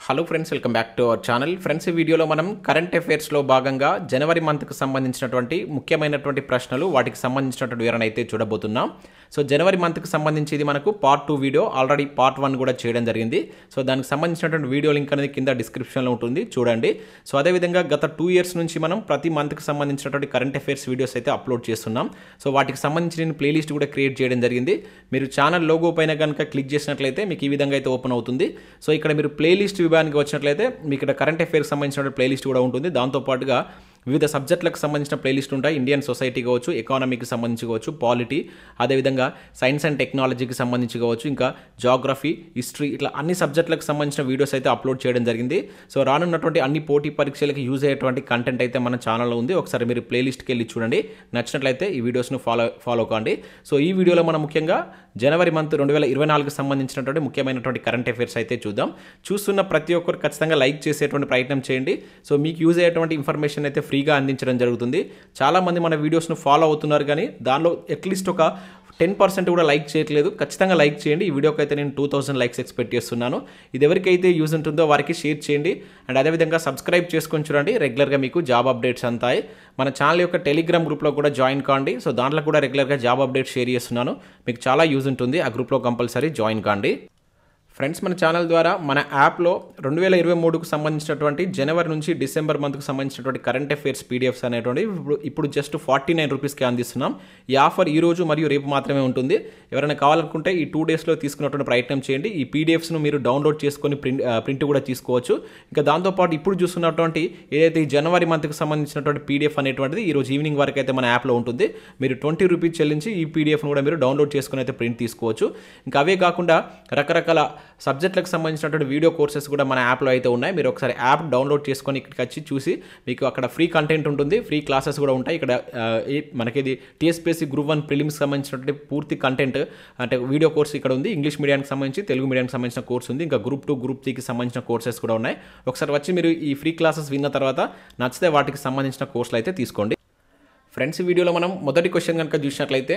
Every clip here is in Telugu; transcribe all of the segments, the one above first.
Hello friends, welcome back to our channel. Friends, ఈ వీడియోలో మనం కరెంట్ అఫైర్స్లో భాగంగా జనవరి మంత్కి సంబంధించినటువంటి ముఖ్యమైనటువంటి ప్రశ్నలు, వాటికి సంబంధించినటువంటి వివరణ అయితే చూడబోతున్నాం. సో జనవరి మంత్కి సంబంధించి ఇది మనకు పార్ట్ 2 వీడియో, ఆల్రెడీ పార్ట్ 1 కూడా చేయడం జరిగింది. సో దానికి సంబంధించినటువంటి వీడియో లింక్ అనేది కింద డిస్క్రిప్షన్లో ఉంటుంది, చూడండి. సో అదేవిధంగా గత 2 ఇయర్స్ నుంచి మనం ప్రతి మంత్కి సంబంధించినటువంటి కరెంట్ అఫైర్స్ వీడియోస్ అయితే అప్లోడ్ చేస్తున్నాం. సో వాటికి సంబంధించిన ప్లేలిస్ట్ కూడా క్రియేట్ చేయడం జరిగింది. మీరు ఛానల్ లోగో పైన కనుక క్లిక్ చేసినట్లయితే మీకు ఈ విధంగా అయితే ఓపెన్ అవుతుంది. సో ఇక్కడ మీరు ప్లేలిస్ట్ విభాగానికి వచ్చినట్లయితే మీకు ఇక్కడ కరెంట్ అఫైర్స్ సంబంధించిన ప్లేలిస్ట్ కూడా ఉంటుంది. దాంతోపాటుగా వివిధ సబ్జెక్టులకు సంబంధించిన ప్లేలిస్ట్ ఉంటాయి. ఇండియన్ సొసైటీ కావచ్చు, ఎకానమీకి సంబంధించి కావచ్చు, పాలిటీ, అదేవిధంగా సైన్స్ అండ్ టెక్నాలజీకి సంబంధించి కావచ్చు, ఇంకా జాగ్రఫీ, హిస్టరీ, ఇట్లా అన్ని సబ్జెక్టులకు సంబంధించిన వీడియోస్ అయితే అప్లోడ్ చేయడం జరిగింది. సో రానున్నటువంటి అన్ని పోటీ పరీక్షలకు యూజ్ అయ్యేటువంటి కంటెంట్ అయితే మన ఛానల్లో ఉంది. ఒకసారి మీరు ప్లేలిస్ట్కి వెళ్ళి చూడండి, నచ్చినట్లయితే ఈ వీడియోస్ను ఫాలో కాండి. సో ఈ వీడియోలో మనం ముఖ్యంగా జనవరి మంత్ 2024కి సంబంధించినటువంటి ముఖ్యమైనటువంటి కరెంట్ అఫైర్స్ అయితే చూద్దాం. చూస్తున్న ప్రతి ఒక్కరు ఖచ్చితంగా లైక్ చేసేటువంటి ప్రయత్నం చేయండి. సో మీకు యూజ్ అయ్యేటువంటి ఇన్ఫర్మేషన్ అయితే ఫ్రీగా అందించడం జరుగుతుంది. చాలామంది మన వీడియోస్ను ఫాలో అవుతున్నారు, కానీ దానిలో అట్లీస్ట్ ఒక 10% కూడా లైక్ చేయట్లేదు. ఖచ్చితంగా లైక్ చేయండి. ఈ వీడియోకి అయితే నేను 2000 లైక్స్ ఎక్స్పెక్ట్ చేస్తున్నాను. ఇది ఎవరికైతే యూజ్ ఉంటుందో వారికి షేర్ చేయండి. అండ్ అదేవిధంగా సబ్స్క్రైబ్ చేసుకొని చూడండి. రెగ్యులర్గా మీకు జాబ్ అప్డేట్స్ అంతాయి. మన ఛానల్ యొక్క టెలిగ్రామ్ గ్రూప్లో కూడా జాయిన్ కాండి. సో దాంట్లో కూడా రెగ్యులర్గా జాబ్ అప్డేట్స్ షేర్ చేస్తున్నాను. మీకు చాలా యూజ్ ఉంటుంది. ఆ గ్రూప్లో కంపల్సరీ జాయిన్ కాండి. ఫ్రెండ్స్, మన ఛానల్ ద్వారా మన యాప్లో 2023కు సంబంధించినటువంటి జనవరి నుంచి డిసెంబర్ మంత్కు సంబంధించినటువంటి కరెంట్ అఫైర్స్ పీడిఎఫ్స్ అనేటువంటి ఇప్పుడు జస్ట్ 49 రూపీస్కి అందిస్తున్నాం. ఈ ఆఫర్ ఈ రోజు మరియు రేపు మాత్రమే ఉంటుంది. ఎవరైనా కావాలనుకుంటే ఈ 2 డేస్లో తీసుకున్నటువంటి ప్రయత్నం చేయండి. ఈ పీడిఎఫ్స్ను మీరు డౌన్లోడ్ చేసుకొని ప్రింట్ కూడా తీసుకోవచ్చు. ఇంకా దాంతోపాటు ఇప్పుడు చూస్తున్నటువంటి ఏదైతే ఈ జనవరి మంత్కి సంబంధించినటువంటి పీడిఎఫ్ అనేటువంటిది ఈ రోజు ఈవినింగ్ వరకు అయితే మన యాప్లో ఉంటుంది. మీరు 20 రూపీస్ చెల్లించి ఈ పీడిఎఫ్ను కూడా మీరు డౌన్లోడ్ చేసుకుని అయితే ప్రింట్ తీసుకోవచ్చు. ఇంకా అవే కాకుండా రకరకాల సబ్జెక్టులకు సంబంధించినటువంటి వీడియో కోర్సెస్ కూడా మన యాప్లో అయితే ఉన్నాయి. మీరు ఒకసారి యాప్ డౌన్లోడ్ చేసుకొని ఇక్కడికి వచ్చి చూసి మీకు అక్కడ ఫ్రీ కంటెంట్ ఉంటుంది, ఫ్రీ క్లాసెస్ కూడా ఉంటాయి. ఇక్కడ మనకి ఇది టీఎస్పీఎస్సీ గ్రూప్ 1 ప్రిలిమ్స్కి సంబంధించినటువంటి పూర్తి కంటెంట్ అంటే వీడియో కోర్స్ ఇక్కడ ఉంది. ఇంగ్లీష్ మీడియానికి సంబంధించి, తెలుగు మీడియానికి సంబంధించిన కోర్స్ ఉంది. ఇంకా గ్రూప్ 2, గ్రూప్ 3కి సంబంధించిన కోర్సెస్ కూడా ఉన్నాయి. ఒకసారి వచ్చి మీరు ఈ ఫ్రీ క్లాసెస్ విన్న తర్వాత నచ్చితే వాటికి సంబంధించిన కోర్సులు అయితే తీసుకోండి. ఫ్రెండ్స్, ఈ వీడియోలో మనం మొదటి క్వశ్చన్ కనుక చూసినట్లయితే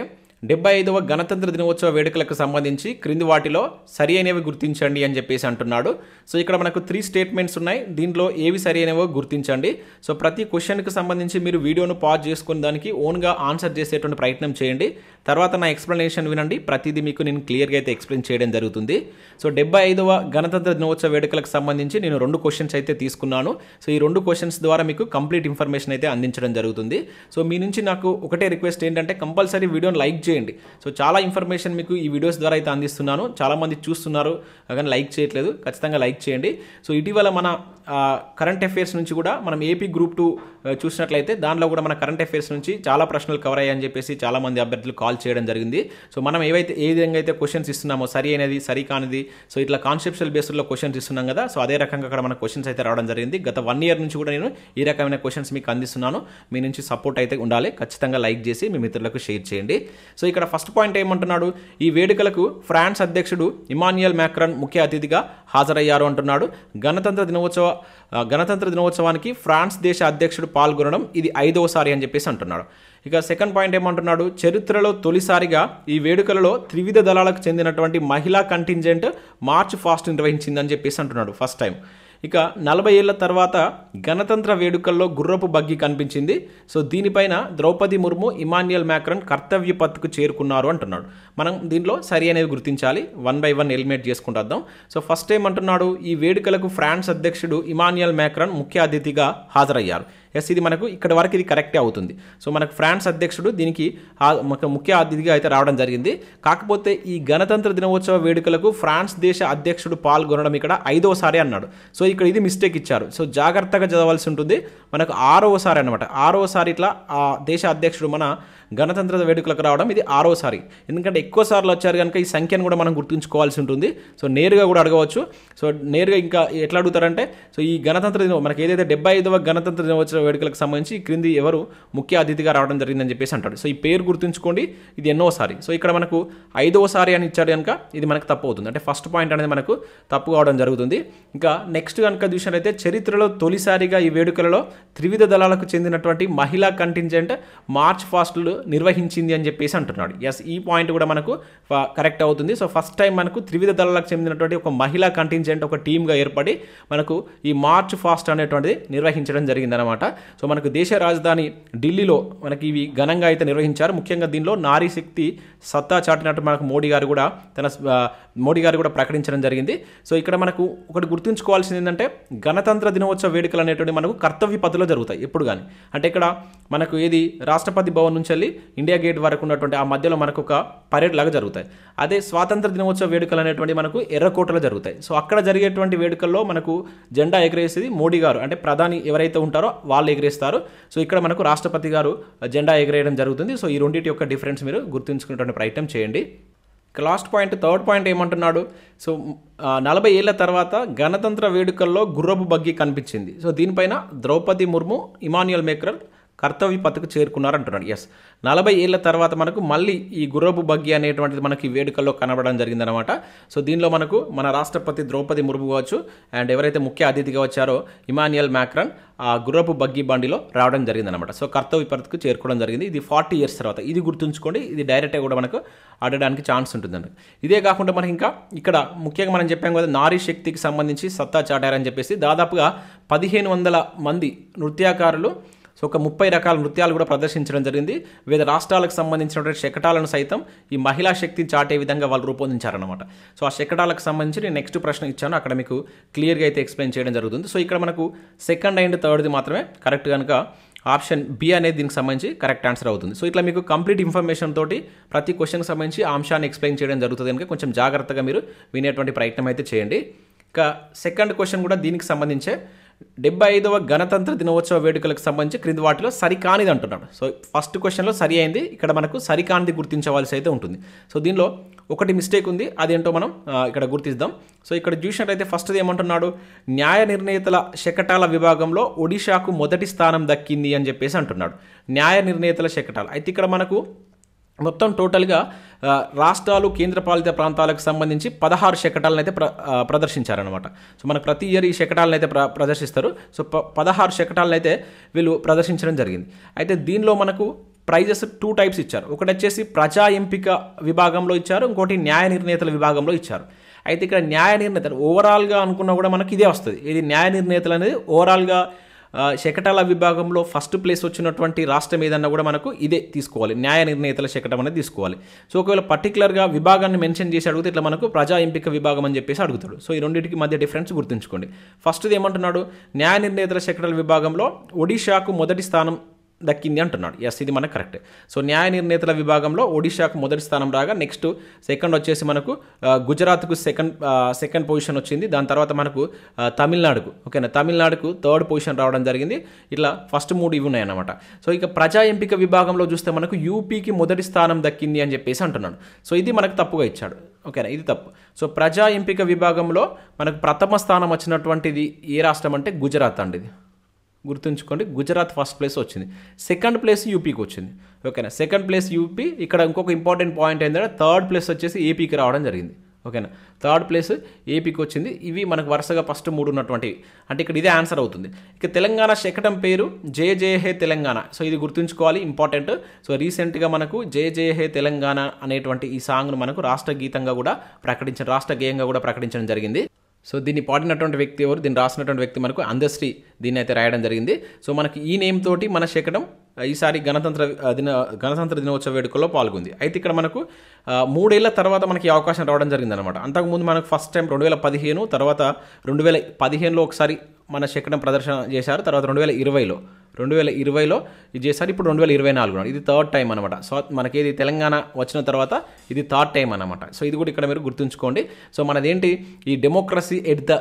75వ గణతంత్ర దినోత్సవ వేడుకలకు సంబంధించి క్రింది వాటిలో సరి అయినవి గుర్తించండి అని చెప్పేసి అంటున్నాడు. సో ఇక్కడ మనకు 3 స్టేట్మెంట్స్ ఉన్నాయి. దీంట్లో ఏవి సరి అయినవో గుర్తించండి. సో ప్రతి క్వశ్చన్కి సంబంధించి మీరు వీడియోను పాజ్ చేసుకుని దానికి ఓన్గా ఆన్సర్ చేసేటువంటి ప్రయత్నం చేయండి. తర్వాత నా ఎక్స్ప్లెనేషన్ వినండి. ప్రతిదీ మీకు నేను క్లియర్గా అయితే ఎక్స్ప్లెయిన్ చేయడం జరుగుతుంది. సో 75వ గణతంత్ర దినోత్సవ వేడుకలకు సంబంధించి నేను 2 క్వశ్చన్స్ అయితే తీసుకున్నాను. సో ఈ 2 క్వశ్చన్స్ ద్వారా మీకు కంప్లీట్ ఇన్ఫర్మేషన్ అయితే అందించడం జరుగుతుంది. సో మీ నుంచి నాకు ఒకటే రిక్వెస్ట్ ఏంటంటే కంపల్సరీ వీడియోని లైక్ చేయండి. సో చాలా ఇన్ఫర్మేషన్ మీకు ఈ వీడియోస్ ద్వారా అయితే అందిస్తున్నాను. చాలామంది చూస్తున్నారు కానీ లైక్ చేయట్లేదు. ఖచ్చితంగా లైక్ చేయండి. సో ఇటీవల మన కరెంట్ అఫైర్స్ నుంచి కూడా మనం ఏపీ గ్రూప్ 2 చూసినట్లయితే దానిలో కూడా మన కరెంట్ అఫైర్స్ నుంచి చాలా ప్రశ్నలు కవర్ అయ్యాయని చెప్పేసి చాలామంది అభ్యర్థులు కాల్ చేయడం జరిగింది. సో మనం ఏ విధంగా అయితే క్వశ్చన్స్ ఇస్తున్నామో సరి అయినది, సరి కానిది, సో ఇట్లా కాన్సెప్చువల్ బేస్డ్లో క్వశ్చన్స్ ఇస్తున్నాం కదా. సో అదే రకంగా అక్కడ మన క్వశ్చన్స్ అయితే రావడం జరిగింది. గత 1 ఇయర్ నుంచి కూడా నేను ఈ రకమైన క్వశ్చన్స్ మీకు అందిస్తున్నాను. మీ నుంచి సపోర్ట్ అయితే ఉండాలి. ఖచ్చితంగా లైక్ చేసి మీ మిత్రులకు షేర్ చేయండి. సో ఇక్కడ ఫస్ట్ పాయింట్ ఏమంటున్నాడు, ఈ వేడుకలకు ఫ్రాన్స్ అధ్యక్షుడు ఇమాన్యుయల్ మ్యాక్రాన్ ముఖ్య అతిథిగా హాజరయ్యారు అంటున్నాడు. గణతంత్ర దినోత్సవానికి ఫ్రాన్స్ దేశ అధ్యక్షుడు పాల్గొనడం ఇది 5వసారి అని చెప్పేసి అంటున్నాడు. ఇక సెకండ్ పాయింట్ ఏమంటున్నాడు, చరిత్రలో తొలిసారిగా ఈ వేడుకలలో త్రివిధ దళాలకు చెందినటువంటి మహిళా కంటింజెంట్ మార్చ్ ఫాస్ట్ నిర్వహించిందని చెప్పేసి అంటున్నాడు ఫస్ట్ టైం. ఇక 40 ఏళ్ల తర్వాత గణతంత్ర వేడుకల్లో గుర్రపు బగ్గి కనిపించింది. సో దీనిపైన ద్రౌపది ముర్ము, ఇమాన్యుయల్ మ్యాక్రాన్ కర్తవ్య పథ్కు చేరుకున్నారు అంటున్నాడు. మనం దీంట్లో సరి అనేది గుర్తించాలి. 1 by 1 ఎలిమినేట్ చేసుకుంటాం. సో ఫస్ట్ టైం అంటున్నాడు, ఈ వేడుకలకు ఫ్రాన్స్ అధ్యక్షుడు ఇమాన్యుయల్ మ్యాక్రాన్ ముఖ్య అతిథిగా హాజరయ్యారు. ఎస్, ఇది మనకు ఇక్కడ వరకు ఇది కరెక్టే అవుతుంది. సో మనకు ఫ్రాన్స్ అధ్యక్షుడు దీనికి ముఖ్య అతిథిగా అయితే రావడం జరిగింది. కాకపోతే ఈ గణతంత్ర దినోత్సవ వేడుకలకు ఫ్రాన్స్ దేశ అధ్యక్షుడు పాల్గొనడం ఇక్కడ 5వసారి అన్నాడు. సో ఇక్కడ ఇది మిస్టేక్ ఇచ్చారు. సో జాగ్రత్తగా చదవాల్సి ఉంటుంది. మనకు 6వసారి అనమాట. 6వసారి ఇట్లా ఆ దేశ అధ్యక్షుడు మన గణతంత్ర వేడుకలకు రావడం ఇది 6వసారి. ఎందుకంటే ఎక్కువ సార్లు వచ్చారు కనుక ఈ సంఖ్యను కూడా మనం గుర్తుంచుకోవాల్సి ఉంటుంది. సో నేరుగా కూడా అడగవచ్చు. సో నేరుగా ఇంకా ఎట్లా అడుగుతారంటే, సో ఈ గణతంత్ర దినం మనకి ఏదైతే 75వ గణతంత్ర దినోత్సవ వేడుకలకు సంబంధించి క్రింది ఎవరు ముఖ్య అతిథిగా రావడం జరిగిందని చెప్పేసి అంటాడు. సో ఈ పేరు గుర్తుంచుకోండి, ఇది ఎన్నోసారి. సో ఇక్కడ మనకు 5వసారి అని ఇచ్చాడు కనుక ఇది మనకు తప్పు అవుతుంది. అంటే ఫస్ట్ పాయింట్ అనేది మనకు తప్పు కావడం జరుగుతుంది. ఇంకా నెక్స్ట్ కనుక చూసినట్లయితే చరిత్రలో తొలిసారిగా ఈ వేడుకలలో త్రివిధ దళాలకు చెందినటువంటి మహిళా కంటింజెంట్ మార్చ్ ఫాస్ట్లు నిర్వహించింది అని చెప్పేసి అంటున్నాడు. ఎస్, ఈ పాయింట్ కూడా మనకు కరెక్ట్ అవుతుంది. సో ఫస్ట్ టైం మనకు త్రివిధ దళాలకు చెందినటువంటి ఒక మహిళా కంటింజెంట్ ఒక టీమ్గా ఏర్పడి మనకు ఈ మార్చ్ ఫాస్ట్ అనేటువంటిది నిర్వహించడం జరిగిందనమాట. సో మనకు దేశ రాజధాని ఢిల్లీలో మనకి ఇవి ఘనంగా అయితే నిర్వహించారు. ముఖ్యంగా దీనిలో నారీ శక్తి సత్తా చాటినట్టు మనకు మోడీ గారు కూడా ప్రకటించడం జరిగింది. సో ఇక్కడ మనకు ఒకటి గుర్తుంచుకోవాల్సింది ఏంటంటే గణతంత్ర దినోత్సవ వేడుకలు అనేటువంటి మనకు కర్తవ్య పథలో జరుగుతాయి ఎప్పుడు కానీ. అంటే ఇక్కడ మనకు ఏది రాష్ట్రపతి భవన్ నుంచి వెళ్ళి ఇండియా గేట్ వరకు ఉన్నటువంటి ఆ మధ్యలో మనకు ఒక పరేడ్ లాగా జరుగుతాయి. అదే స్వాతంత్ర దినోత్సవ వేడుకలు అనేటువంటి మనకు ఎర్రకోటలో జరుగుతాయి. సో అక్కడ జరిగేటువంటి వేడుకల్లో మనకు జెండా ఎగరేసేది మోడీ గారు, అంటే ప్రధాని ఎవరైతే ఉంటారో వాళ్ళు ఎగరేస్తారు. సో ఇక్కడ మనకు రాష్ట్రపతి గారు జెండా ఎగరేయడం జరుగుతుంది. సో ఈ రెండింటి యొక్క డిఫరెన్స్ మీరు గుర్తుంచుకునేటువంటి ప్రయత్నం చేయండి. లాస్ట్ పాయింట్, థర్డ్ పాయింట్ ఏమంటున్నాడు? సో 40 ఏళ్ల తర్వాత గణతంత్ర వేడుకల్లో గుర్రపు బగ్గి కనిపించింది. సో దీనిపైన ద్రౌపది ముర్ము, ఇమాన్యుయల్ మేక్రన్ కర్తవ్య పథకు చేరుకున్నారు అంటున్నాడు. ఎస్, 40 ఏళ్ల తర్వాత మనకు మళ్ళీ ఈ గుర్రపు బగ్గి అనేటువంటిది మనకి వేడుకల్లో కనబడడం జరిగిందనమాట. సో దీనిలో మనకు మన రాష్ట్రపతి ద్రౌపది ముర్ము కావచ్చు అండ్ ఎవరైతే ముఖ్య అతిథిగా వచ్చారో ఇమాన్యుయల్ మ్యాక్రాన్ ఆ గుర్రపు బగ్గి బండిలో రావడం జరిగిందనమాట. సో కర్తవ్య పథకు చేరుకోవడం జరిగింది. ఇది 40 ఇయర్స్ తర్వాత. ఇది గుర్తుంచుకోండి, ఇది డైరెక్ట్గా కూడా మనకు ఆడడానికి ఛాన్స్ ఉంటుందండి. ఇదే కాకుండా మనకి ఇంకా ఇక్కడ ముఖ్యంగా మనం చెప్పాం కదా, నారీ శక్తికి సంబంధించి సత్తా చాటారని చెప్పేసి దాదాపుగా 1500 మంది నృత్యకారులు సో ఒక 30 రకాల నృత్యాలు కూడా ప్రదర్శించడం జరిగింది. వివిధ రాష్ట్రాలకు సంబంధించినటువంటి శకటాలను సైతం ఈ మహిళా శక్తిని చాటే విధంగా వాళ్ళు రూపొందించారనమాట. సో ఆ శకటాలకు సంబంధించి నేను నెక్స్ట్ ప్రశ్న ఇచ్చాను, అక్కడ మీకు క్లియర్గా అయితే ఎక్స్ప్లెయిన్ చేయడం జరుగుతుంది. సో ఇక్కడ మనకు సెకండ్ అండ్ థర్డ్ది మాత్రమే కరెక్ట్ కనుక ఆప్షన్ బి అనేది దీనికి సంబంధించి కరెక్ట్ ఆన్సర్ అవుతుంది. సో ఇట్లా మీకు కంప్లీట్ ఇన్ఫర్మేషన్ తోటి ప్రతి క్వశ్చన్కి సంబంధించి ఆ అంశాన్ని ఎక్స్ప్లెయిన్ చేయడం జరుగుతుంది కనుక కొంచెం జాగ్రత్తగా మీరు వినేటువంటి ప్రయత్నం అయితే చేయండి. ఇక సెకండ్ క్వశ్చన్ కూడా దీనికి సంబంధించే 75వ గణతంత్ర దినోత్సవ వేడుకలకు సంబంధించి క్రింది వాటిలో సరికానిది అంటున్నాడు. సో ఫస్ట్ క్వశ్చన్లో సరి అయింది, ఇక్కడ మనకు సరికానిది గుర్తించవలసి అయితే ఉంటుంది. సో దీనిలో ఒకటి మిస్టేక్ ఉంది, అదేంటో మనం ఇక్కడ గుర్తిద్దాం. సో ఇక్కడ చూసినట్టయితే ఫస్ట్ది ఏమంటున్నాడు, న్యాయ నిర్ణేతల శకటాల విభాగంలో ఒడిశాకు మొదటి స్థానం దక్కింది అని చెప్పేసి అంటున్నాడు. న్యాయ నిర్ణేతల శకటాలు అయితే ఇక్కడ మనకు మొత్తం టోటల్గా రాష్ట్రాలు కేంద్రపాలిత ప్రాంతాలకు సంబంధించి 16 శకటాలను అయితే ప్రదర్శించారనమాట. సో మనకు ప్రతి ఇయర్ ఈ శకటాలను అయితే ప్రదర్శిస్తారు. సో 16 శకటాలను అయితే వీళ్ళు ప్రదర్శించడం జరిగింది. అయితే దీనిలో మనకు ప్రైజెస్ 2 టైప్స్ ఇచ్చారు. ఒకటి వచ్చేసి ప్రజా ఎంపిక విభాగంలో ఇచ్చారు, ఇంకోటి న్యాయ నిర్ణేతల విభాగంలో ఇచ్చారు. అయితే ఇక్కడ న్యాయ నిర్ణేతలు ఓవరాల్గా అనుకున్నా కూడా మనకి ఇదే వస్తుంది. ఇది న్యాయ నిర్ణేతలు అనేది ఓవరాల్గా శకటాల విభాగంలో ఫస్ట్ ప్లేస్ వచ్చినటువంటి రాష్ట్రం ఏదన్నా కూడా మనకు ఇదే తీసుకోవాలి, న్యాయ నిర్ణేతల శకటం అనేది తీసుకోవాలి. సో ఒకవేళ పర్టికులర్గా విభాగాన్ని మెన్షన్ చేసి అడిగితే ఇట్లా మనకు ప్రజా ఎంపిక విభాగం అని చెప్పేసి అడుగుతాడు. సో ఈ రెండింటికి మధ్య డిఫరెన్స్ గుర్తుంచుకోండి. ఫస్ట్ది ఏమంటున్నాడు, న్యాయ నిర్ణేతల శకటాల విభాగంలో ఒడిశాకు మొదటి స్థానం దక్కింది అంటున్నాడు. ఎస్, ఇది మనకు కరెక్ట్. సో న్యాయ నిర్ణేతల విభాగంలో ఒడిశాకు మొదటి స్థానం రాగా నెక్స్ట్ సెకండ్ వచ్చేసి మనకు గుజరాత్కు సెకండ్ పొజిషన్ వచ్చింది. దాని తర్వాత మనకు తమిళనాడుకు తమిళనాడుకు థర్డ్ పొజిషన్ రావడం జరిగింది. ఇట్లా ఫస్ట్ 3 ఇవి ఉన్నాయన్నమాట. సో ఇక ప్రజా ఎంపిక విభాగంలో చూస్తే మనకు యూపీకి మొదటి స్థానం దక్కింది అని చెప్పేసి అంటున్నాడు. సో ఇది మనకు తప్పుగా ఇచ్చాడు. ఓకేనా, ఇది తప్పు. సో ప్రజా ఎంపిక విభాగంలో మనకు ప్రథమ స్థానం వచ్చినటువంటిది ఏ రాష్ట్రం అంటే గుజరాత్ అండి. ఇది గుర్తుంచుకోండి, గుజరాత్ ఫస్ట్ ప్లేస్ వచ్చింది, సెకండ్ ప్లేస్ యూపీకి వచ్చింది. ఓకేనా, సెకండ్ ప్లేస్ యూపీ. ఇక్కడ ఇంకొక ఇంపార్టెంట్ పాయింట్ ఏంటంటే థర్డ్ ప్లేస్ వచ్చేసి ఏపీకి రావడం జరిగింది. ఓకేనా, థర్డ్ ప్లేస్ ఏపీకి వచ్చింది. ఇవి మనకు వరుసగా ఫస్ట్ 3 ఉన్నటువంటివి, అంటే ఇక్కడ ఇదే ఆన్సర్ అవుతుంది. ఇక తెలంగాణ శకటం పేరు జయ జయ హే తెలంగాణ. సో ఇది గుర్తుంచుకోవాలి, ఇంపార్టెంట్. సో రీసెంట్గా మనకు జయ జయ హే తెలంగాణ అనేటువంటి ఈ సాంగ్ను మనకు రాష్ట్ర గీతంగా కూడా రాష్ట్ర గేయంగా కూడా ప్రకటించడం జరిగింది. సో దీన్ని పాడినటువంటి వ్యక్తి ఎవరు, దీన్ని రాసినటువంటి వ్యక్తి మనకు అందశ్రీ దీన్ని అయితే రాయడం జరిగింది. సో మనకి ఈ నేమ్ తోటి మన శకటం ఈసారి గణతంత్ర దినోత్సవ వేడుకల్లో పాల్గొంది. అయితే ఇక్కడ మనకు 3 ఏళ్ల తర్వాత మనకి అవకాశం రావడం జరిగిందనమాట. అంతకుముందు మనకు ఫస్ట్ టైం 2015, తర్వాత 2015లో ఒకసారి మన శకటం ప్రదర్శన చేశారు, తర్వాత 2020లో ఇది చేశారు, ఇప్పుడు 2024 ఇది థర్డ్ టైం అనమాట. సో మనకేది తెలంగాణ వచ్చిన తర్వాత ఇది థర్డ్ టైం అనమాట. సో ఇది కూడా ఇక్కడ మీరు గుర్తుంచుకోండి. సో మనదేంటి, ఈ democracy at the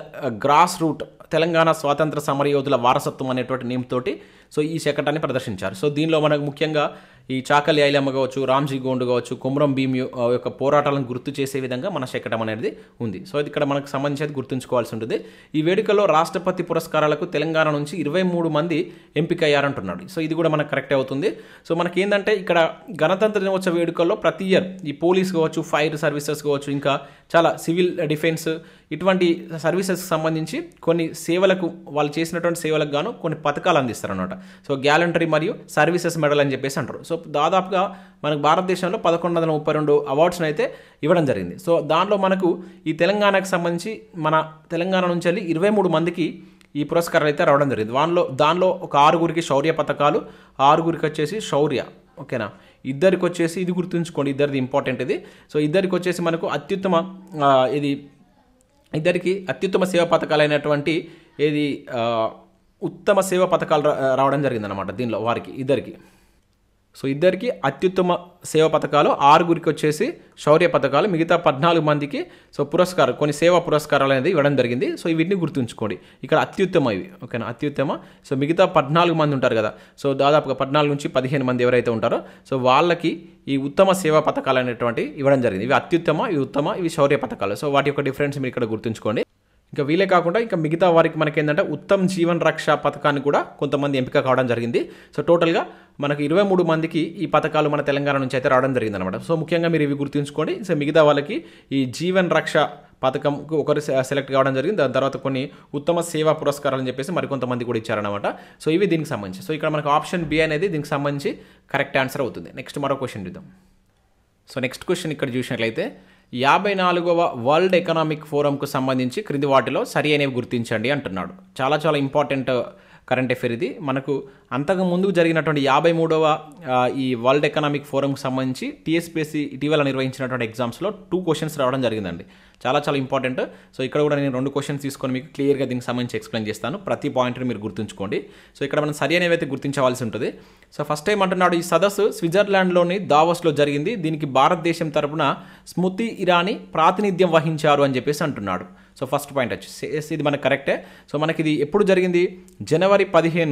grass root Telangana స్వాతంత్ర సమరయోధుల వారసత్వం అనేటువంటి నేమ్ తోటి సో ఈ శకటాన్ని ప్రదర్శించారు. సో దీనిలో మనకు ముఖ్యంగా ఈ చాకలి ఐలమ్మ కావచ్చు, రామ్జీ గోండ్ కావచ్చు, కుమ్రం భీమ్ యొక్క పోరాటాలను గుర్తు చేసే విధంగా మన శకటం అనేది ఉంది. సో ఇది ఇక్కడ మనకు సంబంధించి గుర్తుంచుకోవాల్సి ఉంటుంది. ఈ వేడుకలో రాష్ట్రపతి పురస్కారాలకు తెలంగాణ నుంచి 23 మంది ఎంపికయ్యారంటున్నాడు. సో ఇది కూడా మనకు కరెక్ట్ అవుతుంది. సో మనకి ఏంటంటే ఇక్కడ గణతంత్ర దినోత్సవ వేడుకల్లో ప్రతి ఇయర్ ఈ పోలీస్ కావచ్చు, ఫైర్ సర్వీసెస్ కావచ్చు, ఇంకా చాలా సివిల్ డిఫెన్స్ ఇటువంటి సర్వీసెస్కి సంబంధించి కొన్ని సేవలకు వాళ్ళు చేసినటువంటి సేవలకు గాను కొన్ని పథకాలు అందిస్తారు అనమాట. సో గ్యాలంటరీ మరియు సర్వీసెస్ మెడల్ అని చెప్పేసి అంటారు. సో దాదాపుగా మనకు భారతదేశంలో 1132 అవార్డ్స్ని అయితే ఇవ్వడం జరిగింది. సో దానిలో మనకు ఈ తెలంగాణకు సంబంధించి మన తెలంగాణ నుంచి వెళ్ళి 23 మందికి ఈ పురస్కారాలు అయితే రావడం జరిగింది. దానిలో ఒక 6గురికి శౌర్య పథకాలు, 6గురికి వచ్చేసి శౌర్య, ఓకేనా. ఇద్దరికి వచ్చేసి ఇది గుర్తుంచుకోండి, ఇద్దరిది ఇంపార్టెంట్ ఇది. సో ఇద్దరికి వచ్చేసి మనకు ఇద్దరికి అత్యుత్తమ సేవా పథకాలు అయినటువంటి ఉత్తమ సేవా పథకాలు రావడం జరిగిందనమాట దీనిలో వారికి ఇద్దరికి. సో ఇద్దరికి అత్యుత్తమ సేవా పథకాలు, 6గురికి వచ్చేసి శౌర్య పథకాలు, మిగతా 14 మందికి సో కొన్ని సేవా పురస్కారాలు అనేది ఇవ్వడం జరిగింది. సో వీటిని గుర్తుంచుకోండి. ఇక్కడ అత్యుత్తమ ఇవి, ఓకేనా, అత్యుత్తమ. సో మిగతా 14 మంది ఉంటారు కదా, సో దాదాపుగా 14 నుంచి 15 మంది ఎవరైతే ఉంటారో సో వాళ్ళకి ఈ ఉత్తమ సేవా పథకాలు అనేటువంటి ఇవ్వడం జరిగింది. ఇవి అత్యుత్తమ, ఇవి ఉత్తమ, ఇవి శౌర్య పథకాలు. సో వాటి యొక్క డిఫరెన్స్ మీరు ఇక్కడ గుర్తుంచుకోండి. ఇంకా వీలే కాకుండా ఇంకా మిగతా వారికి మనకి ఏంటంటే ఉత్తమ్ జీవన్ రక్ష పథకాన్ని కూడా కొంతమంది ఎంపిక కావడం జరిగింది. సో టోటల్గా మనకు 23 మందికి ఈ పథకాలు మన తెలంగాణ నుంచి అయితే రావడం జరిగింది అనమాట. సో ముఖ్యంగా మీరు ఇవి గుర్తుంచుకోండి. సో మిగతా వాళ్ళకి ఈ జీవన్ రక్ష పథకంకు ఒకరు సెలెక్ట్ కావడం జరిగింది. దాని తర్వాత కొన్ని ఉత్తమ సేవా పురస్కారాలు అని చెప్పేసి మరికొంతమంది కూడా ఇచ్చారనమాట. సో ఇవి దీనికి సంబంధించి. సో ఇక్కడ మనకు ఆప్షన్ బి అనేది దీనికి సంబంధించి కరెక్ట్ ఆన్సర్ అవుతుంది. నెక్స్ట్ మరో క్వశ్చన్ చూద్దాం. సో నెక్స్ట్ క్వశ్చన్ ఇక్కడ చూసినట్లయితే 54వ వరల్డ్ ఎకనామిక్ ఫోరంకు సంబంధించి క్రింది వాటిలో సరి అనేవి గుర్తించండి అంటున్నాడు. చాలా ఇంపార్టెంట్ కరెంట్ అఫేర్ ఇది. మనకు అంతకు ముందు జరిగినటువంటి 53వ ఈ వరల్డ్ ఎకనామిక్ ఫోరంకు సంబంధించి టీఎస్పీఎస్సీ ఇటీవల నిర్వహించినటువంటి ఎగ్జామ్స్లో 2 క్వశ్చన్స్ రావడం జరిగిందండి. చాలా ఇంపార్టెంట్. సో ఇక్కడ కూడా నేను 2 క్వశ్చన్స్ తీసుకొని మీకు క్లియర్గా దీనికి సంబంధించి ఎక్స్ప్లెయిన్ చేస్తాను. ప్రతి పాయింట్ని మీరు గుర్తుంచుకోండి. సో ఇక్కడ మనం సరి అనేవి అయితే గుర్తించవలసి ఉంటుంది. సో ఫస్ట్ టైం అంటున్నాడు, ఈ సదస్సు స్విట్జర్లాండ్లోని దావోస్లో జరిగింది. దీనికి భారతదేశం తరపున స్మృతి ఇరానీ ప్రాతినిధ్యం వహించారు అని చెప్పేసి అంటున్నాడు. సో ఫస్ట్ పాయింట్ వచ్చి ఇది మనకు కరెక్టే. సో మనకి ఇది ఎప్పుడు జరిగింది? జనవరి 15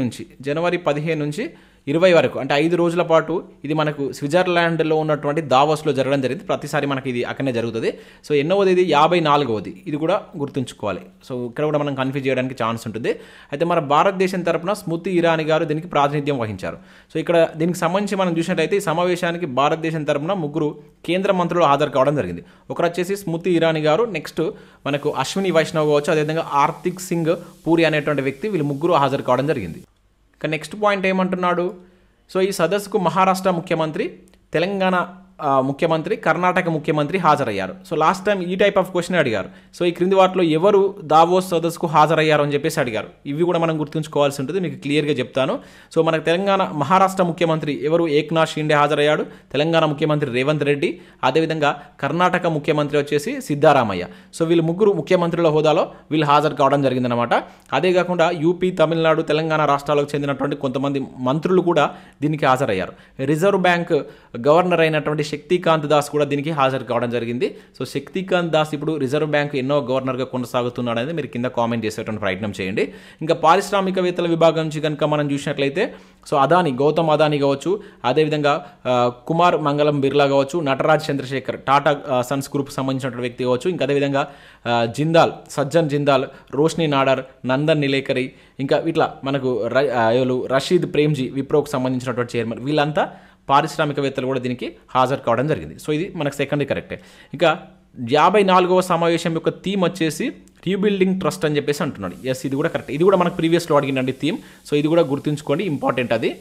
నుంచి 20 వరకు, అంటే 5 రోజుల పాటు ఇది మనకు స్విట్జర్లాండ్లో ఉన్నటువంటి దావోస్లో జరగడం జరిగింది. ప్రతిసారి మనకి ఇది అక్కడనే జరుగుతుంది. సో ఎన్నోది ఇది 54వది, ఇది కూడా గుర్తుంచుకోవాలి. సో ఇక్కడ కూడా మనం కన్ఫ్యూజ్ చేయడానికి ఛాన్స్ ఉంటుంది. అయితే మన భారతదేశం తరపున స్మృతి ఇరానీ గారు దీనికి ప్రాతినిధ్యం వహించారు. సో ఇక్కడ దీనికి సంబంధించి మనం చూసినట్లయితే ఈ సమావేశానికి భారతదేశం తరపున 3 కేంద్ర మంత్రులు హాజరు కావడం జరిగింది. ఒకరు వచ్చేసి స్మృతి ఇరానీ గారు, నెక్స్ట్ మనకు అశ్విని వైష్ణవ్ కావచ్చు, అదేవిధంగా ఆర్తిక్ సింగ్ పూరి అనేటువంటి వ్యక్తి, వీళ్ళు 3 హాజరు కావడం జరిగింది. ఇక నెక్స్ట్ పాయింట్ ఏమంటున్నాడు? సో ఈ సదస్సుకు మహారాష్ట్ర ముఖ్యమంత్రి, తెలంగాణ ముఖ్యమంత్రి, కర్ణాటక ముఖ్యమంత్రి హాజరయ్యారు. సో లాస్ట్ టైం ఈ టైప్ ఆఫ్ క్వశ్చన్ అడిగారు. సో ఈ క్రింది వాటిలో ఎవరు దావోస్ సదస్సుకు హాజరయ్యారు అని చెప్పేసి అడిగారు. ఇవి కూడా మనం గుర్తుంచుకోవాల్సి ఉంటుంది. మీకు క్లియర్గా చెప్తాను. సో మనకు మహారాష్ట్ర ముఖ్యమంత్రి ఎవరు? ఏక్నాథ్ షిండే హాజరయ్యాడు. తెలంగాణ ముఖ్యమంత్రి రేవంత్ రెడ్డి, అదేవిధంగా కర్ణాటక ముఖ్యమంత్రి వచ్చేసి సిద్ధారామయ్య. సో వీళ్ళు 3 ముఖ్యమంత్రుల హోదాలో వీళ్ళు హాజరు కావడం జరిగిందనమాట. అదే కాకుండా యూపీ, తమిళనాడు, తెలంగాణ రాష్ట్రాలకు చెందినటువంటి కొంతమంది మంత్రులు కూడా దీనికి హాజరయ్యారు. రిజర్వ్ బ్యాంక్ గవర్నర్ అయినటువంటి శక్తికాంత్ దాస్ కూడా దీనికి హాజరు కావడం జరిగింది. సో శక్తికాంత్ దాస్ ఇప్పుడు రిజర్వ్ బ్యాంక్ ఎన్నో గవర్నర్గా కొనసాగుతున్నాడు అనేది మీరు కింద కామెంట్ చేసేటువంటి ప్రయత్నం చేయండి. ఇంకా పారిశ్రామికవేత్తల విభాగం నుంచి కనుక మనం చూసినట్లయితే సో గౌతమ్ అదానీ కావచ్చు, అదేవిధంగా కుమార్ మంగళం బిర్లా కావచ్చు, నటరాజ్ చంద్రశేఖర్ టాటా సన్స్ గ్రూప్ సంబంధించినటువంటి వ్యక్తి కావచ్చు, ఇంకా అదేవిధంగా సజ్జన్ జిందాల్, రోష్ని నాడార్, నందన్ నిలేకరి, ఇంకా ఇట్లా మనకు రషీద్ ప్రేమ్జీ విప్రోకు సంబంధించినటువంటి చైర్మన్, వీళ్ళంతా పారిశ్రామికవేత్తలు కూడా దీనికి హాజరు కావడం జరిగింది. సో ఇది మనకు సెకండరీ కరెక్టే. ఇంకా 54వ సమావేశం యొక్క థీమ్ వచ్చేసి రీబిల్డింగ్ ట్రస్ట్ అని చెప్పేసి అంటున్నాడు. ఎస్, ఇది కూడా కరెక్ట్. ఇది కూడా మనకు ప్రీవియస్లో అడిగినండి థీమ్. సో ఇది కూడా గుర్తుంచుకోండి, ఇంపార్టెంట్ అది.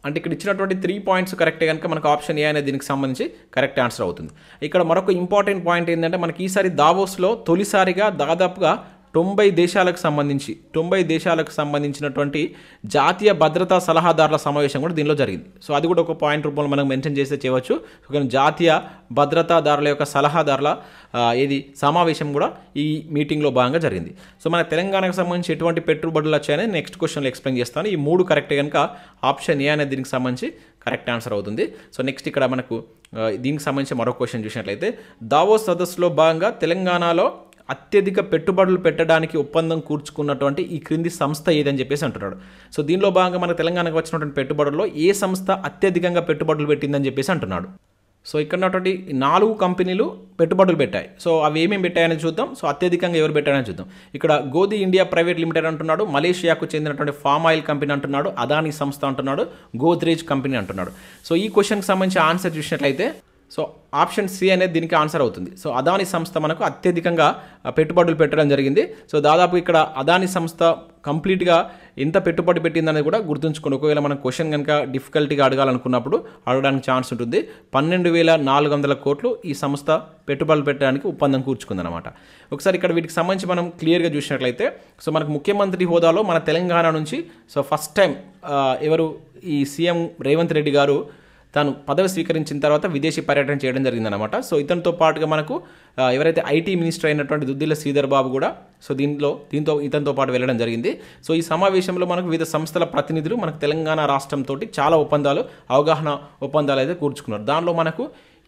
అంటే ఇక్కడ ఇచ్చినటువంటి 3 పాయింట్స్ కరెక్టే కనుక మనకు ఆప్షన్ ఏ అనేది దీనికి సంబంధించి కరెక్ట్ ఆన్సర్ అవుతుంది. ఇక్కడ మరొక ఇంపార్టెంట్ పాయింట్ ఏంటంటే మనకి ఈసారి దావోస్లో తొలిసారిగా దాదాపుగా 90 దేశాలకు సంబంధించినటువంటి జాతీయ భద్రతా సలహాదారుల సమావేశం కూడా దీనిలో జరిగింది. సో అది కూడా ఒక పాయింట్ రూపంలో మనం మెన్షన్ చేస్తే చేయవచ్చు. జాతీయ భద్రతాదారుల యొక్క సలహాదారుల సమావేశం కూడా ఈ మీటింగ్లో భాగంగా జరిగింది. సో మన తెలంగాణకు సంబంధించి ఎటువంటి పెట్టుబడులు వచ్చాయని నెక్స్ట్ క్వశ్చన్లో ఎక్స్ప్లెయిన్ చేస్తాను. ఈ 3 కరెక్ట్ కనుక ఆప్షన్ ఏ అనేది దీనికి సంబంధించి కరెక్ట్ ఆన్సర్ అవుతుంది. సో నెక్స్ట్ ఇక్కడ మనకు దీనికి సంబంధించి మరో క్వశ్చన్ చూసినట్లయితే దావోస్ సదస్సులో భాగంగా తెలంగాణలో అత్యధిక పెట్టుబడులు పెట్టడానికి ఒప్పందం కూర్చుకున్నటువంటి ఈ క్రింది సంస్థ ఏదని చెప్పేసి అంటున్నాడు. సో దీనిలో భాగంగా మన తెలంగాణకు వచ్చినటువంటి పెట్టుబడుల్లో ఏ సంస్థ అత్యధికంగా పెట్టుబడులు పెట్టిందని చెప్పేసి అంటున్నాడు. సో ఇక్కడ ఉన్నటువంటి 4 కంపెనీలు పెట్టుబడులు పెట్టాయి. సో అవి ఏమేమి పెట్టాయని చూద్దాం. సో అత్యధికంగా ఎవరు పెట్టారని చూద్దాం. ఇక్కడ గోధి ఇండియా ప్రైవేట్ లిమిటెడ్ అంటున్నాడు, మలేషియాకు చెందినటువంటి ఫామ్ ఆయిల్ కంపెనీ అంటున్నాడు, అదానీ సంస్థ అంటున్నాడు, గోద్రేజ్ కంపెనీ అంటున్నాడు. సో ఈ క్వశ్చన్కి సంబంధించి ఆన్సర్ చూసినట్లయితే సో ఆప్షన్ సి అనేది దీనికి ఆన్సర్ అవుతుంది. సో అదాని సంస్థ మనకు అత్యధికంగా పెట్టుబడులు పెట్టడం జరిగింది. సో దాదాపు ఇక్కడ అదాని సంస్థ కంప్లీట్గా ఎంత పెట్టుబడి పెట్టిందనేది కూడా గుర్తుంచుకోండి. ఒకవేళ మనం క్వశ్చన్ కనుక డిఫికల్టీగా అడగాలనుకున్నప్పుడు అడగడానికి ఛాన్స్ ఉంటుంది. 12,400 కోట్లు ఈ సంస్థ పెట్టుబడులు పెట్టడానికి ఒప్పందం కూర్చుకుందనమాట. ఒకసారి ఇక్కడ వీటికి సంబంధించి మనం క్లియర్గా చూసినట్లయితే సో మనకు ముఖ్యమంత్రి హోదాలో మన తెలంగాణ నుంచి సో ఫస్ట్ టైం ఎవరు ఈ సీఎం రేవంత్ రెడ్డి గారు తాను పదవి స్వీకరించిన తర్వాత విదేశీ పర్యటన చేయడం జరిగిందనమాట. సో ఇతనితో పాటుగా మనకు ఎవరైతే ఐటీ మినిస్టర్ అయినటువంటి దుద్దిల్ల శ్రీధర్ బాబు కూడా సో ఇతనితో పాటు వెళ్ళడం జరిగింది. సో ఈ సమావేశంలో మనకు వివిధ సంస్థల ప్రతినిధులు మనకు తెలంగాణ రాష్ట్రంతో చాలా అవగాహన ఒప్పందాలు అయితే కూర్చుకున్నారు. దానిలో మనకు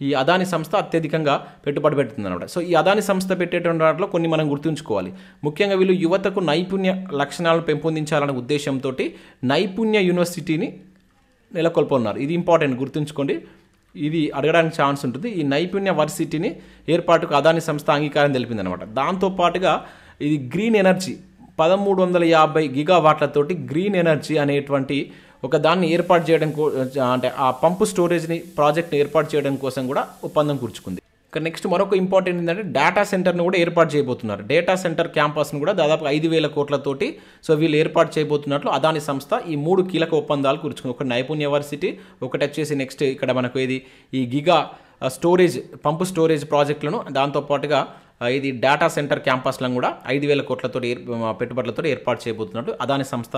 ఈ అదాని సంస్థ అత్యధికంగా పెట్టుబడి పెడుతుందన్నమాట. సో ఈ అదాని సంస్థ పెట్టేటువంటి వాటిలో కొన్ని మనం గుర్తుంచుకోవాలి. ముఖ్యంగా వీళ్ళు యువతకు నైపుణ్య లక్షణాలను పెంపొందించాలనే ఉద్దేశంతో నైపుణ్య యూనివర్సిటీని నెలకొల్పన్నారు. ఇది ఇంపార్టెంట్, గుర్తుంచుకోండి. ఇది అడగడానికి ఛాన్స్ ఉంటుంది. ఈ నైపుణ్య వర్సిటీని ఏర్పాటుకు అదాని సంస్థ అంగీకారం తెలిపిందనమాట. దాంతోపాటుగా ఇది గ్రీన్ ఎనర్జీ 1350 గిగావాట్లతోటి గ్రీన్ ఎనర్జీ అనేటువంటి ఒక దాన్ని ఏర్పాటు చేయడం అంటే ఆ పంపు స్టోరేజ్ని ప్రాజెక్ట్ని ఏర్పాటు చేయడం కోసం కూడా ఒప్పందం కూర్చుకుంది. ఇక నెక్స్ట్ మరొక ఇంపార్టెంట్ ఏంటంటే డేటా సెంటర్ను కూడా ఏర్పాటు చేయబోతున్నారు. డేటా సెంటర్ క్యాంపస్ను కూడా దాదాపు 5,000 కోట్లతోటి సో వీళ్ళు ఏర్పాటు చేయబోతున్నట్లు అదాని సంస్థ ఈ 3 కీలక ఒప్పందాలు కూర్చుకుంది. ఒకటి నైపుణ్య వర్సిటీ, ఒకటి వచ్చేసి నెక్స్ట్ ఇక్కడ మనకు ఈ గిగా స్టోరేజ్ పంపు స్టోరేజ్ ప్రాజెక్టులను, దాంతోపాటుగా ఇది డేటా సెంటర్ క్యాంపస్లను కూడా 5,000 కోట్లతో పెట్టుబడులతో ఏర్పాటు చేయబోతున్నట్టు అదాని సంస్థ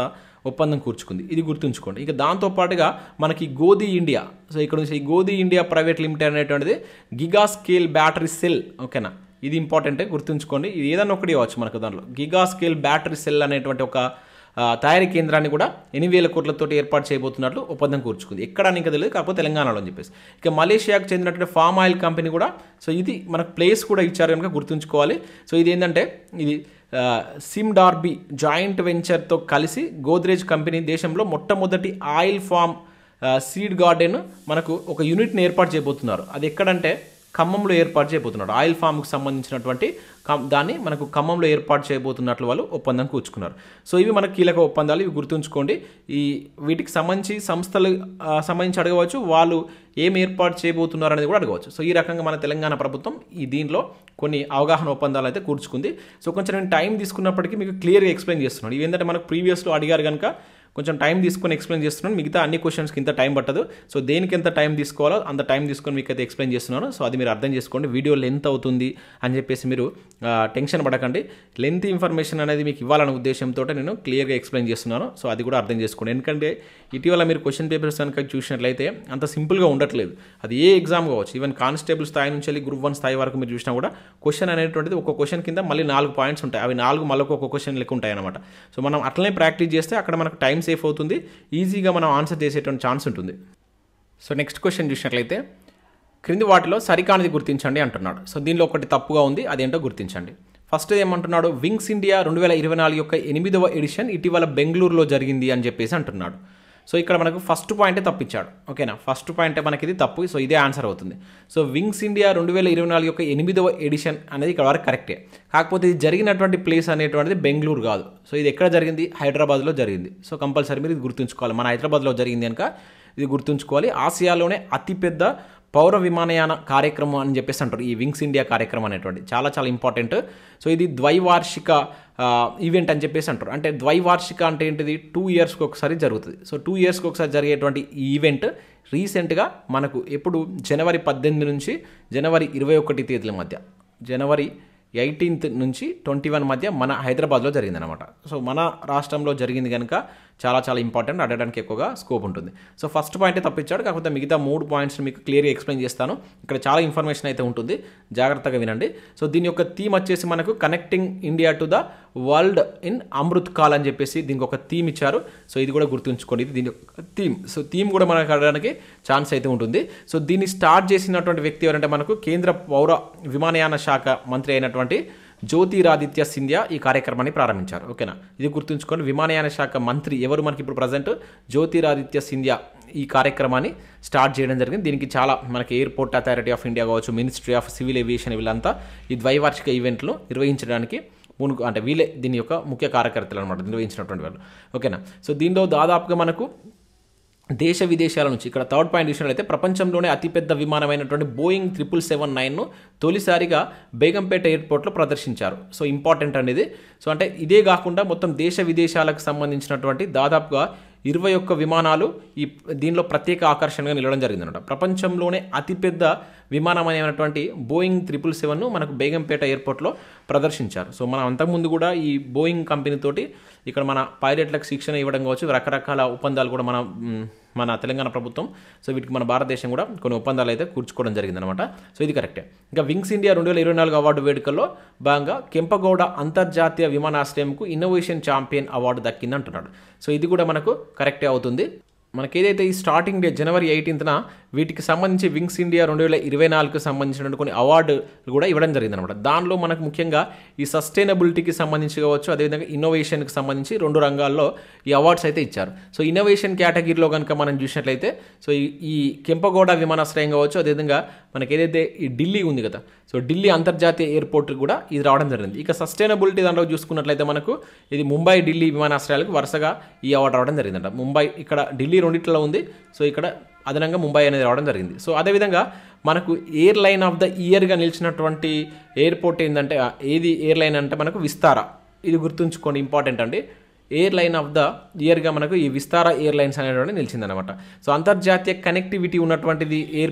ఒప్పందం కూర్చుకుంది. ఇది గుర్తుంచుకోండి. ఇక దాంతోపాటుగా మనకి గోదీ ఇండియా, సో ఇక్కడ నుంచి ఈ గోదీ ఇండియా ప్రైవేట్ లిమిటెడ్ అనేటువంటిది గిగా స్కేల్ బ్యాటరీ సెల్, ఓకేనా, ఇది ఇంపార్టెంటే, గుర్తుంచుకోండి. ఇది ఏదన్నా ఒకటి ఇవ్వచ్చు మనకు. దాంట్లో గిగా స్కేల్ బ్యాటరీ సెల్ అనేటువంటి ఒక తయారీ కేంద్రాన్ని కూడా 8,000 కోట్లతో ఏర్పాటు చేయబోతున్నట్లు ఒప్పందం కూర్చుకుంది. ఎక్కడ ఇంకా తెలియదు, కాకపోతే తెలంగాణలో అని చెప్పేసి. ఇక మలేషియాకు చెందినటువంటి ఫామ్ ఆయిల్ కంపెనీ కూడా సో ఇది మనకు ప్లేస్ కూడా ఇచ్చారు కనుక గుర్తుంచుకోవాలి. సో ఇది ఏంటంటే ఇది సిమ్డార్బీ జాయింట్ వెంచర్తో కలిసి గోద్రేజ్ కంపెనీ దేశంలో మొట్టమొదటి ఆయిల్ ఫామ్ సీడ్ గార్డెన్ మనకు ఒక యూనిట్ని ఏర్పాటు చేయబోతున్నారు. అది ఎక్కడంటే ఖమ్మంలో ఏర్పాటు చేయబోతున్నాడు. ఆయిల్ ఫామ్కి సంబంధించినటువంటి దాన్ని మనకు ఖమ్మంలో ఏర్పాటు చేయబోతున్నట్లు వాళ్ళు ఒప్పందం కూర్చుకున్నారు. సో ఇవి మనకు కీలక ఒప్పందాలు, ఇవి గుర్తుంచుకోండి. వీటికి సంబంధించి సంస్థలు సంబంధించి అడగవచ్చు, వాళ్ళు ఏం ఏర్పాటు చేయబోతున్నారు అనేది కూడా అడగవచ్చు. సో ఈ రకంగా మన తెలంగాణ ప్రభుత్వం దీనిలో కొన్ని అవగాహన ఒప్పందాలు అయితే కూర్చుకుంది. సో కొంచెం నేను టైం తీసుకున్నప్పటికీ మీకు క్లియర్గా ఎక్స్ప్లెయిన్ చేస్తున్నాను. ఇవేంటంటే మనకు ప్రీవియస్లో అడిగారు కనుక కొంచెం టైం తీసుకొని ఎక్స్ప్లెయిన్ చేస్తున్నాను. మిగతా అన్ని క్వశ్చన్స్కి ఇంత టైం పట్టదు. సో దేనికి ఎంత టైం తీసుకోవాలో అంత టైం తీసుకొని మీకు అయితే ఎక్స్ప్లెయిన్ చేస్తున్నాను. సో అది మీరు అర్థం చేసుకోండి. వీడియో లెంత్ అవుతుంది అని చెప్పేసి మీరు టెన్షన్ పడకండి. లెంత్ ఇన్ఫర్మేషన్ అనేది మీకు ఇవ్వాలనే ఉద్దేశంతో నేను క్లియర్గా ఎక్స్ప్లెయిన్ చేస్తున్నాను. సో అది కూడా అర్థం చేసుకోండి. ఎందుకంటే ఇటీవల మీరు క్వశ్చన్ పేపర్స్ కనుక చూసినట్లయితే అంత సింపుల్గా ఉండట్లేదు. అది ఏ ఎగ్జామ్ కావచ్చు, ఈవెన్ కానిస్టేబుల్ స్థాయి నుంచి వెళ్ళి గ్రూప్ 1 స్థాయి వరకు మీరు చూసినా కూడా క్వశ్చన్ అనేటువంటిది ఒక క్వశ్చన్ కింద మళ్ళీ 4 పాయింట్స్ ఉంటాయి. అవి 4 మళ్ళీ ఒక క్వశ్చన్ లెక్క ఉంటాయి అనమాట. సో మనం అట్లనే ప్రాక్టీస్ చేస్తే అక్కడ మనకు టైం సేఫ్ అవుతుంది, ఈజీగా మనం ఆన్సర్ చేసేటువంటి ఛాన్స్ ఉంటుంది. సో నెక్స్ట్ క్వశ్చన్ చూసినట్లయితే క్రింది వాటిలో సరికానిది గుర్తించండి అంటున్నాడు. సో దీనిలో ఒకటి తప్పుగా ఉంది, అదేంటో గుర్తించండి. ఫస్ట్ ఏమంటున్నాడు, వింగ్స్ ఇండియా 2024 యొక్క 8వ ఎడిషన్ ఇటీవల బెంగళూరులో జరిగింది అని చెప్పేసి అంటున్నాడు. సో ఇక్కడ మనకు ఫస్ట్ పాయింటే తప్పించాడు, ఓకేనా. ఫస్ట్ పాయింటే మనకి ఇది తప్పు. సో ఇదే ఆన్సర్ అవుతుంది. సో వింగ్స్ ఇండియా 2024 యొక్క 8వ ఎడిషన్ అనేది ఇక్కడ వరకు కరెక్టే. కాకపోతే ఇది జరిగినటువంటి ప్లేస్ అనేటువంటిది బెంగళూరు కాదు. సో ఇది ఎక్కడ జరిగింది, హైదరాబాద్లో జరిగింది. సో కంపల్సరీ మీరు ఇది గుర్తుంచుకోవాలి. మన హైదరాబాద్లో జరిగింది కనుక ఇది గుర్తుంచుకోవాలి. ఆసియాలోనే అతిపెద్ద పౌర విమానయాన కార్యక్రమం అని చెప్పేసి అంటారు ఈ వింగ్స్ ఇండియా కార్యక్రమం అనేటువంటి. చాలా చాలా ఇంపార్టెంట్. సో ఇది ద్వైవార్షిక ఈవెంట్ అని చెప్పేసి అంటారు. అంటే ద్వైవార్షిక అంటే ఏంటిది, 2 ఇయర్స్కి ఒకసారి జరుగుతుంది. సో 2 ఇయర్స్కి ఒకసారి జరిగేటువంటి ఈ ఈవెంట్ రీసెంట్గా మనకు ఎప్పుడు జనవరి 18 నుంచి జనవరి 21 తేదీల మధ్య, జనవరి 18 నుంచి 21 మధ్య మన హైదరాబాద్లో జరిగిందనమాట. సో మన రాష్ట్రంలో జరిగింది కనుక చాలా చాలా ఇంపార్టెంట్, అడగడానికి ఎక్కువగా స్కోప్ ఉంటుంది. సో ఫస్ట్ పాయింటే తప్పించాడు. కాకపోతే మిగతా 3 పాయింట్స్ మీకు క్లియర్గా ఎక్స్ప్లెయిన్ చేస్తాను. ఇక్కడ చాలా ఇన్ఫర్మేషన్ అయితే ఉంటుంది, జాగ్రత్తగా వినండి. సో దీని యొక్క థీమ్ వచ్చేసి మనకు connecting India to the world in Amrit call అని చెప్పేసి దీనికి ఒక థీమ్ ఇచ్చారు. సో ఇది కూడా గుర్తుంచుకోండి, ఇది దీని యొక్క థీమ్. సో థీమ్ కూడా మనకు అడగడానికి ఛాన్స్ అయితే ఉంటుంది. సో దీన్ని స్టార్ట్ చేసినటువంటి వ్యక్తి ఎవరంటే మనకు కేంద్ర పౌర విమానయాన శాఖ మంత్రి అయినటువంటి జ్యోతిరాదిత్య సింధియా ఈ కార్యక్రమాన్ని ప్రారంభించారు, ఓకేనా. ఇది గుర్తుంచుకొని విమానయాన శాఖ మంత్రి ఎవరు మనకి ఇప్పుడు ప్రజెంట్, జ్యోతిరాదిత్య సింధియా ఈ కార్యక్రమాన్ని స్టార్ట్ చేయడం జరిగింది. దీనికి చాలా మనకి ఎయిర్పోర్ట్ అథారిటీ ఆఫ్ ఇండియా కావచ్చు, మినిస్ట్రీ ఆఫ్ సివిల్ ఏవియేషన్ వీళ్ళంతా ఈ ద్వైవార్షిక ఈవెంట్లు నిర్వహించడానికి అంటే వీళ్ళే దీని యొక్క ముఖ్య కార్యకర్తలు అనమాట, నిర్వహించినటువంటి వాళ్ళు, ఓకేనా. సో దీనిలో దాదాపుగా మనకు దేశ విదేశాల నుంచి ఇక్కడ థర్డ్ పాయింట్ చూసినట్లయితే ప్రపంచంలోనే అతిపెద్ద విమానమైనటువంటి బోయింగ్ 777-9ను తొలిసారిగా బేగంపేట ఎయిర్పోర్ట్లో ప్రదర్శించారు. సో ఇంపార్టెంట్ అనేది. సో అంటే ఇదే కాకుండా మొత్తం దేశ విదేశాలకు సంబంధించినటువంటి దాదాపుగా 21 విమానాలు దీనిలో ప్రత్యేక ఆకర్షణగా నిలవడం జరిగిందన్నమాట. ప్రపంచంలోనే అతిపెద్ద విమానమైనటువంటి బోయింగ్ 777ను మనకు బేగంపేట ఎయిర్పోర్ట్లో ప్రదర్శించారు. సో మనం అంతకుముందు కూడా ఈ బోయింగ్ కంపెనీతోటి ఇక్కడ మన పైలట్లకు శిక్షణ ఇవ్వడం కావచ్చు, రకరకాల ఒప్పందాలు కూడా మన తెలంగాణ ప్రభుత్వం, సో వీటికి మన భారతదేశం కూడా కొన్ని ఒప్పందాలు అయితే కూర్చుకోవడం జరిగిందనమాట. సో ఇది కరెక్టే. ఇంకా వింగ్స్ ఇండియా 2024 అవార్డు వేడుకల్లో భాగంగా కెంపగౌడ అంతర్జాతీయ విమానాశ్రయంకు ఇన్నోవేషన్ ఛాంపియన్ అవార్డు దక్కింది అంటున్నాడు. సో ఇది కూడా మనకు కరెక్టే అవుతుంది. మనకి ఏదైతే ఈ స్టార్టింగ్ డే జనవరి 18న వీటికి సంబంధించి వింగ్స్ ఇండియా 2024కు సంబంధించినటువంటి కొన్ని అవార్డులు కూడా ఇవ్వడం జరిగిందనమాట. దానిలో మనకు ముఖ్యంగా ఈ సస్టైనబిలిటీకి సంబంధించి కావచ్చు, అదేవిధంగా ఇన్నోవేషన్కి సంబంధించి 2 రంగాల్లో ఈ అవార్డ్స్ అయితే ఇచ్చారు. సో ఇన్నోవేషన్ కేటగిరీలో కనుక మనం చూసినట్లయితే సో ఈ కెంపగౌడ విమానాశ్రయం కావచ్చు, అదేవిధంగా మనకి ఏదైతే ఈ ఢిల్లీ ఉంది కదా, సో ఢిల్లీ అంతర్జాతీయ ఎయిర్పోర్ట్ కూడా ఇది రావడం జరిగింది. ఇక సస్టైనబిలిటీ దాంట్లో చూసుకున్నట్లయితే మనకు ఇది ముంబై ఢిల్లీ విమానాశ్రయాలకు వరుసగా ఈ అవార్డు రావడం జరిగిందంట. ముంబై ఇక్కడ ఢిల్లీ రెండిట్లో ఉంది, సో ఇక్కడ అదనంగా ముంబై అనేది రావడం జరిగింది. సో అదేవిధంగా మనకు ఎయిర్లైన్ ఆఫ్ ద ఇయర్గా నిలిచినటువంటి ఎయిర్పోర్ట్ ఏంటంటే ఏది ఎయిర్లైన్ అంటే మనకు విస్తారా. ఇది గుర్తుంచుకోండి, ఇంపార్టెంట్ అండి. ఎయిర్లైన్ ఆఫ్ ద ఇయర్గా మనకు ఈ విస్తారా ఎయిర్లైన్స్ అనేటువంటి నిలిచిందనమాట. సో అంతర్జాతీయ కనెక్టివిటీ ఉన్నటువంటిది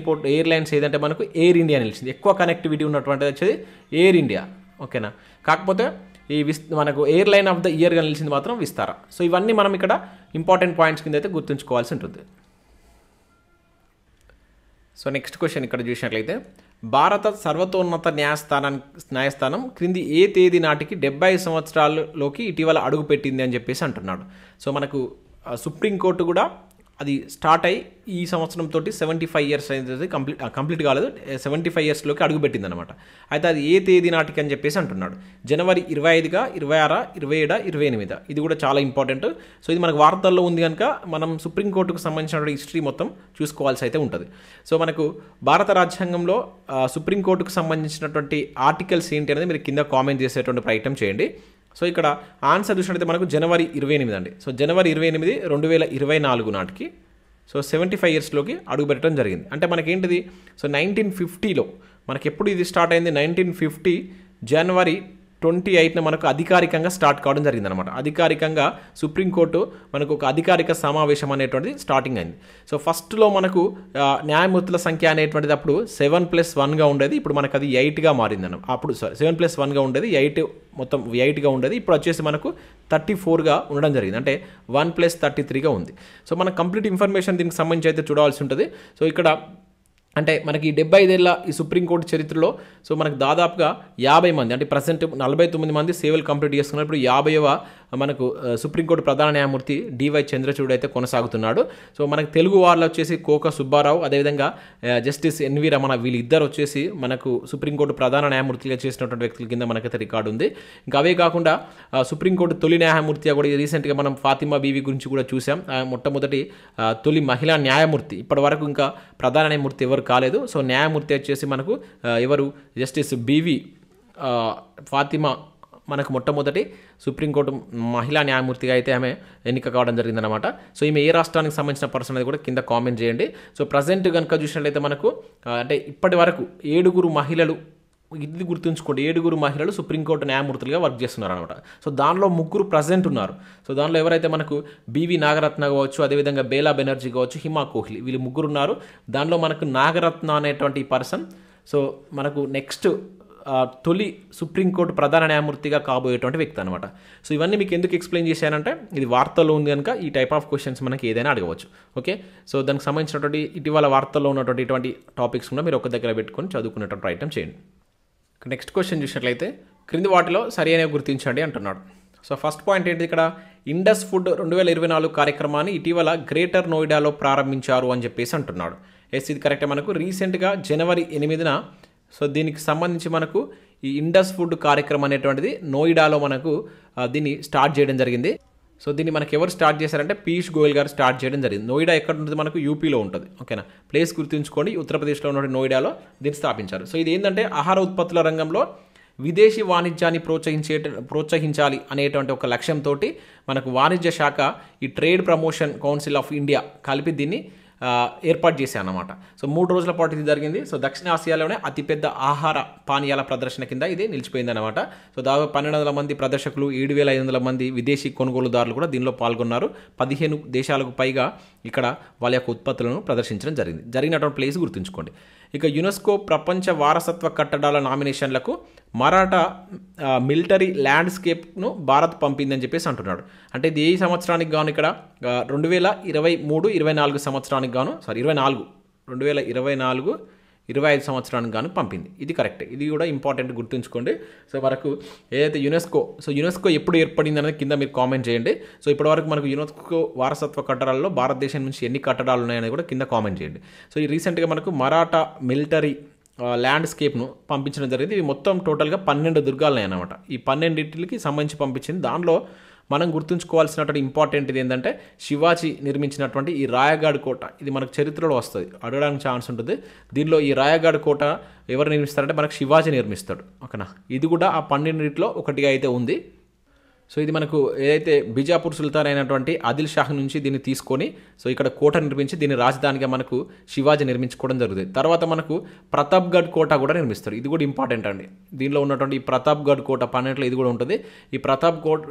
ఎయిర్లైన్స్ ఏదంటే మనకు ఎయిర్ ఇండియా నిలిచింది. ఎక్కువ కనెక్టివిటీ ఉన్నటువంటిది వచ్చేది ఎయిర్ ఇండియా, ఓకేనా. కాకపోతే ఈ మనకు ఎయిర్లైన్ ఆఫ్ ద ఇయర్గా నిలిచింది మాత్రం విస్తారా. సో ఇవన్నీ మనం ఇక్కడ ఇంపార్టెంట్ పాయింట్స్ కింద అయితే గుర్తుంచుకోవాల్సి ఉంటుంది. సో నెక్స్ట్ క్వశ్చన్ ఇక్కడ చూసినట్లయితే భారత సర్వోన్నత న్యాయస్థానం క్రింది ఏ తేదీ నాటికి 70 సంవత్సరాలలోకి ఇటీవల అడుగుపెట్టింది అని చెప్పేసి అంటున్నాడు. సో మనకు సుప్రీంకోర్టు కూడా అది స్టార్ట్ అయ్యి ఈ సంవత్సరంతో 75 ఇయర్స్ అనేది కంప్లీట్ కాలేదు, 75 ఇయర్స్లోకి అడుగుపెట్టింది అనమాట. అయితే అది ఏ తేదీ నాటికి అని చెప్పేసి అంటున్నాడు. జనవరి 25గా, 26, 27, 28. ఇది కూడా చాలా ఇంపార్టెంట్. సో ఇది మనకు వార్తల్లో ఉంది కనుక మనం సుప్రీంకోర్టుకు సంబంధించినటువంటి హిస్టరీ మొత్తం చూసుకోవాల్సి అయితే ఉంటుంది. సో మనకు భారత రాజ్యాంగంలో సుప్రీంకోర్టుకు సంబంధించినటువంటి ఆర్టికల్స్ ఏంటి అనేది మీరు కింద కామెంట్ చేసేటువంటి ప్రయత్నం చేయండి. సో ఇక్కడ ఆన్సర్ చూసినట్లయితే మనకు జనవరి 28 అండి. సో జనవరి 28, 2024 నాటికి సో 75 ఇయర్స్లోకి అడుగుపెట్టడం జరిగింది. అంటే మనకేంటిది, సో 1950లో మనకి ఎప్పుడు ఇది స్టార్ట్ అయింది, 1950 జనవరి 28న మనకు అధికారికంగా స్టార్ట్ కావడం జరిగిందనమాట. అధికారికంగా సుప్రీంకోర్టు మనకు ఒక అధికారిక సమావేశం అనేటువంటిది స్టార్టింగ్ అయింది. సో ఫస్ట్లో మనకు న్యాయమూర్తుల సంఖ్య అనేటువంటిది అప్పుడు 7+1గా ఉండేది, ఇప్పుడు మనకు అది 8గా మారింది అన్న. అప్పుడు 7+1గా ఉండేది, 8గా ఉండేది. ఇప్పుడు వచ్చేసి మనకు 34గా ఉండడం జరిగింది, అంటే 1+33గా ఉంది. సో మనకు కంప్లీట్ ఇన్ఫర్మేషన్ దీనికి సంబంధించి అయితే చూడాల్సి ఉంటుంది. సో ఇక్కడ అంటే మనకి 75 ఏళ్ళ ఈ సుప్రీంకోర్టు చరిత్రలో సో మనకు దాదాపుగా 50 మంది, అంటే ప్రజెంట్ 49 మంది సేవలు కంప్లీట్ చేసుకున్నారు. ఇప్పుడు 50వ మనకు సుప్రీంకోర్టు ప్రధాన న్యాయమూర్తి డివై చంద్రచూడ్ అయితే కొనసాగుతున్నాడు. సో మనకు తెలుగు వారిలో వచ్చేసి కోక సుబ్బారావు, అదేవిధంగా జస్టిస్ ఎన్వి రమణ, వీళ్ళిద్దరు వచ్చేసి మనకు సుప్రీంకోర్టు ప్రధాన న్యాయమూర్తిగా చేసినటువంటి వ్యక్తుల కింద మనకైతే రికార్డు ఉంది. ఇంకా అవే కాకుండా సుప్రీంకోర్టు తొలి న్యాయమూర్తిగా కూడా రీసెంట్గా మనం ఫాతిమా బీవి గురించి కూడా చూసాం. మొట్టమొదటి తొలి మహిళా న్యాయమూర్తి. ఇప్పటి వరకు ఇంకా ప్రధాన న్యాయమూర్తి ఎవరు కాలేదు. సో న్యాయమూర్తి వచ్చేసి మనకు ఎవరు, జస్టిస్ బీవి ఫాతిమా మనకు మొట్టమొదటి సుప్రీంకోర్టు మహిళా న్యాయమూర్తిగా అయితే ఆమె ఎన్నిక కావడం జరిగిందనమాట. సో ఈమె ఏ రాష్ట్రానికి సంబంధించిన పర్సన్ అనేది కూడా కింద కామెంట్ చేయండి. సో ప్రజెంట్ కనుక చూసినట్లయితే మనకు అంటే ఇప్పటి వరకు 7 మహిళలు, ఇది గుర్తుంచుకోండి, 7 మహిళలు సుప్రీంకోర్టు న్యాయమూర్తులుగా వర్క్ చేస్తున్నారు అనమాట. సో దానిలో 3 ప్రజెంట్ ఉన్నారు. సో దానిలో ఎవరైతే మనకు బివి నాగరత్న కావచ్చు, అదేవిధంగా బేలా బెనర్జీ కావచ్చు, హిమా కోహ్లీ, వీళ్ళు 3 ఉన్నారు. దానిలో మనకు నాగరత్న అనేటువంటి పర్సన్ సో మనకు నెక్స్ట్ తొలి సుప్రీంకోర్టు ప్రధాన న్యాయమూర్తిగా కాబోయేటువంటి వ్యక్తి అనమాట. సో ఇవన్నీ మీకు ఎందుకు ఎక్స్ప్లెయిన్ చేశానంటే ఇది వార్తల్లో ఉంది కనుక ఈ టైప్ ఆఫ్ క్వశ్చన్స్ మనకి ఏదైనా అడగవచ్చు. ఓకే, సో దానికి సంబంధించినటువంటి ఇటీవల వార్తల్లో ఉన్నటువంటి ఇటువంటి టాపిక్స్ కూడా మీరు ఒక దగ్గర పెట్టుకొని చదువుకునేటువంటి ప్రయత్నం చేయండి. నెక్స్ట్ క్వశ్చన్ చూసినట్లయితే క్రింది వాటిలో సరి అనేవి గుర్తించండి అంటున్నాడు. సో ఫస్ట్ పాయింట్ ఏంటి, ఇక్కడ ఇండస్ ఫుడ్ 2024 కార్యక్రమాన్ని ఇటీవల గ్రేటర్ నోయిడాలో ప్రారంభించారు అని చెప్పేసి అంటున్నాడు. ఎస్, ఇది కరెక్టే. మనకు రీసెంట్గా జనవరి 8న సో దీనికి సంబంధించి మనకు ఈ ఇండస్ ఫుడ్ కార్యక్రమం అనేటువంటిది నోయిడాలో మనకు దీన్ని స్టార్ట్ చేయడం జరిగింది. సో దీన్ని మనకి ఎవరు స్టార్ట్ చేశారంటే పీయూష్ గోయల్ గారు స్టార్ట్ చేయడం జరిగింది. నోయిడా ఎక్కడ ఉంటుంది, మనకు యూపీలో ఉంటుంది. ఓకేనా, ప్లేస్ గుర్తుంచుకోండి, ఉత్తరప్రదేశ్లో ఉన్న నోయిడాలో దీన్ని స్థాపించారు. సో ఇది ఏంటంటే ఆహార ఉత్పత్తుల రంగంలో విదేశీ వాణిజ్యాన్ని ప్రోత్సహించాలి అనేటువంటి ఒక లక్ష్యంతో మనకు వాణిజ్య శాఖ ఈ trade promotion council of India కలిపి దీన్ని ఏర్పాటు చేశాను అన్నమాట. సో 3 రోజుల పాటు ఇది జరిగింది. సో దక్షిణ ఆసియాలోనే అతిపెద్ద ఆహార పానీయాల ప్రదర్శన కింద ఇది నిలిచిపోయింది అనమాట. సో దాదాపు 1200 మంది ప్రదర్శకులు, 7500 మంది విదేశీ కొనుగోలుదారులు కూడా దీనిలో పాల్గొన్నారు. 15 దేశాలకు పైగా ఇక్కడ వాళ్ళ యొక్క ఉత్పత్తులను ప్రదర్శించడం జరిగింది. జరిగినటువంటి ప్లేస్ గుర్తుంచుకోండి. ఇక యునెస్కో ప్రపంచ వారసత్వ కట్టడాల నామినేషన్లకు మరాఠా మిలిటరీ ల్యాండ్స్కేప్ను భారత్ పంపిందని చెప్పేసి అంటున్నాడు. అంటే ఇది ఏ సంవత్సరానికి గాను ఇక్కడ 2023-24 సంవత్సరానికి గాను 2024-25 సంవత్సరానికి గాను పంపింది. ఇది కరెక్టే, ఇది కూడా ఇంపార్టెంట్ గుర్తుంచుకోండి. సో మనకు ఏదైతే యునెస్కో ఎప్పుడు ఏర్పడింది అనేది కింద మీరు కామెంట్ చేయండి. సో ఇప్పటివరకు మనకు యునెస్కో వారసత్వ కట్టడాలలో భారతదేశం నుంచి ఎన్ని కట్టడాలు ఉన్నాయని కూడా కింద కామెంట్ చేయండి. సో ఈ రీసెంట్గా మనకు మరాఠా మిలిటరీ ల్యాండ్స్కేప్ను పంపించడం జరిగింది. ఇవి మొత్తం టోటల్గా 12 దుర్గాలు అన్నమాట. ఈ 12కి సంబంధించి పంపించింది. దానిలో మనం గుర్తుంచుకోవాల్సినటువంటి ఇంపార్టెంట్ ఇది ఏంటంటే శివాజీ నిర్మించినటువంటి ఈ రాయగఢ్ కోట. ఇది మనకు చరిత్రలో వస్తుంది, అడగడానికి ఛాన్స్ ఉంటుంది. దీనిలో ఈ రాయగఢ్ కోట ఎవరు నిర్మిస్తారంటే మనకు శివాజీ నిర్మిస్తాడు. ఓకేనా, ఇది కూడా ఆ 12లో ఒకటిగా అయితే ఉంది. సో ఇది మనకు ఏదైతే బిజాపూర్ సుల్తాన్ అయినటువంటి ఆదిల్ షాహ్ నుంచి దీన్ని తీసుకొని సో ఇక్కడ కోట నిర్మించి దీన్ని రాజధానిగా మనకు శివాజీ నిర్మించుకోవడం జరుగుతుంది. తర్వాత మనకు ప్రతాప్గఢ్ కోట కూడా నిర్మిస్తారు. ఇది కూడా ఇంపార్టెంట్ అండి. దీనిలో ఉన్నటువంటి ఈ ప్రతాప్గఢ్ కోట 12లో ఇది కూడా ఉంటుంది. ఈ ప్రతాప్గఢ్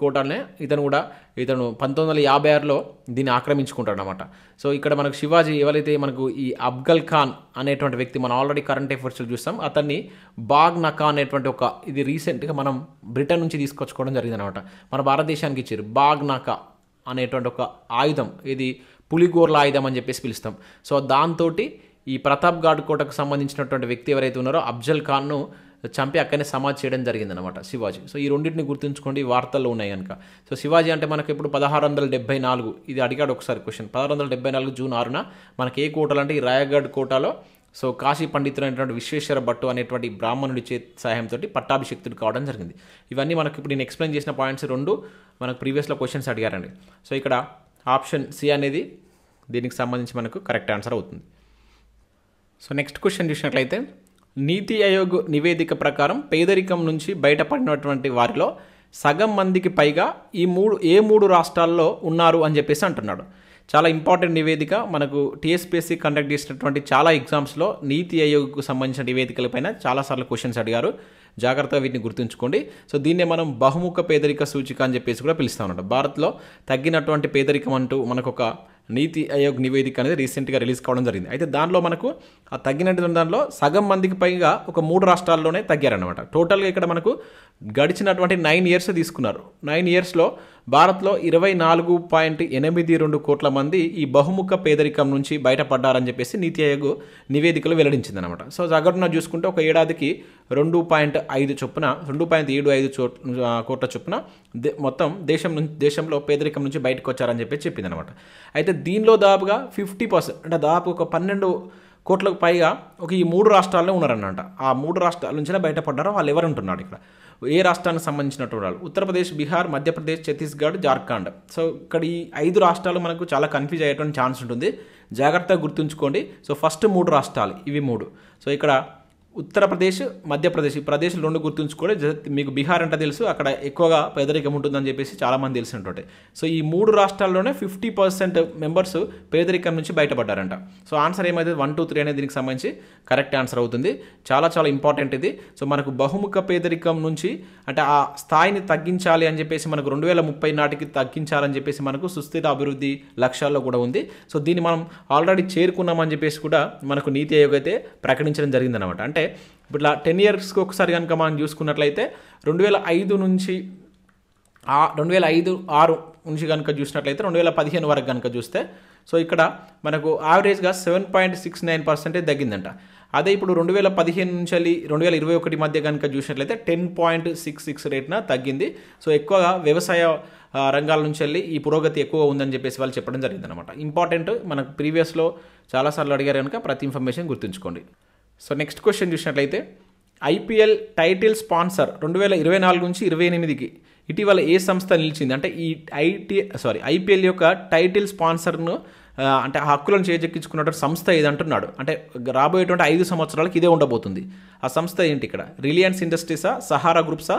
కోటనే ఇతను 1956లో దీన్ని ఆక్రమించుకుంటాడు అనమాట. సో ఇక్కడ మనకు శివాజీ ఎవరైతే మనకు ఈ అఫ్జల్ ఖాన్ అనేటువంటి వ్యక్తి మనం ఆల్రెడీ కరెంట్ అఫైర్స్లో చూస్తాం. అతన్ని బాగ్ నకా అనేటువంటి ఇది రీసెంట్గా మనం బ్రిటన్ నుంచి తీసుకొచ్చుకోవడం జరిగింది అనమాట. మన భారతదేశానికి ఇచ్చారు బాగ్ నకా అనేటువంటి ఒక ఆయుధం. ఇది పులిగోర్ల ఆయుధం అని చెప్పేసి పిలుస్తాం. సో దాంతో ఈ ప్రతాప్గఢ్ కోటకు సంబంధించినటువంటి వ్యక్తి ఎవరైతే ఉన్నారో అఫ్జల్ ఖాన్ను చంపి అక్కడనే సమాధి చేయడం జరిగిందనమాట శివాజీ. సో ఈ రెండింటిని గుర్తుంచుకోండి, వార్తల్లో ఉన్నాయి కనుక. సో శివాజీ అంటే మనకి ఇప్పుడు 1674 ఇది అడిగాడు ఒకసారి క్వశ్చన్. 1674 జూన్ 6న మనకి ఏ కోటలు అంటే ఈ రాయగఢ్ కోటలో సో కాశీ పండితుడు అనేటువంటి విశ్వేశ్వర భట్టు అనేటువంటి బ్రాహ్మణుడి సహాయంతో పట్టాభిషిక్తుడు కావడం జరిగింది. ఇవన్నీ మనకి ఇప్పుడు నేను ఎక్స్ప్లెయిన్ చేసిన పాయింట్స్ 2 మనకు ప్రీవియస్లో క్వశ్చన్స్ అడిగారండి. సో ఇక్కడ ఆప్షన్ సి అనేది దీనికి సంబంధించి మనకు కరెక్ట్ ఆన్సర్ అవుతుంది. సో నెక్స్ట్ క్వశ్చన్ చూసినట్లయితే నీతి ఆయోగ్ నివేదిక ప్రకారం పేదరికం నుంచి బయటపడినటువంటి వారిలో సగం మందికి పైగా ఏ మూడు రాష్ట్రాల్లో ఉన్నారు అని చెప్పేసి అంటున్నాడు. చాలా ఇంపార్టెంట్ నివేదిక. మనకు టీఎస్పీఎస్సీ కండక్ట్ చేసినటువంటి చాలా ఎగ్జామ్స్లో నీతి ఆయోగ్కు సంబంధించిన నివేదికలపైన చాలాసార్లు క్వశ్చన్స్ అడిగారు. జాగ్రత్తగా వీటిని గుర్తుంచుకోండి. సో దీన్నే మనం బహుముఖ పేదరిక సూచిక అని చెప్పేసి కూడా పిలుస్తూ ఉన్నాం. భారత్లో తగ్గినటువంటి పేదరికం అంటూ మనకు ఒక నీతి ఆయోగ్ నివేదిక అనేది రీసెంట్గా రిలీజ్ కావడం జరిగింది. అయితే దానిలో మనకు ఆ తగ్గినటువంటి దానిలో సగం మందికి పైగా ఒక 3 రాష్ట్రాల్లోనే తగ్గారనమాట. టోటల్గా ఇక్కడ మనకు గడిచినటువంటి 9 ఇయర్స్ తీసుకున్నారు. 9 ఇయర్స్లో భారత్లో 24.82 కోట్ల మంది ఈ బహుముఖ పేదరికం నుంచి బయటపడ్డారని చెప్పేసి నీతి ఆయోగ్ నివేదికలు వెల్లడించిందనమాట. సో సగటున చూసుకుంటే ఒక ఏడాదికి 2.5 చొప్పున 2.75 కోట్ల చొప్పున మొత్తం దేశంలో పేదరికం నుంచి బయటకు వచ్చారని చెప్పేసి చెప్పిందనమాట. అయితే దీనిలో దాదాపుగా 50% అంటే దాదాపు ఒక 12 కోట్లకు పైగా ఈ 3 రాష్ట్రాల్లో ఉన్నారన్నమాట. ఆ 3 రాష్ట్రాల నుంచే బయటపడ్డారో వాళ్ళు ఎవరు ఉంటున్నారు ఇక్కడ, ఏ రాష్ట్రానికి సంబంధించినటువంటి వాళ్ళు? ఉత్తరప్రదేశ్, బీహార్, మధ్యప్రదేశ్, ఛత్తీస్గఢ్, జార్ఖండ్. సో ఇక్కడ ఈ 5 రాష్ట్రాలు మనకు చాలా కన్ఫ్యూజ్ అయ్యేటువంటి ఛాన్స్ ఉంటుంది. జాగ్రత్తగా గుర్తుంచుకోండి. సో ఫస్ట్ 3 రాష్ట్రాలు ఇవి 3. సో ఇక్కడ ఉత్తరప్రదేశ్, మధ్యప్రదేశ్ ఈ ప్రదేశ్లు 2 గుర్తుంచుకోండి. మీకు బీహార్ అంటే తెలుసు, అక్కడ ఎక్కువగా పేదరికం ఉంటుందని చెప్పేసి చాలామంది తెలిసినటువంటి. సో ఈ 3 రాష్ట్రాల్లోనే 50% మెంబర్స్ పేదరికం నుంచి బయటపడ్డారంట. సో ఆన్సర్ ఏమైతే 1, 2, 3 అనేది దీనికి సంబంధించి కరెక్ట్ ఆన్సర్ అవుతుంది. చాలా చాలా ఇంపార్టెంట్ ఇది. సో మనకు బహుముఖ పేదరికం నుంచి అంటే ఆ స్థాయిని తగ్గించాలి అని చెప్పేసి మనకు 2030 నాటికి తగ్గించాలని చెప్పేసి మనకు సుస్థిర అభివృద్ధి లక్ష్యాల్లో కూడా ఉంది. సో దీన్ని మనం ఆల్రెడీ చేరుకున్నామని చెప్పేసి కూడా మనకు నీతి ఆయోగ్ అయితే ప్రకటించడం జరిగిందనమాట. అంటే ఇప్పుడు 10 ఇయర్స్కి ఒకసారి కనుక మనం చూసుకున్నట్లయితే 2005 నుంచి 2005-6 నుంచి కనుక చూసినట్లయితే 2015 వరకు కనుక చూస్తే సో ఇక్కడ మనకు యావరేజ్గా 7.69% తగ్గిందంట. అదే ఇప్పుడు 2015 నుంచి 2021 మధ్య కనుక చూసినట్లయితే 10.66 రేట్న తగ్గింది. సో ఎక్కువగా వ్యవసాయ రంగాల నుంచి వెళ్ళి ఈ పురోగతి ఎక్కువ ఉందని చెప్పేసి వాళ్ళు చెప్పడం జరిగిందనమాట. ఇంపార్టెంట్, మనకు ప్రీవియస్లో చాలాసార్లు అడిగారు కనుక ప్రతి ఇన్ఫర్మేషన్ గుర్తుంచుకోండి. సో నెక్స్ట్ క్వశ్చన్ చూసినట్లయితే ఐపీఎల్ టైటిల్ స్పాన్సర్ 2024 నుంచి 2028కి ఇటీవల ఏ సంస్థ నిలిచింది? అంటే ఈ ఐపీఎల్ యొక్క టైటిల్ స్పాన్సర్ను అంటే ఆ హక్కులను చేజెక్కించుకున్నటువంటి సంస్థ ఏదంటున్నాడు. అంటే రాబోయేటువంటి 5 సంవత్సరాలకు ఇదే ఉండబోతుంది. ఆ సంస్థ ఏంటి ఇక్కడ? రిలయన్స్ ఇండస్ట్రీసా, సహారా గ్రూప్సా,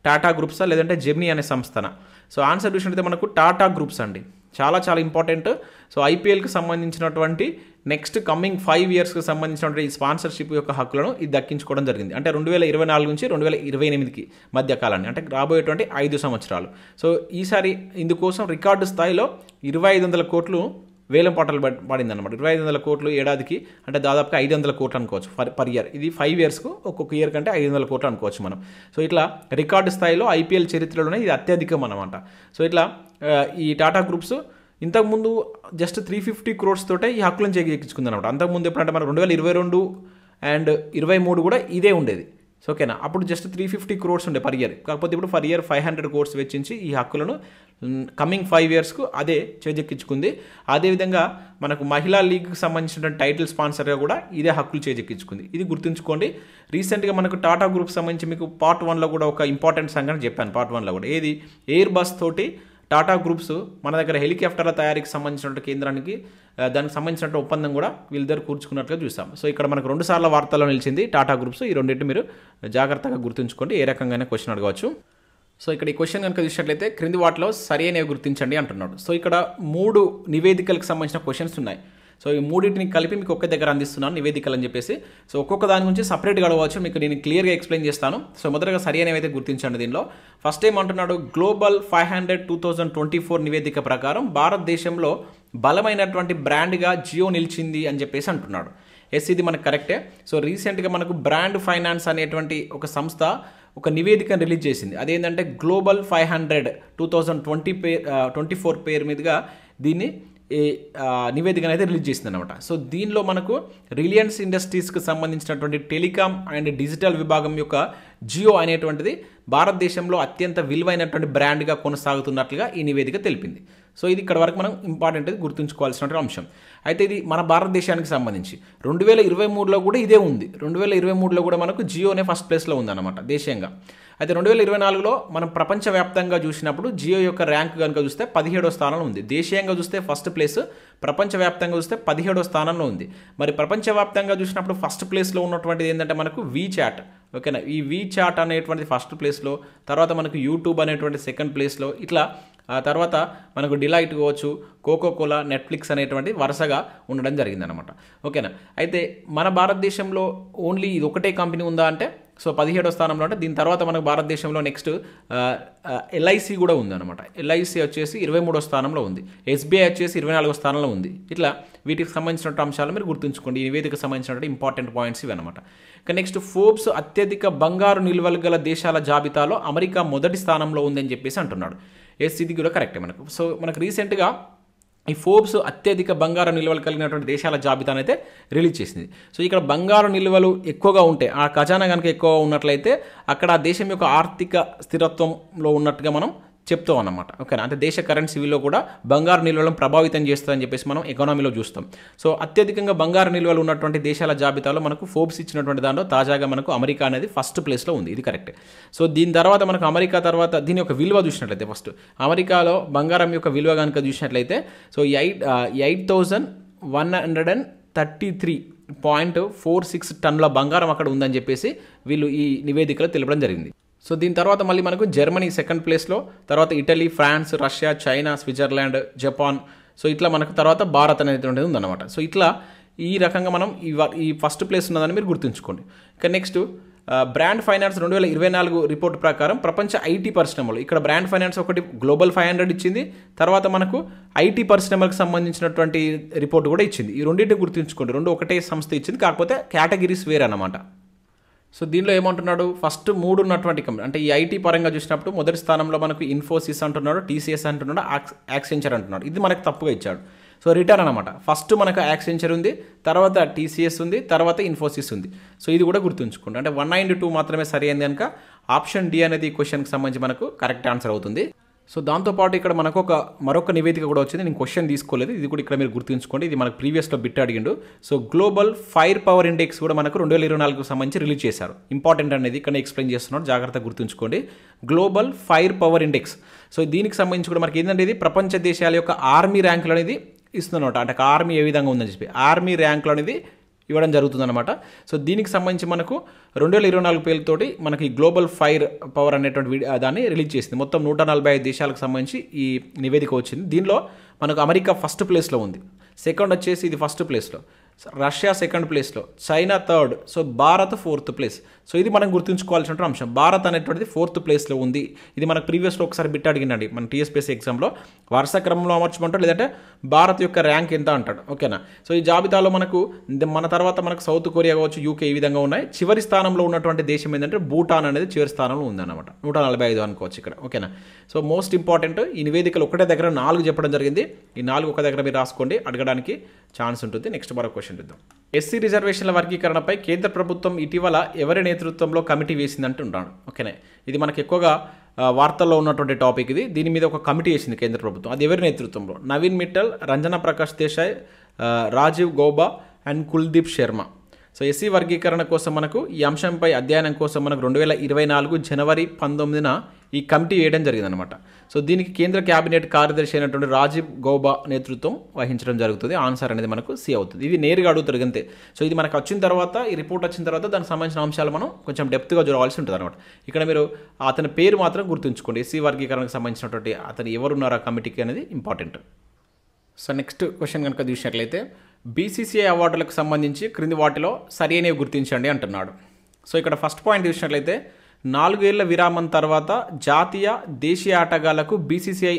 టాటా గ్రూప్సా, లేదంటే జెమినీ అనే సంస్థన? సో ఆన్సర్ చూసినట్లయితే మనకు టాటా గ్రూప్స్ అండి. చాలా చాలా ఇంపార్టెంట్. సో ఐపీఎల్కి సంబంధించినటువంటి నెక్స్ట్ కమింగ్ 5 ఇయర్స్కి సంబంధించినటువంటి ఈ స్పాన్సర్షిప్ యొక్క హక్కులను ఇది దక్కించుకోవడం జరిగింది. అంటే 2024 నుంచి 2028కి మధ్య కాలాన్ని, అంటే రాబోయేటువంటి 5 సంవత్సరాలు. సో ఈసారి ఇందుకోసం రికార్డు స్థాయిలో 2500 కోట్లు వేలం పాటలు పడిందన్నమాట. 2500 కోట్లు ఏడాదికి, అంటే దాదాపుగా 500 కోట్లు అనుకోవచ్చు పర్ ఇయర్. ఇది 5 ఇయర్స్కు ఒక్కొక్క ఇయర్ కంటే 500 కోట్లు అనుకోవచ్చు మనం. సో ఇట్లా రికార్డు స్థాయిలో ఐపీఎల్ చరిత్రలోనే ఇది అత్యధికం అన్నమాట. సో ఇట్లా ఈ టాటా గ్రూప్స్ ఇంతకుముందు జస్ట్ 350 crores తోటే ఈ హక్కులను చేజిక్కించుకుంది అనమాట. అంతకుముందు ఎప్పుడంటే మనకు 2022 అండ్ 2023 కూడా ఇదే ఉండేది. సో ఓకేనా, అప్పుడు జస్ట్ 350 crores ఉండే పర్ ఇయర్. కాకపోతే ఇప్పుడు పర్ ఇయర్ 500 crores వెచ్చించి ఈ హక్కులను కమింగ్ 5 ఇయర్స్కు అదే చేజెక్కించుకుంది. అదేవిధంగా మనకు మహిళా లీగ్కి సంబంధించిన టైటిల్ స్పాన్సర్గా కూడా ఇదే హక్కులు చేజెక్కించుకుంది. ఇది గుర్తుంచుకోండి. రీసెంట్గా మనకు టాటా గ్రూప్ సంబంధించి మీకు పార్ట్ 1లో కూడా ఒక ఇంపార్టెంట్ సంఘటన చెప్పాను. పార్ట్ 1లో కూడా ఏది, ఎయిర్ బస్ తోటి టాటా గ్రూప్స్ మన దగ్గర హెలికాప్టర్ల తయారీకి సంబంధించిన కేంద్రానికి దానికి సంబంధించిన ఒప్పందం కూడా వీళ్ళిద్దరు కూర్చుకున్నట్లుగా చూసాం. సో ఇక్కడ మనకు 2 సార్లు వార్తల్లో నిలిచింది టాటా గ్రూప్స్. ఈ రెండింటిని మీరు జాగ్రత్తగా గుర్తుంచుకోండి, ఏ రకంగానే క్వశ్చన్ అడగవచ్చు. సో ఇక్కడ ఈ క్వశ్చన్ కనుక చూసినట్లయితే క్రింది వాటిలో సరైనవి గుర్తించండి అంటున్నాడు. సో ఇక్కడ 3 నివేదికలకు సంబంధించిన క్వశ్చన్స్ ఉన్నాయి. సో ఈ మూడింటిని కలిపి మీకు ఒక్క దగ్గర అందిస్తున్నాను నివేదికలు అని చెప్పేసి. సో ఒక్కొక్క దాని గురించి సపరేట్గా అడగవచ్చు, మీకు నేను క్లియర్గా ఎక్స్ప్లెయిన్ చేస్తాను. సో మొదటగా సరి అనేవి అయితే గుర్తించండి. దీనిలో ఫస్ట్ ఏమంటున్నాడు, గ్లోబల్ 500 2024 నివేదిక ప్రకారం భారతదేశంలో బలమైనటువంటి బ్రాండ్గా జియో నిలిచింది అని చెప్పేసి అంటున్నాడు. ఎస్, ఇది మనకు కరెక్టే. సో రీసెంట్గా మనకు బ్రాండ్ ఫైనాన్స్ అనేటువంటి ఒక సంస్థ ఒక నివేదికను రిలీజ్ చేసింది. అదేంటంటే గ్లోబల్ 500 2024 పేరు మీదుగా దీన్ని నివేదికను అయితే రిలీజ్ చేసింది అనమాట. సో దీనిలో మనకు రిలయన్స్ ఇండస్ట్రీస్కి సంబంధించినటువంటి టెలికాం అండ్ డిజిటల్ విభాగం యొక్క జియో అనేటువంటిది భారతదేశంలో అత్యంత విలువైనటువంటి బ్రాండ్గా కొనసాగుతున్నట్లుగా ఈ నివేదిక తెలిపింది. సో ఇది ఇక్కడ వరకు మనం ఇంపార్టెంట్ గుర్తుంచుకోవాల్సినటువంటి అంశం. అయితే ఇది మన భారతదేశానికి సంబంధించి 2023లో కూడా ఇదే ఉంది. 2023లో కూడా మనకు జియోనే ఫస్ట్ ప్లేస్లో ఉందన్నమాట దేశీయంగా. అయితే 2024లో మనం ప్రపంచవ్యాప్తంగా చూసినప్పుడు జియో యొక్క ర్యాంక్ కనుక చూస్తే 17వ స్థానంలో ఉంది. దేశీయంగా చూస్తే ఫస్ట్ ప్లేస్, ప్రపంచవ్యాప్తంగా చూస్తే 17వ స్థానంలో ఉంది. మరి ప్రపంచవ్యాప్తంగా చూసినప్పుడు ఫస్ట్ ప్లేస్లో ఉన్నటువంటిది ఏంటంటే మనకు వీచాట్. ఓకేనా, ఈ వీచాట్ అనేటువంటిది ఫస్ట్ ప్లేస్లో, తర్వాత మనకు యూట్యూబ్ అనేటువంటి సెకండ్ ప్లేస్లో, ఇట్లా ఆ తర్వాత మనకు డిలైట్ కావచ్చు, కోకోకోలా, నెట్ఫ్లిక్స్ అనేటువంటి వరుసగా ఉండడం జరిగిందనమాట. ఓకేనా, అయితే మన భారతదేశంలో ఓన్లీ ఇది ఒకటే కంపెనీ ఉందా అంటే, సో 17వ స్థానంలో. అంటే దీని తర్వాత మనకు భారతదేశంలో నెక్స్ట్ ఎల్ఐసి కూడా ఉందన్నమాట. ఎల్ఐసి వచ్చేసి 23వ స్థానంలో ఉంది. ఎస్బీఐ వచ్చేసి 24వ స్థానంలో ఉంది. ఇట్లా వీటికి సంబంధించిన అంశాలు మీరు గుర్తుంచుకోండి. ఈ నివేదికకు సంబంధించినటువంటి ఇంపార్టెంట్ పాయింట్స్ ఇవి అనమాట. ఇక నెక్స్ట్ ఫోర్బ్స్ అత్యధిక బంగారు నిల్వలు గల దేశాల జాబితాలో అమెరికా మొదటి స్థానంలో ఉందని చెప్పేసి అంటున్నాడు. ఎస్, ఇది కూడా కరెక్టే మనకు. సో మనకు రీసెంట్గా ఈ ఫోర్బ్స్ అత్యధిక బంగారు నిల్వలు కలిగినటువంటి దేశాల జాబితాను అయితే రిలీజ్ చేసింది. సో ఇక్కడ బంగారు నిల్వలు ఎక్కువగా ఉంటే, ఆ ఖజానా కనుక ఎక్కువగా ఉన్నట్లయితే అక్కడ ఆ దేశం యొక్క ఆర్థిక స్థిరత్వంలో ఉన్నట్టుగా మనం చెప్తాం అన్నమాట. ఓకేనా, అంటే దేశ కరెన్సీ విలువ కూడా బంగారు నిల్వలను ప్రభావితం చేస్తుందని చెప్పేసి మనం ఎకానమీలో చూస్తాం. సో అత్యధికంగా బంగారు నిల్వలు ఉన్నటువంటి దేశాల జాబితాలో మనకు ఫోర్బ్స్ ఇచ్చినటువంటి దాంట్లో తాజాగా మనకు అమెరికా అనేది ఫస్ట్ ప్లేస్లో ఉంది. ఇది కరెక్టే. సో దీని తర్వాత మనకు అమెరికా తర్వాత దీని యొక్క విలువ చూసినట్లయితే, ఫస్ట్ అమెరికాలో బంగారం యొక్క విలువ కనుక చూసినట్లయితే సో 8,133.46 టన్నుల బంగారం అక్కడ ఉందని చెప్పేసి వీళ్ళు ఈ నివేదికలో తెలపడం జరిగింది. సో దీని తర్వాత మళ్ళీ మనకు జర్మనీ సెకండ్ ప్లేస్లో, తర్వాత Italy, France, Russia, China, Switzerland, Japan, so ఇట్లా మనకు తర్వాత భారత్ అనేటువంటిది ఉందన్నమాట. సో ఇట్లా ఈ రకంగా మనం ఈ ఫస్ట్ ప్లేస్ ఉన్నదని మీరు గుర్తుంచుకోండి. ఇక నెక్స్ట్ బ్రాండ్ ఫైనాన్స్ 2024 రిపోర్ట్ ప్రకారం ప్రపంచ ఐటీ పరిశ్రమలు, ఇక్కడ బ్రాండ్ ఫైనాన్స్ ఒకటి గ్లోబల్ 500 ఇచ్చింది, తర్వాత మనకు ఐటీ పరిశ్రమలకు సంబంధించినటువంటి రిపోర్ట్ కూడా ఇచ్చింది. ఈ రెండింటిని గుర్తుంచుకోండి. రెండు ఒకటే సంస్థ ఇచ్చింది, కాకపోతే కేటగిరీస్ వేరే అన్నమాట. సో దీనిలో ఏమంటున్నాడు, ఫస్ట్ 3 ఉన్నటువంటి కంపెనీ, అంటే ఈ ఐటీ పరంగా చూసినప్పుడు మొదటి స్థానంలో మనకు ఇన్ఫోసిస్ అంటున్నాడు, టీసీఎస్ అంటున్నాడు, యాక్సెంచర్ అంటున్నాడు. ఇది మనకు తప్పుగా ఇచ్చాడు. సో రిటర్న్ అనమాట. ఫస్ట్ మనకు యాక్సెంచర్ ఉంది, తర్వాత టీసీఎస్ ఉంది, తర్వాత ఇన్ఫోసిస్ ఉంది. సో ఇది కూడా గుర్తుంచుకోండి. అంటే 1 and 2 మాత్రమే సరి అయింది కనుక ఆప్షన్ డి అనేది ఈ క్వశ్చన్కి సంబంధించి మనకు కరెక్ట్ ఆన్సర్ అవుతుంది. సో దాంతోపాటు ఇక్కడ మనకు మరొక నివేదిక కూడా వచ్చింది. నేను క్వశ్చన్ తీసుకోలేదు, ఇది కూడా ఇక్కడ మీరు గుర్తుంచుకోండి. ఇది మనకు ప్రీవియస్లో బిట్ అడిగిండు. So global fire power index కూడా మనకు 2024కు సంబంధించి రిలీజ్ చేశారు. ఇంపార్టెంట్ అనేది ఇక్కడ ఎక్స్ప్లెయిన్ చేస్తున్నాడు, జాగ్రత్తగా గుర్తుంచుకోండి. Global fire power index. So దీనికి సంబంధించి కూడా మనకి ఏంటంటే ఇది ప్రపంచ దేశాల యొక్క ఆర్మీ ర్యాంకులు అనేది ఇస్తుందన్నమాట. అంటే ఆర్మీ ఏ విధంగా ఉందని చెప్పి ఆర్మీ ర్యాంకులు అనేది ఇవ్వడం జరుగుతుందన్నమాట. సో దీనికి సంబంధించి మనకు 2024 పేరుతోటి మనకి గ్లోబల్ ఫైర్ పవర్ అనేటువంటి దాన్ని రిలీజ్ చేసింది. మొత్తం 145 దేశాలకు సంబంధించి ఈ నివేదిక వచ్చింది. దీనిలో మనకు అమెరికా ఫస్ట్ ప్లేస్లో ఉంది, సెకండ్ వచ్చేసి ఇది ఫస్ట్ ప్లేస్లో, రష్యా సెకండ్ ప్లేస్లో, China third, so Bharat fourth place. So ఇది మనం గుర్తుంచుకోవాల్సిన అంశం. భారత్ అనేటువంటిది ఫోర్త్ ప్లేస్లో ఉంది. ఇది మనకు ప్రీవియస్లో ఒకసారి బిట్ అడిగినండి మన టీఎస్పీఎస్సీ ఎగ్జామ్లో, వరుస క్రమంలో అమర్చమంటాడు లేదంటే భారత్ యొక్క ర్యాంక్ ఎంత అంటాడు. ఓకేనా. సో ఈ జాబితాలో మనకు మన తర్వాత మనకు సౌత్ కొరియా కావచ్చు, యూకే ఈ విధంగా ఉన్నాయి. చివరి స్థానంలో ఉన్నటువంటి దేశం ఏంటంటే భూటాన్ అనేది చివరి స్థానంలో ఉందన్నమాట, 145 అనుకోవచ్చు ఇక్కడ. ఓకేనా. సో మోస్ట్ ఇంపార్టెంట్ ఈ నివేదికలు ఒకటే దగ్గర 4 చెప్పడం జరిగింది. ఈ 4 ఒక దగ్గర మీరు రాసుకోండి, అడగడానికి ఛాన్స్ ఉంటుంది. నెక్స్ట్ మరో క్వశ్చన్ చూద్దాం. ఎస్సీ రిజర్వేషన్ల వర్గీకరణపై కేంద్ర ప్రభుత్వం ఇటీవల ఎవరి నేతృత్వంలో కమిటీ వేసిందంటున్నాడు. ఓకేనా. ఇది మనకు ఎక్కువగా వార్తల్లో ఉన్నటువంటి టాపిక్ ఇది. దీని మీద ఒక కమిటీ వేసింది కేంద్ర ప్రభుత్వం. అది ఎవరి నేతృత్వంలో? Naveen Mittal, Ranjana Prakash Desai, Rajiv Gauba and Kuldeep Sharma. So SC వర్గీకరణ కోసం మనకు ఈ అంశంపై అధ్యయనం కోసం మనకు 2024 జనవరి 19న ఈ కమిటీ వేయడం జరిగిందనమాట. సో దీనికి కేంద్ర క్యాబినెట్ కార్యదర్శి అయినటువంటి రాజీవ్ గౌబా నేతృత్వం వహించడం జరుగుతుంది. ఆన్సర్ అనేది మనకు సి అవుతుంది. ఇది నేరుగా అడుగుతారు అంతే. సో ఇది మనకు వచ్చిన తర్వాత, ఈ రిపోర్ట్ వచ్చిన తర్వాత దానికి సంబంధించిన అంశాలు మనం కొంచెం డెప్త్గా చూడవలసి ఉంటుంది అనమాట. ఇక్కడ మీరు అతని పేరు మాత్రం గుర్తుంచుకోండి. ఎస్సీ వర్గీకరణకు సంబంధించినటువంటి అతను ఎవరున్నారు ఆ కమిటీకి అనేది ఇంపార్టెంట్. సో నెక్స్ట్ క్వశ్చన్ కనుక చూసినట్లయితే బీసీసీఐ అవార్డులకు సంబంధించి క్రింది వాటిలో సరైనవి గుర్తించండి అంటున్నాడు. సో ఇక్కడ ఫస్ట్ పాయింట్ చూసినట్లయితే 4 ఏళ్ల విరామం తర్వాత జాతీయ దేశీయ ఆటగాళ్లకు బీసీసీఐ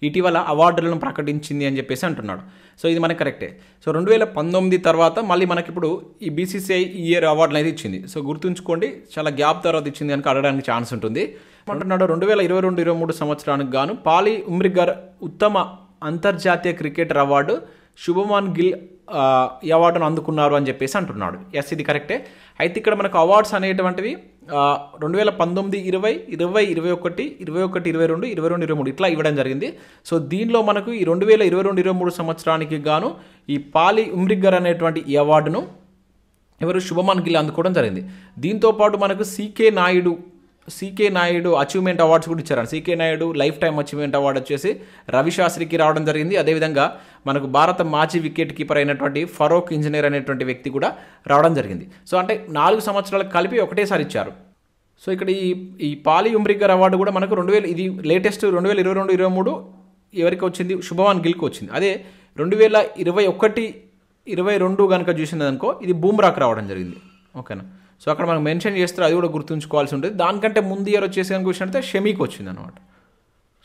ఇటీవల అవార్డులను ప్రకటించింది అని చెప్పేసి అంటున్నాడు. సో ఇది మనకి కరెక్టే. సో 2019 తర్వాత మళ్ళీ మనకి ఇప్పుడు ఈ బీసీసీఐ ఇయర్ అవార్డులు అయితే ఇచ్చింది. సో గుర్తుంచుకోండి, చాలా గ్యాప్ తర్వాత ఇచ్చింది కనుక అడగడానికి ఛాన్స్ ఉంటుంది. అంటున్నాడు 2022-23 సంవత్సరానికి గాను పాలి ఉమ్రిగర్ ఉత్తమ అంతర్జాతీయ క్రికెటర్ అవార్డు శుభమాన్ గిల్ ఈ అవార్డును అందుకున్నారు అని చెప్పేసి అంటున్నాడు. ఎస్, ఇది కరెక్టే. అయితే ఇక్కడ మనకు అవార్డ్స్ అనేటువంటివి 2019, 20, 20, 21, 21, 22, 22, 23 ఇట్లా ఇవ్వడం జరిగింది. సో దీనిలో మనకు ఈ 2022-23 సంవత్సరానికి గాను ఈ పాలి ఉమ్రిగర్ అనేటువంటి ఈ అవార్డును ఎవరు శుభమాన్ గిల్ అందుకోవడం జరిగింది. దీంతోపాటు మనకు సికే నాయుడు అచీవ్మెంట్ అవార్డ్స్ కూడా ఇచ్చారు. CK Naidu life time achievement award వచ్చేసి రవి శాస్త్రికి రావడం జరిగింది. అదేవిధంగా మనకు భారత మాజీ వికెట్ కీపర్ అయినటువంటి ఫరూక్ ఇంజనీర్ అనేటువంటి వ్యక్తి కూడా రావడం జరిగింది. సో అంటే 4 సంవత్సరాలకు కలిపి ఒకటేసారి ఇచ్చారు. సో ఇక్కడ ఈ పాలి ఉమ్రిగర్ అవార్డు కూడా మనకు ఇది లేటెస్ట్ 2022-23 ఎవరికి వచ్చింది? శుభమాన్ గిల్కి వచ్చింది. అదే 2021-22 కనుక చూసినదనుకో ఇది బూమ్రాకు రావడం జరిగింది. ఓకేనా. సో అక్కడ మనం మెన్షన్ చేస్తారు, అది కూడా గుర్తుంచుకోవాల్సి ఉంటుంది. దానికంటే ముందు ఇయర్ వచ్చేసి కనుక చూసినట్లయితే షమీకి వచ్చింది అనమాట.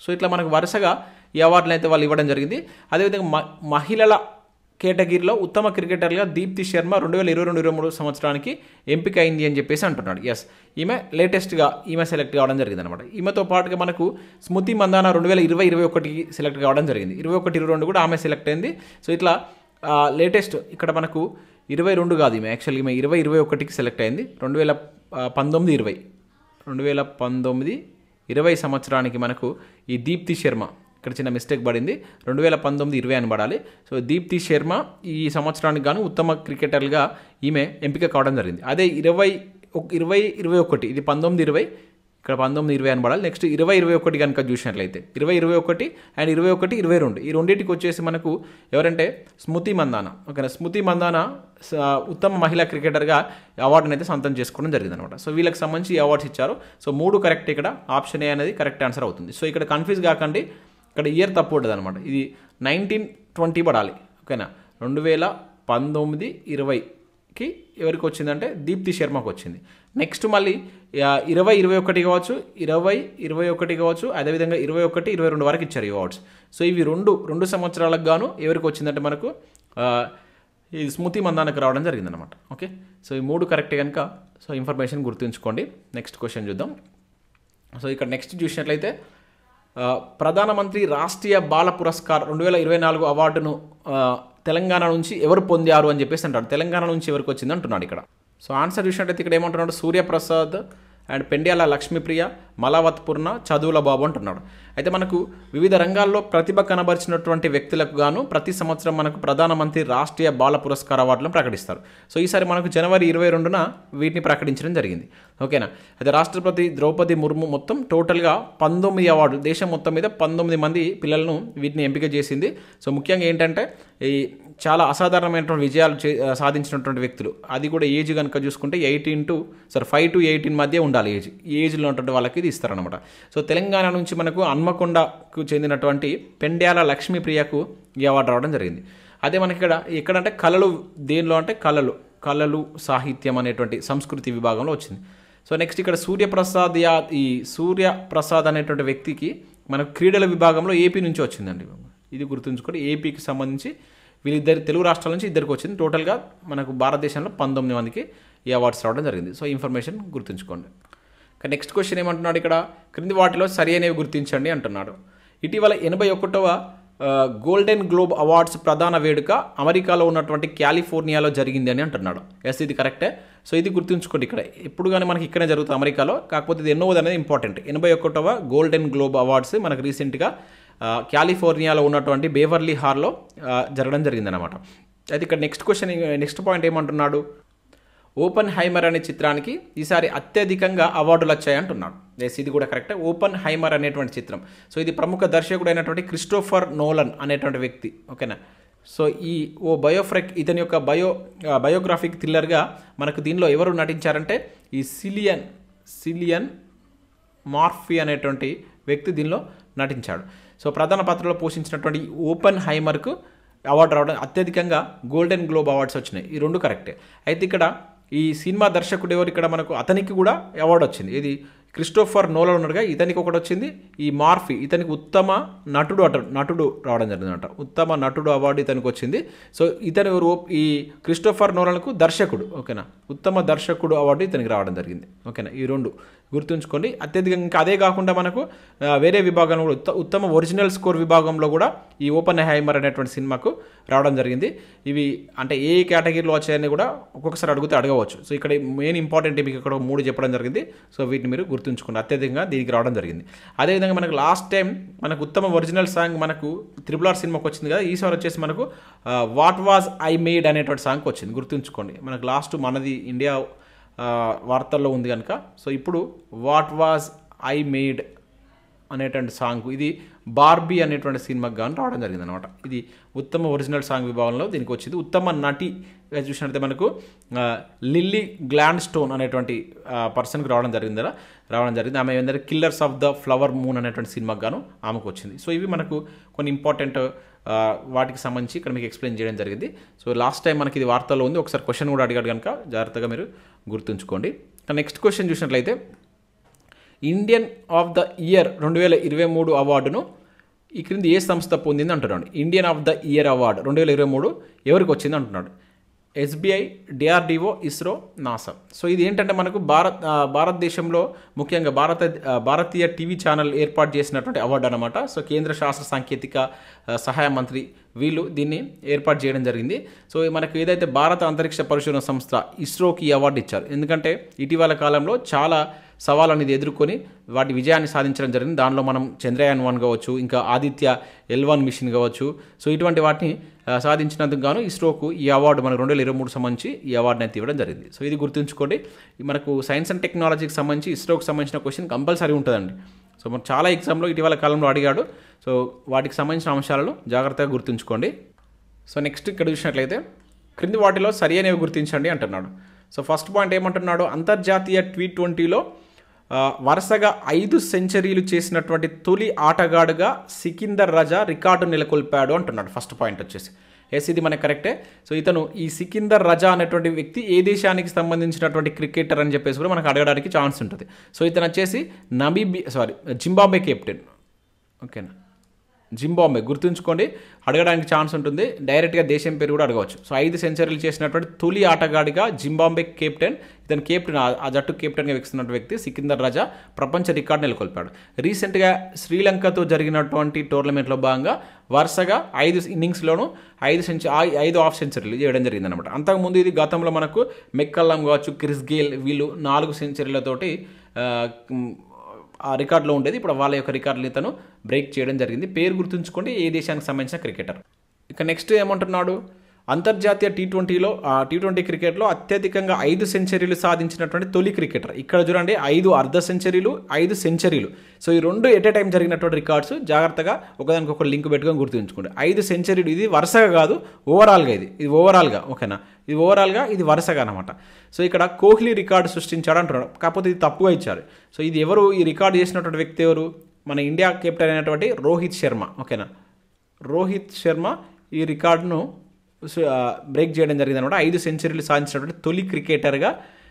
సో ఇట్లా మనకు వరుసగా ఈ అవార్డులు అయితే వాళ్ళు ఇవ్వడం జరిగింది. అదేవిధంగా మహిళల కేటగిరీలో ఉత్తమ క్రికెటర్గా దీప్తి శర్మ 2022-23 సంవత్సరానికి ఎంపిక అయింది అని చెప్పేసి అంటున్నాడు. ఎస్, ఈమె లేటెస్ట్గా సెలెక్ట్ కావడం జరిగింది అనమాట. ఈమెతో పాటుగా మనకు స్మృతి మందాన 2020-21కి సెలెక్ట్ కావడం జరిగింది. 21-22 కూడా ఆమె సెలెక్ట్ అయింది. సో ఇట్లా లేటెస్ట్ ఇక్కడ మనకు 22 కాదు, ఈమె యాక్చువల్గా ఈమె 2021కి సెలెక్ట్ అయింది. 2019-20 సంవత్సరానికి మనకు ఈ దీప్తి శర్మ, ఇక్కడ చిన్న మిస్టేక్ పడింది, 2019-20 అని పడాలి. సో దీప్తి శర్మ ఈ సంవత్సరానికి గాను ఉత్తమ క్రికెటర్గా ఈమె ఎంపిక కావడం జరిగింది. అదే 20-21 ఇది 19-20, ఇక్కడ 19-20 అని పడాలి. నెక్స్ట్ 20-21 కనుక చూసినట్లయితే 20-21 అండ్ 21-22 ఈ రెండింటికి వచ్చేసి మనకు ఎవరంటే స్మృతి మందాన. ఓకేనా. స్మృతి మందాన ఉత్తమ మహిళా క్రికెటర్గా అవార్డుని అయితే సొంతం చేసుకోవడం జరిగింది అనమాట. సో వీళ్ళకి సంబంధించి ఈ అవార్డ్స్ ఇచ్చారు. సో 3 కరెక్ట్, ఇక్కడ ఆప్షన్ ఏ అనేది కరెక్ట్ ఆన్సర్ అవుతుంది. సో ఇక్కడ కన్ఫ్యూజ్ కాకండి, ఇక్కడ ఇయర్ తప్పు ఉంటుంది అనమాట. ఇది 19-20 పడాలి. ఓకేనా. 2019-20కి ఎవరికి వచ్చిందంటే దీప్తి శర్మకు వచ్చింది. నెక్స్ట్ మళ్ళీ 20-21 కావచ్చు, 20-21 కావచ్చు, అదేవిధంగా 21-22 వరకు ఇచ్చారు ఈ అవార్డ్స్. సో ఇవి రెండు సంవత్సరాలకు గాను ఎవరికి వచ్చిందంటే మనకు ఈ స్మృతి మందానకు రావడం జరిగిందనమాట. ఓకే. సో ఈ 3 కరెక్ట్ కనుక సో ఇన్ఫర్మేషన్ గుర్తుంచుకోండి. నెక్స్ట్ క్వశ్చన్ చూద్దాం. సో ఇక్కడ నెక్స్ట్ చూసినట్లయితే ప్రధానమంత్రి రాష్ట్రీయ బాల పురస్కార్ 2024 అవార్డును తెలంగాణ నుంచి ఎవరు పొందారు అని చెప్పేసి అంటాడు. తెలంగాణ నుంచి ఎవరికి వచ్చింది అంటున్నాడు ఇక్కడ. సో ఆన్సర్ చూసినట్టయితే ఇక్కడ ఏమంటున్నాడు? సూర్యప్రసాద్ అండ్ పెండ్యాల లక్ష్మీప్రియ, మలావత్ పూర్ణ, చదువుల బాబు అంటున్నాడు. అయితే మనకు వివిధ రంగాల్లో ప్రతిభ కనబరిచినటువంటి వ్యక్తులకు గాను ప్రతి సంవత్సరం మనకు ప్రధానమంత్రి రాష్ట్రీయ బాల పురస్కార అవార్డులను ప్రకటిస్తారు. సో ఈసారి మనకు జనవరి 22న వీటిని ప్రకటించడం జరిగింది. ఓకేనా. అయితే రాష్ట్రపతి ద్రౌపది ముర్ము మొత్తం టోటల్గా 19 అవార్డులు, దేశం మొత్తం మీద 19 మంది పిల్లలను వీటిని ఎంపిక చేసింది. సో ముఖ్యంగా ఏంటంటే ఈ చాలా అసాధారణమైనటువంటి విజయాలు సాధించినటువంటి వ్యక్తులు, అది కూడా ఏజ్ కనుక చూసుకుంటే 5 to 18 మధ్య ఉండాలి ఏజ్. ఈ ఏజ్లో ఉన్నటువంటి వాళ్ళకి ఇది ఇస్తారనమాట. సో తెలంగాణ నుంచి మనకు హన్మకొండకు చెందినటువంటి పెండ్యాల లక్ష్మీప్రియకు ఈ అవార్డు రావడం జరిగింది. అదే మనకి ఎక్కడంటే కళలు, దేనిలో అంటే కళలు సాహిత్యం అనేటువంటి సంస్కృతి విభాగంలో వచ్చింది. సో నెక్స్ట్ ఇక్కడ సూర్యప్రసాద్ అనేటువంటి వ్యక్తికి మనకు క్రీడల విభాగంలో ఏపీ నుంచి వచ్చిందండి. ఇది గుర్తుంచుకోండి, ఏపీకి సంబంధించి వీళ్ళిద్దరు తెలుగు రాష్ట్రాల నుంచి ఇద్దరికి వచ్చింది. టోటల్గా మనకు భారతదేశంలో 19 మందికి ఈ అవార్డ్స్ రావడం జరిగింది. సో ఇన్ఫర్మేషన్ గుర్తుంచుకోండి. నెక్స్ట్ క్వశ్చన్ ఏమంటున్నాడు ఇక్కడ, క్రింది వాటిలో సరి అనేవి గుర్తించండి అంటున్నాడు. ఇటీవల 81వ గోల్డెన్ గ్లోబ్ అవార్డ్స్ ప్రధాన వేడుక అమెరికాలో ఉన్నటువంటి కాలిఫోర్నియాలో జరిగింది అని అంటున్నాడు. ఎస్, ఇది కరెక్టే. సో ఇది గుర్తుంచుకోండి, ఇక్కడ ఎప్పుడు కానీ మనకి ఇక్కడే జరుగుతుంది అమెరికాలో, కాకపోతే ఇది ఎన్నోది అనేది ఇంపార్టెంట్. 81వ గోల్డెన్ గ్లోబ్ అవార్డ్స్ మనకు రీసెంట్గా కాలిఫోర్నియాలో ఉన్నటువంటి బేవర్లీ హాల్లో జరగడం జరిగిందనమాట. అయితే ఇక్కడ నెక్స్ట్ పాయింట్ ఏమంటున్నాడు, ఓపెన్ హైమర్ అనే చిత్రానికి ఈసారి అత్యధికంగా అవార్డులు వచ్చాయంటున్నాడు. ఎస్, ఇది కూడా కరెక్టే. ఓపెన్ హైమర్ అనేటువంటి చిత్రం, సో ఇది ప్రముఖ దర్శకుడు అయినటువంటి క్రిస్టోఫర్ నోలన్ అనేటువంటి వ్యక్తి. ఓకేనా. సో ఈ ఇతని యొక్క బయోగ్రాఫిక్ థ్రిల్లర్గా మనకు దీనిలో ఎవరు నటించారంటే ఈ సిలియన్ మార్ఫీ అనేటువంటి వ్యక్తి దీనిలో నటించాడు. సో ప్రధాన పాత్రలో పోషించినటువంటి ఓపెన్ హైమర్కు అవార్డు రావడం, అత్యధికంగా గోల్డెన్ గ్లోబ్ అవార్డ్స్ వచ్చినాయి. ఈ రెండు కరెక్టే. అయితే ఇక్కడ ఈ సినిమా దర్శకుడు ఎవరు, ఇక్కడ మనకు అతనికి కూడా అవార్డు వచ్చింది. ఇది క్రిస్టోఫర్ నోలన్ ఉన్నాడుగా, ఇతనికి ఒకటి వచ్చింది. ఈ మార్ఫీ ఇతనికి ఉత్తమ నటుడు రావడం జరిగిందన్నమాట. ఉత్తమ నటుడు అవార్డు ఇతనికి వచ్చింది. సో ఇతను ఈ క్రిస్టోఫర్ నోలన్కు దర్శకుడు. ఓకేనా, ఉత్తమ దర్శకుడు అవార్డు ఇతనికి రావడం జరిగింది. ఓకేనా, ఈ రెండు గుర్తుంచుకోండి. అత్యధికంగా ఇంకా అదే కాకుండా మనకు వేరే విభాగంలో కూడా ఉత్తమ ఒరిజినల్ స్కోర్ విభాగంలో కూడా ఈ ఓపెన్ హైమర్ అనేటువంటి సినిమాకు రావడం జరిగింది. ఇవి అంటే ఏ కేటగిరీలో వచ్చాయని కూడా ఒక్కొక్కసారి అడగవచ్చు. సో ఇక్కడ మెయిన్ ఇంపార్టెంట్ మీకు ఇక్కడ 3 చెప్పడం జరిగింది. సో వీటిని మీరు గుర్తుంచుకోండి, అత్యధికంగా దీనికి రావడం జరిగింది. అదేవిధంగా మనకు లాస్ట్ టైం మనకు ఉత్తమ ఒరిజినల్ సాంగ్ మనకు RRR సినిమాకి వచ్చింది కదా, ఈసారి వచ్చేసి మనకు వాట్ వాజ్ ఐ మేడ్ అనేటువంటి సాంగ్ వచ్చింది. గుర్తుంచుకోండి, మనకు లాస్ట్ మనది ఇండియా వార్తల్లో ఉంది కనుక. సో ఇప్పుడు వాట్ వాజ్ ఐ మేడ్ అనేటువంటి సాంగ్ ఇది బార్బీ అనేటువంటి సినిమాకి కానీ రావడం జరిగింది అనమాట. ఇది ఉత్తమ ఒరిజినల్ సాంగ్ విభాగంలో దీనికి వచ్చింది. ఉత్తమ నటి చూసినట్లయితే మనకు లిల్లీ గ్లాండ్స్టోన్ అనేటువంటి పర్సన్కి రావడం జరిగింది. ఆమె ఏంటంటే killers of the flower moon అనేటువంటి సినిమాకి గాను ఆమెకు వచ్చింది. సో ఇవి మనకు కొన్ని ఇంపార్టెంట్ వాటికి సంబంధించి ఇక్కడ మీకు ఎక్స్ప్లెయిన్ చేయడం జరిగింది. సో లాస్ట్ టైం మనకి ఇది వార్తల్లో ఉంది, ఒకసారి క్వశ్చన్ కూడా అడిగాడు కనుక జాగ్రత్తగా మీరు గుర్తుంచుకోండి. నెక్స్ట్ క్వశ్చన్ చూసినట్లయితే ఇండియన్ ఆఫ్ ద ఇయర్ 2023 అవార్డును ఈ క్రింది ఏ సంస్థ పొందింది అంటున్నాడు. Indian of the year award 2023 ఎవరికి వచ్చింది అంటున్నాడు. SBI, DRDO, ISRO, NASA. So ఇది ఏంటంటే మనకు భారతదేశంలో ముఖ్యంగా భారతీయ టీవీ ఛానల్ ఏర్పాటు చేసినటువంటి అవార్డు అనమాట. సో కేంద్ర శాస్త్ర సాంకేతిక సహాయ మంత్రి వీళ్ళు దీన్ని ఏర్పాటు చేయడం జరిగింది. సో మనకు ఏదైతే భారత అంతరిక్ష పరిశోధన సంస్థ ఇస్రోకి ఈ అవార్డు ఇచ్చారు. ఎందుకంటే ఇటీవల కాలంలో చాలా సవాల్ అనేది ఎదుర్కొని వాటి విజయాన్ని సాధించడం జరిగింది. దానిలో మనం చంద్రయాన్ 1 కావచ్చు, ఇంకా ఆదిత్య L1 మిషన్ కావచ్చు. సో ఇటువంటి వాటిని సాధించినందుకు గాను ఇస్రోకు ఈ అవార్డు మనకు 2023 సంబంధించి ఈ అవార్డుని అయితే ఇవ్వడం జరిగింది. సో ఇది గుర్తుంచుకోండి. మనకు సైన్స్ అండ్ టెక్నాలజీకి సంబంధించి ఇస్రోకి సంబంధించిన క్వశ్చన్ కంపల్సరీ ఉంటుందండి. సో మనకు చాలా ఎగ్జామ్లో ఇటీవల కాలంలో అడిగాడు. సో వాటికి సంబంధించిన అంశాలను జాగ్రత్తగా గుర్తుంచుకోండి. సో నెక్స్ట్ ఇక్కడ చూసినట్లయితే క్రింది వాటిలో సరి అనేవి గుర్తించండి అంటున్నాడు. సో ఫస్ట్ పాయింట్ ఏమంటున్నాడు, అంతర్జాతీయ T20లో వరుసగా 5 సెంచరీలు చేసినటువంటి తొలి ఆటగాడుగా సికిందర్ రజా రికార్డు నెలకొల్పాడు అంటున్నాడు. ఫస్ట్ పాయింట్ వచ్చేసి ఎస్, ఇది మనకు కరెక్టే. సో ఇతను ఈ సికిందర్ రజా అనేటువంటి వ్యక్తి ఏ దేశానికి సంబంధించినటువంటి క్రికెటర్ అని చెప్పేసి కూడా మనకు అడగడానికి ఛాన్స్ ఉంటుంది. సో ఇతను వచ్చేసి జింబాబ్వే కెప్టెన్. ఓకేనా, జింబాబ్వే గుర్తుంచుకోండి, అడగడానికి ఛాన్స్ ఉంటుంది. డైరెక్ట్గా దేశం పేరు కూడా అడగవచ్చు. సో 5 సెంచరీలు చేసినటువంటి తొలి ఆటగాడిగా జింబాబ్వే కెప్టెన్, ఇతను కెప్టెన్, ఆ జట్టు కెప్టెన్గా వ్యక్తిస్తున్న వ్యక్తి సికిందర్ రజా ప్రపంచ రికార్డు నెలకొల్పాడు. రీసెంట్గా శ్రీలంకతో జరిగినటువంటి టోర్నమెంట్లో భాగంగా వరుసగా 5 ఇన్నింగ్స్లోనూ 5 హాఫ్ సెంచరీలు చేయడం జరిగిందనమాట. అంతకుముందు ఇది గతంలో మనకు మెక్కల్లం కావచ్చు, క్రిస్ గేల్ వీళ్ళు 4 సెంచరీలతోటి ఆ రికార్డులో ఉండేది. ఇప్పుడు వాళ్ళ యొక్క రికార్డుని ఇతను బ్రేక్ చేయడం జరిగింది. పేరు గుర్తుంచుకోండి, ఏ దేశానికి సంబంధించిన క్రికెటర్. ఇక నెక్స్ట్ ఏమంటున్నాడు, అంతర్జాతీయ టీ20 క్రికెట్లో అత్యధికంగా 5 సెంచరీలు సాధించినటువంటి తొలి క్రికెటర్. ఇక్కడ చూడండి 5 అర్ధ సెంచరీలు, 5 సెంచరీలు. సో ఈ రెండు ఎట్ ఏ టైం జరిగినటువంటి రికార్డ్స్. జాగ్రత్తగా ఒకదానికొక లింక్ పెట్టుకొని గుర్తుంచుకోండి. 5 సెంచరీలు, ఇది వరుసగా కాదు, ఓవరాల్గా ఇది ఓవరాల్గా, ఓకేనా, ఇది ఓవరాల్గా, ఇది వరుసగా అనమాట. సో ఇక్కడ కోహ్లీ రికార్డు సృష్టించాడు అంటున్నాడు, కాకపోతే ఇది తప్పుగా ఇచ్చారు. సో ఇది ఎవరు, ఈ రికార్డు చేసినటువంటి వ్యక్తి ఎవరు, మన ఇండియా కెప్టెన్ అయినటువంటి రోహిత్ శర్మ, ఓకేనా. రోహిత్ శర్మ ఈ రికార్డును బ్రేక్ చేయడం జరిగింది అనమాట. 5 సెంచరీలు సాధించినటువంటి తొలి క్రికెటర్గా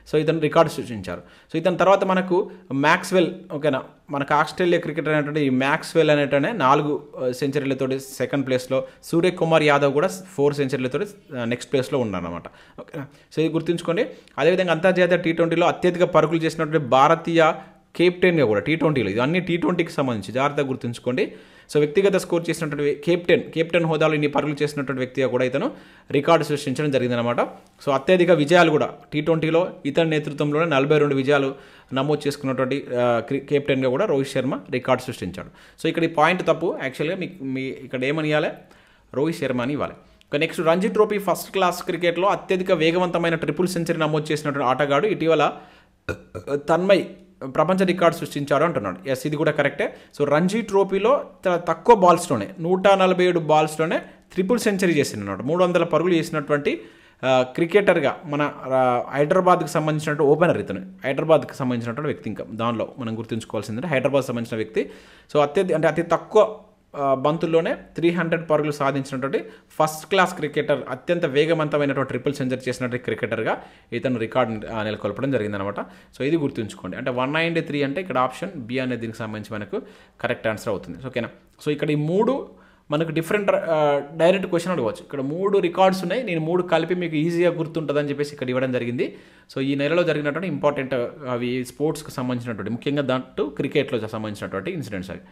సో ఇతను రికార్డు సృష్టించారు. సో ఇతని తర్వాత మనకు మ్యాక్స్వెల్, ఓకేనా, మనకు ఆస్ట్రేలియా క్రికెటర్ అనేటువంటి ఈ మ్యాక్స్వెల్ అనేటనే 4 సెంచరీలతోటి సెకండ్ ప్లేస్లో, సూర్యకుమార్ యాదవ్ కూడా 4 సెంచరీలతోటి నెక్స్ట్ ప్లేస్లో ఉన్నారన్నమాట, ఓకేనా. సో ఇది గుర్తుంచుకోండి. అదేవిధంగా అంతర్జాతీయ టీ20లో అత్యధిక పరుగులు చేసినటువంటి భారతీయ కెప్టెన్గా కూడా టీ20లో, ఇది అన్ని టీ20కి సంబంధించి జాగ్రత్తగా గుర్తుంచుకోండి. సో వ్యక్తిగత స్కోర్ చేసినటువంటి కెప్టెన్ హోదాలో ఇన్ని పరుగులు చేసినటువంటి వ్యక్తిగా కూడా ఇతను రికార్డు సృష్టించడం జరిగిందనమాట. సో అత్యధిక విజయాలు కూడా టీట్వంటీలో ఇతని నేతృత్వంలోనే 42 విజయాలు నమోదు చేసుకున్నటువంటి కెప్టెన్గా కూడా రోహిత్ శర్మ రికార్డు సృష్టించాడు. సో ఇక్కడ ఈ పాయింట్ తప్పు, యాక్చువల్గా మీ ఇక్కడ ఏమని ఇవ్వాలి, రోహిత్ శర్మ అని ఇవ్వాలి. Next Ranji trophy first class క్రికెట్లో అత్యధిక వేగవంతమైన ట్రిపుల్ సెంచరీ నమోదు చేసినటువంటి ఆటగాడు ఇటీవల తన్మయ్ ప్రపంచ రికార్డు సృష్టించారు అంటున్నాడు. ఎస్, ఇది కూడా కరెక్టే. సో రంజీ ట్రోఫీలో చాలా తక్కువ బాల్స్లోనే 147 బాల్స్లోనే ట్రిపుల్ సెంచరీ చేసినాడు. 300 పరుగులు చేసినటువంటి క్రికెటర్గా మన హైదరాబాద్కి సంబంధించినటువంటి ఓపెనర్ ఇతను, హైదరాబాద్కి సంబంధించినటువంటి వ్యక్తి. ఇంకా దానిలో మనం గుర్తుంచుకోవాల్సిందంటే హైదరాబాద్ సంబంధించిన వ్యక్తి. సో అతి తక్కువ బంతుల్లోనే 300 పరుగులు సాధించినటువంటి ఫస్ట్ క్లాస్ క్రికెటర్, అత్యంత వేగవంతమైనటువంటి ట్రిపుల్ సెంచరీ చేసినటువంటి క్రికెటర్గా ఇతను రికార్డు నెలకొల్పడం జరిగిందనమాట. సో ఇది గుర్తుంచుకోండి. అంటే 193 అంటే ఇక్కడ ఆప్షన్ బి అనేది దీనికి సంబంధించి మనకు కరెక్ట్ ఆన్సర్ అవుతుంది, ఓకేనా. సో ఇక్కడ ఈ 3 మనకు డిఫరెంట్ డైరెక్ట్ క్వశ్చన్ అడగవచ్చు. ఇక్కడ 3 రికార్డ్స్ ఉన్నాయి, నేను 3 కలిపి మీకు ఈజీగా గుర్తుంటుందని చెప్పేసి ఇక్కడ ఇవ్వడం జరిగింది. సో ఈ నెలలో జరిగినటువంటి ఇంపార్టెంట్ అవి స్పోర్ట్స్కి సంబంధించినటువంటి, ముఖ్యంగా దాంట్లో క్రికెట్లో సంబంధించినటువంటి ఇన్సిడెంట్స్ అవి.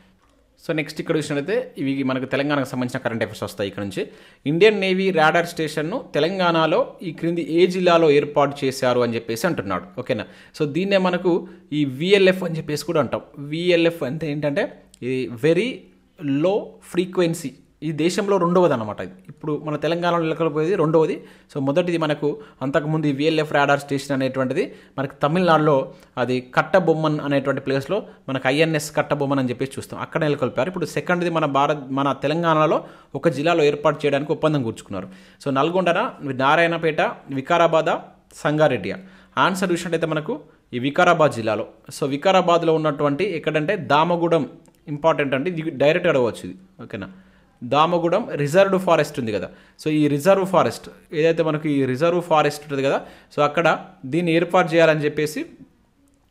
సో నెక్స్ట్ ఇక్కడ చూసినట్లయితే ఇవి మనకు తెలంగాణకు సంబంధించిన కరెంట్ అఫైర్స్ వస్తాయి. ఇక్కడ నుంచి ఇండియన్ నేవీ రాడార్ స్టేషన్ను తెలంగాణలో ఈ క్రింది ఏ జిల్లాలో ఏర్పాటు చేశారు అని చెప్పేసి అంటున్నాడు, ఓకేనా. సో దీన్నే మనకు ఈ VLF అని చెప్పేసి కూడా అంటాం. VLF అంటే ఏంటంటే ఇది వెరీ లో ఫ్రీక్వెన్సీ, ఈ దేశంలో రెండవది అనమాట. ఇది ఇప్పుడు మన తెలంగాణలో నెలకొల్పోయేది రెండవది. సో మొదటిది మనకు అంతకుముందు ఈ VLF రాడార్ స్టేషన్ అనేటువంటిది మనకు తమిళనాడులో అది కట్టబొమ్మన్ అనేటువంటి ప్లేస్లో మనకు INS కట్టబొమ్మన్ అని చెప్పేసి చూస్తాం, అక్కడ నెలకొల్పారు. ఇప్పుడు సెకండ్ది మన తెలంగాణలో ఒక జిల్లాలో ఏర్పాటు చేయడానికి ఒప్పందం కూర్చుకున్నారు. సో నల్గొండన, నారాయణపేట, వికారాబాద్, సంగారెడ్డి. ఆన్సర్ చూసినట్టయితే మనకు ఈ వికారాబాద్ జిల్లాలో. సో వికారాబాద్లో ఉన్నటువంటి ఎక్కడంటే దామగూడెం, ఇంపార్టెంట్ అంటే ఇది డైరెక్ట్ అడగవచ్చు ఇది, ఓకేనా. దామగూడెం రిజర్వ్డ్ ఫారెస్ట్ ఉంది కదా. సో ఈ రిజర్వ్ ఫారెస్ట్ ఏదైతే మనకు ఈ రిజర్వ్ ఫారెస్ట్ ఉంటుంది కదా, సో అక్కడ దీన్ని ఏర్పాటు చేయాలని చెప్పేసి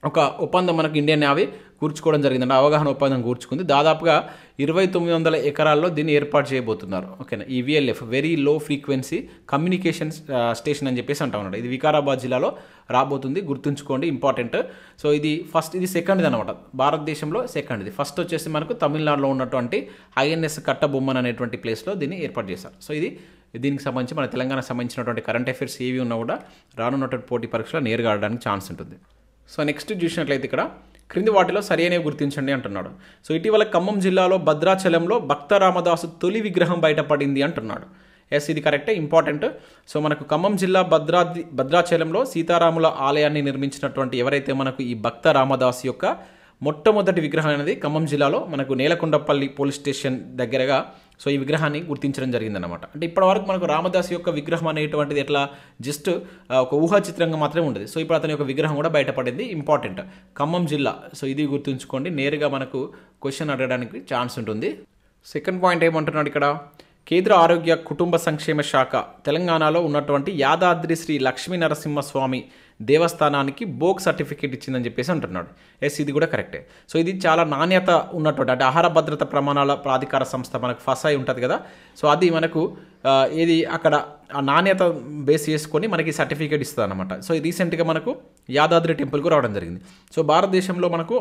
ఒక ఒప్పందం మనకు ఇండియన్ నేవీ కూర్చుకోవడం జరిగిందండి, అవగాహన ఒప్పందం కూర్చుకుంది. దాదాపుగా 2900 ఎకరాల్లో దీన్ని ఏర్పాటు చేయబోతున్నారు, ఓకేనా. ఈ VLF very low frequency communication station అని చెప్పేసి అంటా ఉన్నాడు. ఇది వికారాబాద్ జిల్లాలో రాబోతుంది, గుర్తుంచుకోండి, ఇంపార్టెంట్. సో ఇది సెకండ్ది అనమాట, భారతదేశంలో సెకండ్ది. ఫస్ట్ వచ్చేసి మనకు తమిళనాడులో ఉన్నటువంటి INS కట్టబొమ్మన్ అనేటువంటి ప్లేస్లో దీన్ని ఏర్పాటు చేశారు. సో దీనికి సంబంధించి మన తెలంగాణకు సంబంధించినటువంటి కరెంట్ అఫైర్స్ ఏవి ఉన్నా కూడా రానున్నటువంటి పోటీ పరీక్షలో నేరుగా ఆడడానికి ఛాన్స్ ఉంటుంది. సో నెక్స్ట్ చూసినట్లయితే ఇక్కడ క్రింది వాటిలో సరైనవి గుర్తించండి అంటున్నాడు. సో ఇటీవల ఖమ్మం జిల్లాలో భద్రాచలంలో భక్త రామదాసు తొలి విగ్రహం బయటపడింది అంటున్నాడు. ఎస్, ఇది కరెక్టే, ఇంపార్టెంట్. సో మనకు ఖమ్మం జిల్లా భద్రాచలంలో సీతారాముల ఆలయాన్ని నిర్మించినటువంటి ఎవరైతే మనకు ఈ భక్త రామదాసు యొక్క మొట్టమొదటి విగ్రహం అనేది ఖమ్మం జిల్లాలో మనకు నేలకొండపల్లి పోలీస్ స్టేషన్ దగ్గరగా సో ఈ విగ్రహాన్ని గుర్తించడం జరిగిందనమాట. అంటే ఇప్పటివరకు మనకు రామదాస్ యొక్క విగ్రహం అనేటువంటిది ఎట్లా జస్ట్ ఒక ఊహా చిత్రంగా మాత్రమే ఉండేది. సో ఇప్పుడు అతని యొక్క విగ్రహం కూడా బయటపడింది, ఇంపార్టెంట్. ఖమ్మం జిల్లా, సో ఇది గుర్తుంచుకోండి, నేరుగా మనకు క్వశ్చన్ అడగడానికి ఛాన్స్ ఉంటుంది. సెకండ్ పాయింట్ ఏమంటున్నాడు ఇక్కడ, కేంద్ర ఆరోగ్య కుటుంబ సంక్షేమ శాఖ తెలంగాణలో ఉన్నటువంటి యాదాద్రి శ్రీ లక్ష్మీ నరసింహస్వామి దేవస్థానానికి బోక్ సర్టిఫికేట్ ఇచ్చిందని చెప్పేసి అంటున్నాడు. ఎస్, ఇది కూడా కరెక్టే. సో ఇది చాలా నాణ్యత ఉన్నటువంటి, అంటే ఆహార భద్రత ప్రమాణాల ప్రాధికార సంస్థ మనకు ఫసాయి ఉంటుంది కదా, సో అది మనకు ఏది అక్కడ ఆ నాణ్యత బేస్ చేసుకొని మనకి సర్టిఫికేట్ ఇస్తుంది అనమాట. సో రీసెంట్గా మనకు యాదాద్రి టెంపుల్కు రావడం జరిగింది. సో భారతదేశంలో మనకు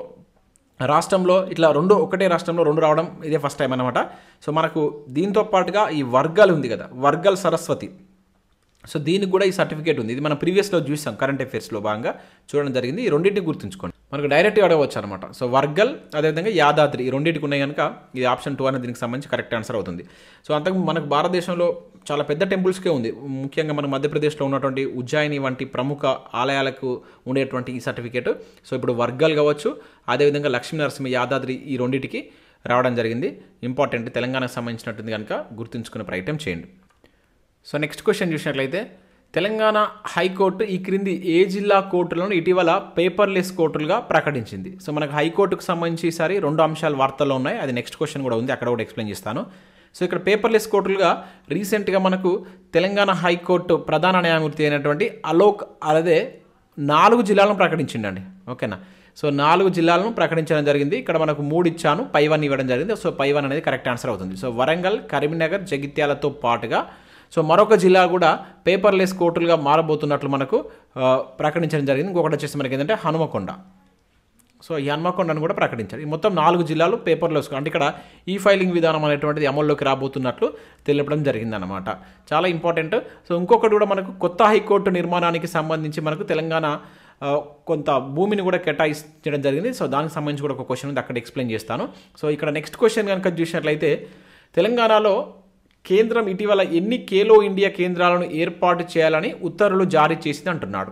రాష్ట్రంలో ఇట్లా ఒకటే రాష్ట్రంలో 2 రావడం ఇదే ఫస్ట్ టైం అనమాట. సో మనకు దీంతో పాటుగా ఈ వర్గల్ ఉంది కదా, వర్గల్ సరస్వతి, సో దీనికి కూడా ఈ సర్టిఫికేట్ ఉంది. ఇది మనం ప్రీవియస్లో చూసాం, కరెంట్ అఫైర్స్లో భాగంగా చూడడం జరిగింది. ఈ రెండింటిని గుర్తుంచుకోండి. మనకు డైరెక్ట్గా అడగవచ్చు అనమాట. సో వర్గల్ అదేవిధంగా యాదాద్రి ఈ రెండింటికి ఉన్నాయి కనుక ఇది ఆప్షన్ 2 అనేది దీనికి సంబంధించి కరెక్ట్ ఆన్సర్ అవుతుంది. సో అంతకు మనకు భారతదేశంలో చాలా పెద్ద టెంపుల్స్కే ఉంది. ముఖ్యంగా మన మధ్యప్రదేశ్లో ఉన్నటువంటి ఉజ్జయిని వంటి ప్రముఖ ఆలయాలకు ఉండేటువంటి ఈ సర్టిఫికేట్. సో ఇప్పుడు వర్గల్ కావచ్చు, అదేవిధంగా లక్ష్మీ నరసింహ యాదాద్రి ఈ రెండింటికి రావడం జరిగింది. ఇంపార్టెంట్, తెలంగాణకు సంబంధించినట్టుంది కనుక గుర్తుంచుకునే ప్రయత్నం చేయండి. సో నెక్స్ట్ క్వశ్చన్ చూసినట్లయితే తెలంగాణ హైకోర్టు ఈ క్రింది ఏ జిల్లా కోర్టులను ఇటీవల పేపర్లెస్ కోర్టులుగా ప్రకటించింది? సో మనకు హైకోర్టుకు సంబంధించి ఈసారి 2 అంశాలు వార్తల్లో ఉన్నాయి. అది నెక్స్ట్ క్వశ్చన్ కూడా ఉంది, అక్కడ కూడా ఎక్స్ప్లెయిన్ చేస్తాను. సో ఇక్కడ పేపర్లెస్ కోర్టులుగా రీసెంట్గా మనకు తెలంగాణ హైకోర్టు ప్రధాన న్యాయమూర్తి అయినటువంటి అలోక్ అరదే 4 జిల్లాలను ప్రకటించిండండి. ఓకేనా? సో 4 జిల్లాలను ప్రకటించడం జరిగింది. ఇక్కడ మనకు 3 ఇచ్చాను, పై 1 ఇవ్వడం జరిగింది. సో పై 1 అనేది కరెక్ట్ ఆన్సర్ అవుతుంది. సో వరంగల్, కరీంనగర్, జగిత్యాలతో పాటుగా సో మరొక జిల్లా కూడా పేపర్లెస్ కోర్టులుగా మారబోతున్నట్లు మనకు ప్రకటించడం జరిగింది. ఇంకొకటి వచ్చేసి మనకి ఏంటంటే హనుమకొండ. సో ఈ హనుమకొండను కూడా ప్రకటించారు. ఈ మొత్తం 4 జిల్లాలు పేపర్లెస్, అంటే ఇక్కడ ఈ ఫైలింగ్ విధానం అనేటువంటిది అమల్లోకి రాబోతున్నట్లు తెలపడం జరిగిందన్నమాట. చాలా ఇంపార్టెంట్. సో ఇంకొకటి కూడా మనకు కొత్త హైకోర్టు నిర్మాణానికి సంబంధించి మనకు తెలంగాణ కొంత భూమిని కూడా కేటాయించడం జరిగింది. సో దానికి సంబంధించి కూడా ఒక క్వశ్చన్ ఉంది, అక్కడ ఎక్స్ప్లెయిన్ చేస్తాను. సో ఇక్కడ నెక్స్ట్ క్వశ్చన్ కనుక చూసినట్లయితే తెలంగాణలో కేంద్రం ఇటీవల ఎన్ని ఖేలో ఇండియా కేంద్రాలను ఏర్పాటు చేయాలని ఉత్తర్వులు జారీ చేసింది అంటున్నాడు.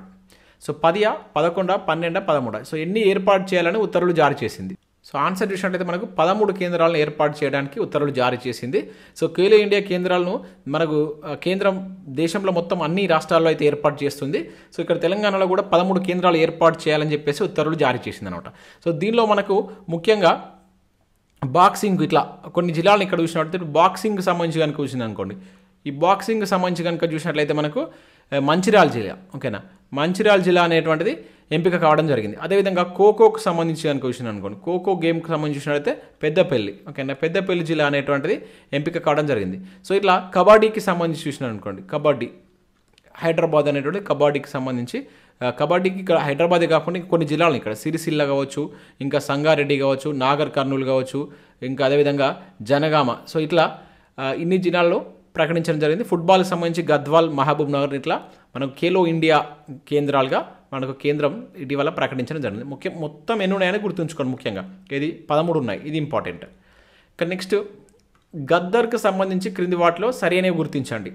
సో 10, 11, 12, 13. సో ఎన్ని ఏర్పాటు చేయాలని ఉత్తర్వులు జారీ చేసింది? సో ఆన్సర్ చూసినట్లయితే మనకు 13 కేంద్రాలను ఏర్పాటు చేయడానికి ఉత్తర్వులు జారీ చేసింది. సో ఖేలో ఇండియా కేంద్రాలను మనకు కేంద్రం దేశంలో మొత్తం అన్ని రాష్ట్రాల్లో అయితే ఏర్పాటు చేస్తుంది. సో ఇక్కడ తెలంగాణలో కూడా 13 కేంద్రాలు ఏర్పాటు చేయాలని చెప్పేసి ఉత్తర్వులు జారీ చేసింది అనమాట. సో దీనిలో మనకు ముఖ్యంగా బాక్సింగ్ ఇట్లా కొన్ని జిల్లాలను ఇక్కడ చూసినట్లయితే బాక్సింగ్కి సంబంధించి కనుక చూసింది అనుకోండి, ఈ బాక్సింగ్కి సంబంధించి కనుక చూసినట్లయితే మనకు మంచిర్యాల జిల్లా. ఓకేనా? మంచిర్యాల జిల్లా అనేటువంటిది ఎంపిక కావడం జరిగింది. అదేవిధంగా ఖోఖోకు సంబంధించి కనుక చూసినా అనుకోండి, ఖోఖో గేమ్కి సంబంధించి చూసినట్లయితే పెద్దపల్లి. ఓకేనా? పెద్దపల్లి జిల్లా అనేటువంటిది ఎంపిక కావడం జరిగింది. సో ఇట్లా కబడ్డీకి సంబంధించి చూసినా అనుకోండి, కబడ్డీ హైదరాబాద్ అనేటువంటి కబడ్డీకి సంబంధించి కబడ్డీకి ఇక్కడ హైదరాబాదే కాకుండా కొన్ని జిల్లాలు ఇక్కడ సిరిసిల్ల కావచ్చు, ఇంకా సంగారెడ్డి కావచ్చు, నాగర్ కర్నూలు కావచ్చు, ఇంకా అదేవిధంగా జనగామ. సో ఇట్లా ఇన్ని జిల్లాల్లో ప్రకటించడం జరిగింది. ఫుట్బాల్కి సంబంధించి గద్వాల్, మహబూబ్ నగర్ ఇట్లా మనకు ఖేలో ఇండియా కేంద్రాలుగా మనకు కేంద్రం ఇటీవల ప్రకటించడం జరిగింది. మొత్తం ఎన్ని ఉన్నాయని గుర్తుంచుకోండి. ముఖ్యంగా ఇది 13 ఉన్నాయి, ఇది ఇంపార్టెంట్. ఇక నెక్స్ట్ గద్దర్కు సంబంధించి క్రింది వాటిలో సరైనవి గుర్తించండి.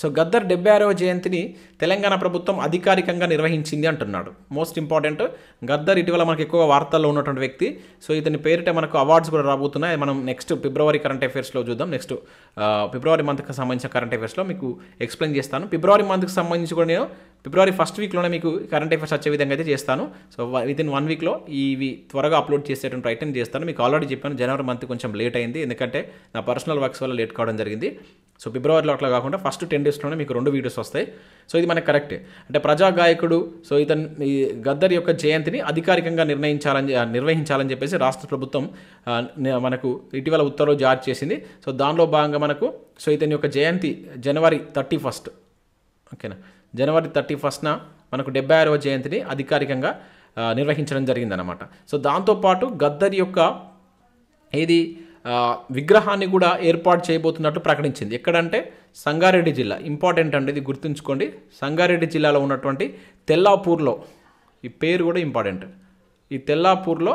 సో గద్దర్ 76వ జయంతిని తెలంగాణ ప్రభుత్వం అధికారికంగా నిర్వహించింది అంటున్నాడు. మోస్ట్ ఇంపార్టెంట్, గద్దర్ ఇటీవల మనకు ఎక్కువగా వార్తల్లో ఉన్నటువంటి వ్యక్తి. సో ఇతని పేరిట మనకు అవార్డ్స్ కూడా రాబోతున్నాయి. మనం నెక్స్ట్ ఫిబ్రవరి కరెంట్ అఫైర్స్లో చూద్దాం. నెక్స్ట్ ఫిబ్రవరి మంత్కి సంబంధించిన కరెంట్ అఫైర్స్లో మీకు ఎక్స్ప్లెయిన్ చేస్తాను. ఫిబ్రవరి మంత్కి సంబంధించి కూడా నేను ఫిబ్రవరి ఫస్ట్ వీక్లోనే మీకు కరెంట్ అఫైర్స్ వచ్చే విధంగా అయితే చేస్తాను. సో వితిన్ 1 వీక్లో ఇవి త్వరగా అప్లోడ్ చేసేటువంటి ప్రయత్నం చేస్తాను. మీకు ఆల్రెడీ చెప్పాను, జనవరి మంత్ కొంచెం లేట్ అయింది, ఎందుకంటే నా పర్సనల్ వర్క్స్ వల్ల లేట్ కావడం జరిగింది. సో ఫిబ్రవరిలో అట్లా కాకుండా ఫస్ట్ 10 డేస్లోనే మీకు 2 వీడియోస్ వస్తాయి. సో ఇది మనకు కరెక్టే, అంటే ప్రజా గాయకుడు. సో ఈ గద్దర్ యొక్క జయంతిని అధికారికంగా నిర్వహించాలని చెప్పేసి రాష్ట్ర ప్రభుత్వం మనకు ఇటీవల ఉత్తర్వులు జారీ చేసింది. సో దానిలో భాగంగా మనకు సో ఇతని యొక్క జయంతి జనవరి 31. ఓకేనా? జనవరి 31న మనకు 76వ జయంతిని అధికారికంగా నిర్వహించడం జరిగిందనమాట. సో దాంతోపాటు గద్దర్ యొక్క విగ్రహాన్ని కూడా ఏర్పాటు చేయబోతున్నట్టు ప్రకటించింది. ఎక్కడంటే సంగారెడ్డి జిల్లా. ఇంపార్టెంట్ అండి, ఇది గుర్తుంచుకోండి. సంగారెడ్డి జిల్లాలో ఉన్నటువంటి తెల్లాపూర్లో, ఈ పేరు కూడా ఇంపార్టెంట్, ఈ తెల్లాపూర్లో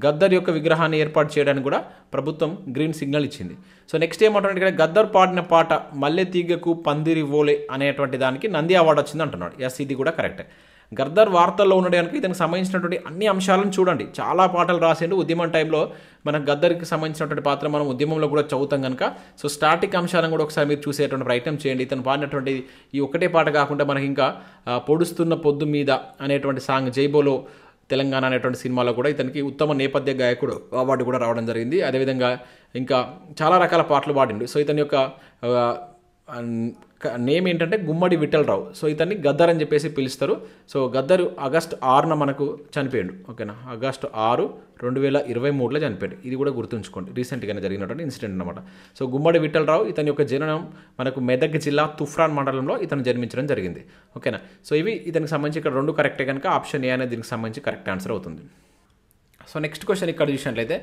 గద్దర్ యొక్క విగ్రహాన్ని ఏర్పాటు చేయడానికి కూడా ప్రభుత్వం గ్రీన్ సిగ్నల్ ఇచ్చింది. సో నెక్స్ట్ ఏమంటున్నాడు ఇక్కడ, గద్దర్ పాడిన పాట మల్లె తీగకు పందిరి ఓలే అనేటువంటి దానికి నంది అవార్డు వచ్చింది అంటున్నాడు. ఎస్, ఇది కూడా కరెక్టే. గద్దర్ వార్తల్లో ఉండడానికి ఇతనికి సంబంధించినటువంటి అన్ని అంశాలను చూడండి. చాలా పాటలు రాసిండు ఉద్యమం టైంలో. మన గద్దర్కి సంబంధించినటువంటి పాత్ర మనం ఉద్యమంలో కూడా చదువుతాం కనుక సో స్టాటిక్ అంశాలను కూడా ఒకసారి మీరు చూసేటువంటి ప్రయత్నం చేయండి. ఇతను పాడినటువంటి ఈ ఒక్కటే పాట కాకుండా మనకి ఇంకా పొడుస్తున్న పొద్దు మీద అనేటువంటి సాంగ్, జైబోలో తెలంగాణ అనేటువంటి సినిమాలో కూడా ఇతనికి ఉత్తమ నేపథ్య గాయకుడు అవార్డు కూడా రావడం జరిగింది. అదేవిధంగా ఇంకా చాలా రకాల పాటలు పాడిండు. సో ఇతని యొక్క నేమ్ ఏంటంటే గుమ్మడి విఠలరావు. సో ఇతన్ని గద్దర్ అని చెప్పేసి పిలుస్తారు. సో గద్దరు ఆగస్టు 6న మనకు చనిపోయాడు. ఓకేనా? ఆగస్టు 6, 2023లో చనిపోయాడు. ఇది కూడా గుర్తుంచుకోండి, రీసెంట్గానే జరిగినటువంటి ఇన్సిడెంట్ అనమాట. సో గుమ్మడి విఠలరావు, ఇతని యొక్క జననం మనకు మెదక్ జిల్లా తుఫ్రాన్ మండలంలో ఇతను జన్మించడం జరిగింది. ఓకేనా? సో ఇవి ఇతనికి సంబంధించి ఇక్కడ 2 కరెక్టే కనుక ఆప్షన్ ఏ అనేది దీనికి సంబంధించి కరెక్ట్ ఆన్సర్ అవుతుంది. సో నెక్స్ట్ క్వశ్చన్ ఇక్కడ చూసినట్లయితే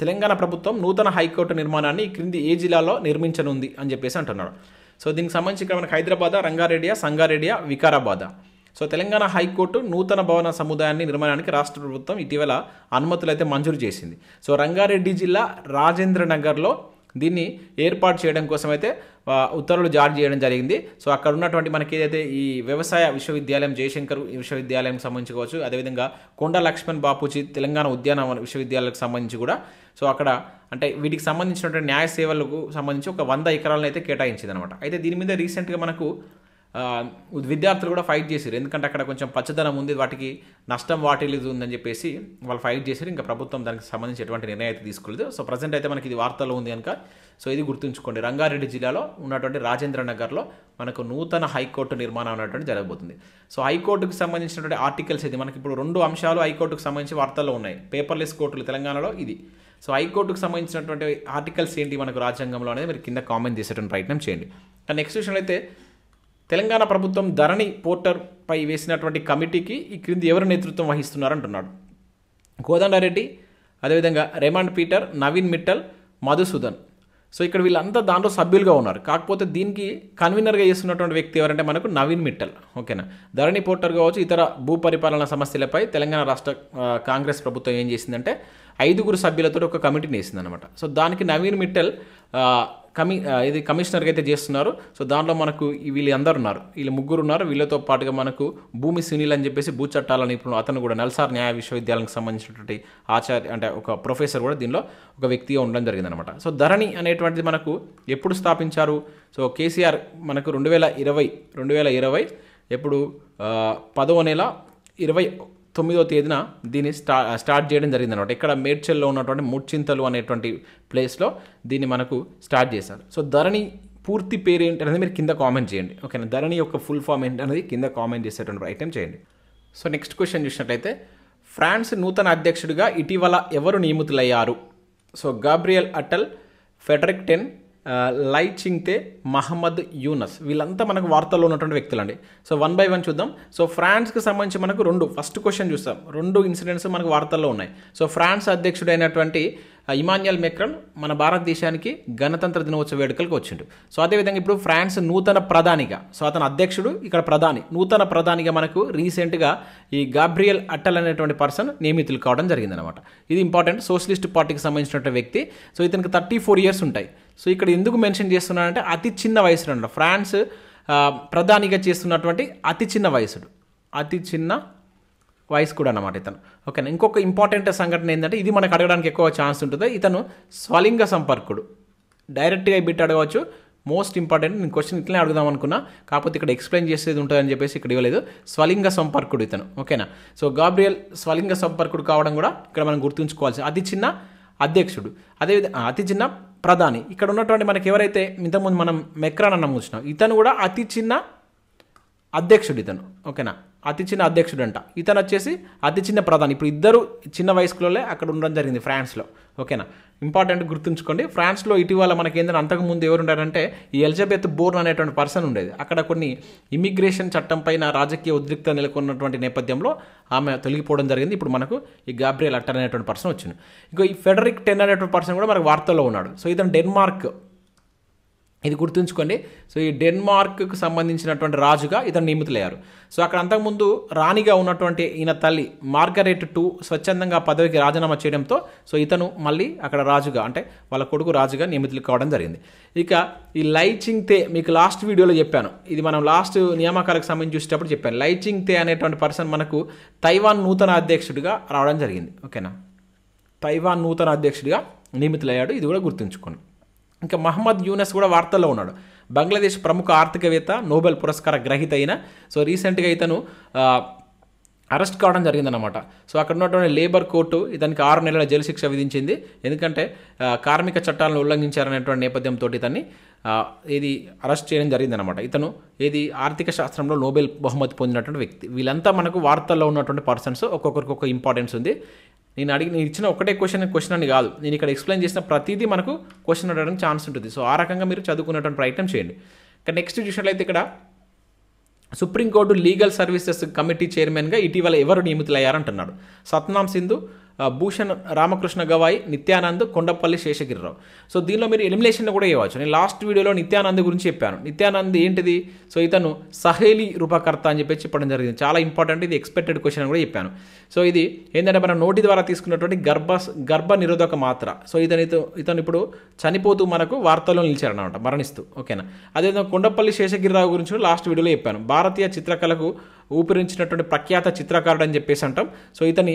తెలంగాణ ప్రభుత్వం నూతన హైకోర్టు నిర్మాణాన్ని ఈ క్రింది ఏ జిల్లాలో నిర్మించనుంది అని చెప్పేసి అంటున్నాడు. సో దీనికి సంబంధించి ఇక్కడ మనకు హైదరాబాద్, రంగారెడ్డి, సంగారెడ్డి, వికారాబాద్. సో తెలంగాణ హైకోర్టు నూతన భవన సముదాయాన్ని నిర్మాణానికి రాష్ట్ర ప్రభుత్వం ఇటీవల అనుమతులు అయితే మంజూరు చేసింది. సో రంగారెడ్డి జిల్లా రాజేంద్ర నగర్లో దీన్ని ఏర్పాటు చేయడం కోసం అయితే ఉత్తర్వులు జారీ చేయడం జరిగింది. సో అక్కడ ఉన్నటువంటి మనకి ఏదైతే ఈ వ్యవసాయ విశ్వవిద్యాలయం, జయశంకర్ విశ్వవిద్యాలయం సంబంధించి కావచ్చు, అదేవిధంగా కొండ లక్ష్మణ్ బాపూజీ తెలంగాణ ఉద్యానవన విశ్వవిద్యాలయాలకు సంబంధించి కూడా సో అక్కడ అంటే వీటికి సంబంధించినటువంటి న్యాయ సేవలకు సంబంధించి ఒక 100 ఎకరాలను అయితే కేటాయించింది అనమాట. అయితే దీని మీద రీసెంట్గా మనకు విద్యార్థులు కూడా ఫైట్ చేశారు. ఎందుకంటే అక్కడ కొంచెం పచ్చదనం ఉంది, వాటికి నష్టం వాటిల్లేదు ఉందని చెప్పేసి వాళ్ళు ఫైట్ చేశారు. ఇంకా ప్రభుత్వం దానికి సంబంధించి ఎటువంటి నిర్ణయం అయితే తీసుకోలేదు. సో ప్రజెంట్ అయితే మనకి ఇది వార్తల్లో ఉంది కనుక సో ఇది గుర్తుంచుకోండి. రంగారెడ్డి జిల్లాలో ఉన్నటువంటి రాజేంద్ర నగర్లో మనకు నూతన హైకోర్టు నిర్మాణం అనేటువంటి జరగబోతుంది. సో హైకోర్టుకు సంబంధించినటువంటి ఆర్టికల్స్ ఇది మనకి ఇప్పుడు 2 అంశాలు హైకోర్టుకు సంబంధించి వార్తల్లో ఉన్నాయి. పేపర్లెస్ కోర్టులు తెలంగాణలో ఇది. సో హైకోర్టుకు సంబంధించినటువంటి ఆర్టికల్స్ ఏంటి మనకు రాజ్యాంగంలో అనేది మీరు కింద కామెంట్ చేసేటువంటి ప్రయత్నం చేయండి. నెక్స్ట్ విషయంలో అయితే తెలంగాణ ప్రభుత్వం ధరణి పోర్టల్పై వేసినటువంటి కమిటీకి ఈ క్రింది ఎవరు నేతృత్వం వహిస్తున్నారంటున్నాడు. కోదండారెడ్డి, అదేవిధంగా Raymond Peter, Naveen Mittal, Madhusudan. So ఇక్కడ వీళ్ళంతా దాంట్లో సభ్యులుగా ఉన్నారు. కాకపోతే దీనికి కన్వీనర్గా చేస్తున్నటువంటి వ్యక్తి ఎవరంటే మనకు నవీన్ మిట్టల్. ఓకేనా. ధరణి పోర్టల్ కావచ్చు, ఇతర భూ పరిపాలన సమస్యలపై తెలంగాణ రాష్ట్ర కాంగ్రెస్ ప్రభుత్వం ఏం చేసిందంటే 5 సభ్యులతో ఒక కమిటీని వేసింది అనమాట. సో దానికి నవీన్ మిట్టల్ ఇది కమిషనర్గా అయితే చేస్తున్నారు. సో దాంట్లో మనకు వీళ్ళు అందరు ఉన్నారు, వీళ్ళు 3 ఉన్నారు. వీళ్ళతో పాటుగా మనకు భూమి సునీల్ అని చెప్పేసి భూ చట్టాల నిపుణుడు, అతను కూడా నల్సార్ న్యాయ విశ్వవిద్యాలయానికి సంబంధించినటువంటి ఆచార్య అంటే ఒక ప్రొఫెసర్ కూడా దీనిలో ఒక వ్యక్తిగా ఉండడం జరిగిందనమాట. సో ధరణి అనేటువంటిది మనకు ఎప్పుడు స్థాపించారు? సో కేసీఆర్ మనకు 2020 ఎప్పుడు 10వ నెల 29వ తేదీన దీన్ని స్టార్ట్ చేయడం జరిగిందనమాట. ఇక్కడ మేడ్చల్లో ఉన్నటువంటి ముచ్చింతలు అనేటువంటి ప్లేస్లో దీన్ని మనకు స్టార్ట్ చేశారు. సో ధరణి పూర్తి పేరు ఏంటి అనేది మీరు కింద కామెంట్ చేయండి. ఓకేనా. ధరణి యొక్క ఫుల్ ఫామ్ ఏంటి అనేది కింద కామెంట్ చేసేటువంటి ప్రయత్నం చేయండి. సో నెక్స్ట్ క్వశ్చన్ చూసినట్లయితే ఫ్రాన్స్ నూతన అధ్యక్షుడిగా ఇటీవల ఎవరు నియమితులయ్యారు? So Gabriel Atal, Frederick ten, లై చింగ్తే, మహమ్మద్ యూనస్. వీళ్ళంతా మనకు వార్తల్లో ఉన్నటువంటి వ్యక్తులు అండి. సో 1 by 1 చూద్దాం. సో ఫ్రాన్స్కి సంబంధించి మనకు ఫస్ట్ క్వశ్చన్ చూస్తాం. 2 ఇన్సిడెంట్స్ మనకు వార్తల్లో ఉన్నాయి. సో ఫ్రాన్స్ అధ్యక్షుడైనటువంటి ఇమాన్యుయల్ మెక్రాన్ మన భారతదేశానికి గణతంత్ర దినోత్సవ వేడుకలకు వచ్చిండు. సో అదేవిధంగా ఇప్పుడు ఫ్రాన్స్ నూతన ప్రధానిగా, సో అతను అధ్యక్షుడు, ఇక్కడ ప్రధాని, నూతన ప్రధానిగా మనకు రీసెంట్గా ఈ గాబ్రియల్ అటల్ అనేటువంటి పర్సన్ నియమితులు కావడం జరిగిందనమాట. ఇది ఇంపార్టెంట్. సోషలిస్ట్ పార్టీకి సంబంధించినటువంటి వ్యక్తి. సో ఇతనికి 34 years ఉంటాయి. సో ఇక్కడ ఎందుకు మెన్షన్ చేస్తున్నానంటే అతి చిన్న వయసులో ఉన్నాడు. ఫ్రాన్స్ ప్రధానిగా చేస్తున్నటువంటి అతి చిన్న వయసు కూడా అన్నమాట ఇతను. ఓకేనా. ఇంకొక ఇంపార్టెంట్ సంఘటన ఏంటంటే ఇది మనకు అడగడానికి ఎక్కువ ఛాన్స్ ఉంటుంది. ఇతను స్వలింగ సంపర్కుడు. డైరెక్ట్గా బిట్ అడగవచ్చు. Most important. నేను క్వశ్చన్ ఇట్లనే అడుగుదాం అనుకున్నా, కాకపోతే ఇక్కడ ఎక్స్ప్లెయిన్ చేసేది ఉంటుందని చెప్పేసి ఇక్కడ ఇవ్వలేదు. స్వలింగ సంపర్కుడు ఇతను. ఓకేనా. సో గాబ్రియల్ స్వలింగ సంపర్కుడు కావడం కూడా ఇక్కడ మనం గుర్తుంచుకోవాల్సి. అతి చిన్న అధ్యక్షుడు, అదేవిధంగా అతి చిన్న ప్రధాని. ఇక్కడ ఉన్నటువంటి మనకి ఎవరైతే ఇంతకుముందు మనం మెక్రాన్ అన్న చూసినాం, ఇతను కూడా అతి చిన్న అధ్యక్షుడు ఇతను. ఓకేనా. అతి చిన్న అధ్యక్షుడు అంట. ఇతను వచ్చేసి అతి చిన్న ప్రధాని. ఇప్పుడు ఇద్దరు చిన్న వయస్కులే అక్కడ ఉండడం జరిగింది ఫ్రాన్స్లో. ఓకేనా. ఇంపార్టెంట్ గుర్తుంచుకోండి. ఫ్రాన్స్లో ఇటీవల మనకి ఏంటంటే అంతకుముందు ఎవరు ఉండారంటే ఈ ఎలిజబెత్ బోర్న్ అనేటువంటి పర్సన్ ఉండేది. అక్కడ కొన్ని ఇమిగ్రేషన్ చట్టం పైన రాజకీయ ఉద్రిక్త నెలకొన్నటువంటి నేపథ్యంలో ఆమె తొలగిపోవడం జరిగింది. ఇప్పుడు మనకు ఈ గాబ్రియల్ అటల్ అనేటువంటి పర్సన్ వచ్చింది. ఇంకో ఈ ఫెడరిక్ టెన్ అనేటువంటి పర్సన్ కూడా మనకు వార్తల్లో ఉన్నాడు. సో ఇతను డెన్మార్క్, ఇది గుర్తుంచుకోండి. సో ఈ డెన్మార్క్కు సంబంధించినటువంటి రాజుగా ఇతను నియమితులయ్యారు. సో అక్కడ అంతకుముందు రాణిగా ఉన్నటువంటి ఈయన తల్లి మార్గరెట్ II స్వచ్ఛందంగా పదవికి రాజీనామా చేయడంతో సో ఇతను మళ్ళీ అక్కడ రాజుగా, అంటే వాళ్ళ కొడుకు రాజుగా నియమితులు కావడం జరిగింది. ఇక ఈ లై చింగ్తే మీకు లాస్ట్ వీడియోలో చెప్పాను. ఇది మనం లాస్ట్ నియామకాలకు సంబంధించి చూసేటప్పుడు చెప్పాను. లై చింగ్తే అనేటువంటి పర్సన్ మనకు తైవాన్ నూతన అధ్యక్షుడిగా రావడం జరిగింది. ఓకేనా. తైవాన్ నూతన అధ్యక్షుడిగా నియమితులయ్యాడు. ఇది కూడా గుర్తుంచుకోండి. ఇంకా మహమ్మద్ యూనస్ కూడా వార్తల్లో ఉన్నాడు. బంగ్లాదేశ్ ప్రముఖ ఆర్థికవేత్త, నోబెల్ పురస్కార గ్రహీత అయిన. సో రీసెంట్గా ఇతను అరెస్ట్ కావడం జరిగిందనమాట. సో అక్కడ ఉన్నటువంటి లేబర్ కోర్టు ఇతనికి 6 నెలల జైలు శిక్ష విధించింది. ఎందుకంటే కార్మిక చట్టాలను ఉల్లంఘించారనేటువంటి నేపథ్యంతో ఇతన్ని ఇది అరెస్ట్ చేయడం జరిగిందనమాట. ఇతను ఆర్థిక శాస్త్రంలో నోబెల్ బహుమతి పొందినటువంటి వ్యక్తి. వీళ్ళంతా మనకు వార్తల్లో ఉన్నటువంటి పర్సన్స్. ఒక్కొక్కరికి ఒక ఇంపార్టెన్స్ ఉంది. నేను ఇచ్చిన ఒకటే క్వశ్చన్ అని కాదు, నేను ఇక్కడ ఎక్స్ప్లెయిన్ చేసిన ప్రతిదీ మనకు క్వశ్చన్ అడగడానికి ఛాన్స్ ఉంటుంది. సో ఆ రకంగా మీరు చదువుకునేటువంటి ప్రయత్నం చేయండి. ఇక నెక్స్ట్ చూసినట్లయితే ఇక్కడ సుప్రీంకోర్టు లీగల్ సర్వీసెస్ కమిటీ చైర్మన్గా ఇటీవల ఎవరు నియమితులయ్యారంటున్నాడు. సత్నామ్ సింధు, భూషణ్ రామకృష్ణ గవాయి, నిత్యానంద్, కొండపల్లి శేషగిరిరావు. సో దీనిలో మీరు ఎలిమినేషన్ కూడా చేయవచ్చు. నేను లాస్ట్ వీడియోలో నిత్యానంద్ గురించి చెప్పాను. నిత్యానంద్ ఏంటిది? సో ఇతను సహేలీ రూపకర్త అని చెప్పడం జరిగింది. చాలా ఇంపార్టెంట్, ఇది ఎక్స్పెక్టెడ్ క్వశ్చన్ అని కూడా చెప్పాను. సో ఇది ఏంటంటే మనం నోటి ద్వారా తీసుకున్నటువంటి గర్భ నిరోధక మాత్ర. సో ఇతను ఇప్పుడు చనిపోతూ మనకు వార్తల్లో నిలిచారనమాట, మరణిస్తూ. ఓకేనా. అదేవిధంగా కొండపల్లి శేషగిరిరావు గురించి లాస్ట్ వీడియోలో చెప్పాను. భారతీయ చిత్రకళకు ఊపిరించినటువంటి ప్రఖ్యాత చిత్రకారుడు అని చెప్పేసి అంటాం. సో ఇతని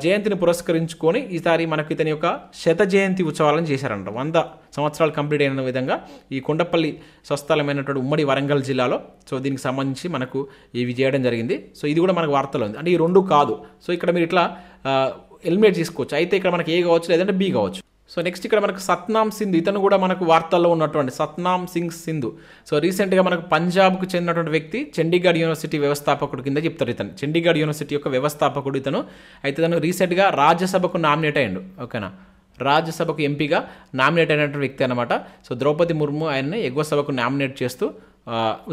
జయంతిని పురస్కరించుకొని ఈసారి మనకు ఇతని యొక్క శత జయంతి ఉత్సవాలను చేశారంట. 100 సంవత్సరాలు కంప్లీట్ అయిన విధంగా ఈ కొండపల్లి స్వస్థలమైనటువంటి ఉమ్మడి వరంగల్ జిల్లాలో సో దీనికి సంబంధించి మనకు ఇవి చేయడం జరిగింది. సో ఇది కూడా మనకు వార్తలో ఉంది. అంటే ఈ రెండు కాదు. సో ఇక్కడ మీరు ఇట్లా ఎలిమినేట్ చేసుకోవచ్చు. అయితే ఇక్కడ మనకి ఏ కావచ్చు, లేదంటే బి కావచ్చు. సో నెక్స్ట్ ఇక్కడ మనకు సత్నామ్ సింధు, ఇతను కూడా మనకు వార్తల్లో ఉన్నటువంటి సత్నామ్ సింగ్ సింధు. సో రీసెంట్గా మనకు పంజాబ్కు చెందినటువంటి వ్యక్తి, చండీగఢ్ యూనివర్సిటీ వ్యవస్థాపకుడు కింద చెప్తారు. ఇతను చండీగఢ్ యూనివర్సిటీ యొక్క వ్యవస్థాపకుడు ఇతను. అయితే ఇతను రీసెంట్గా రాజ్యసభకు నామినేట్ అయ్యాడు. ఓకేనా. రాజ్యసభకు ఎంపీగా నామినేట్ అయినటువంటి వ్యక్తి అనమాట. సో ద్రౌపది ముర్ము ఆయన్ని ఎగువ సభకు నామినేట్ చేస్తూ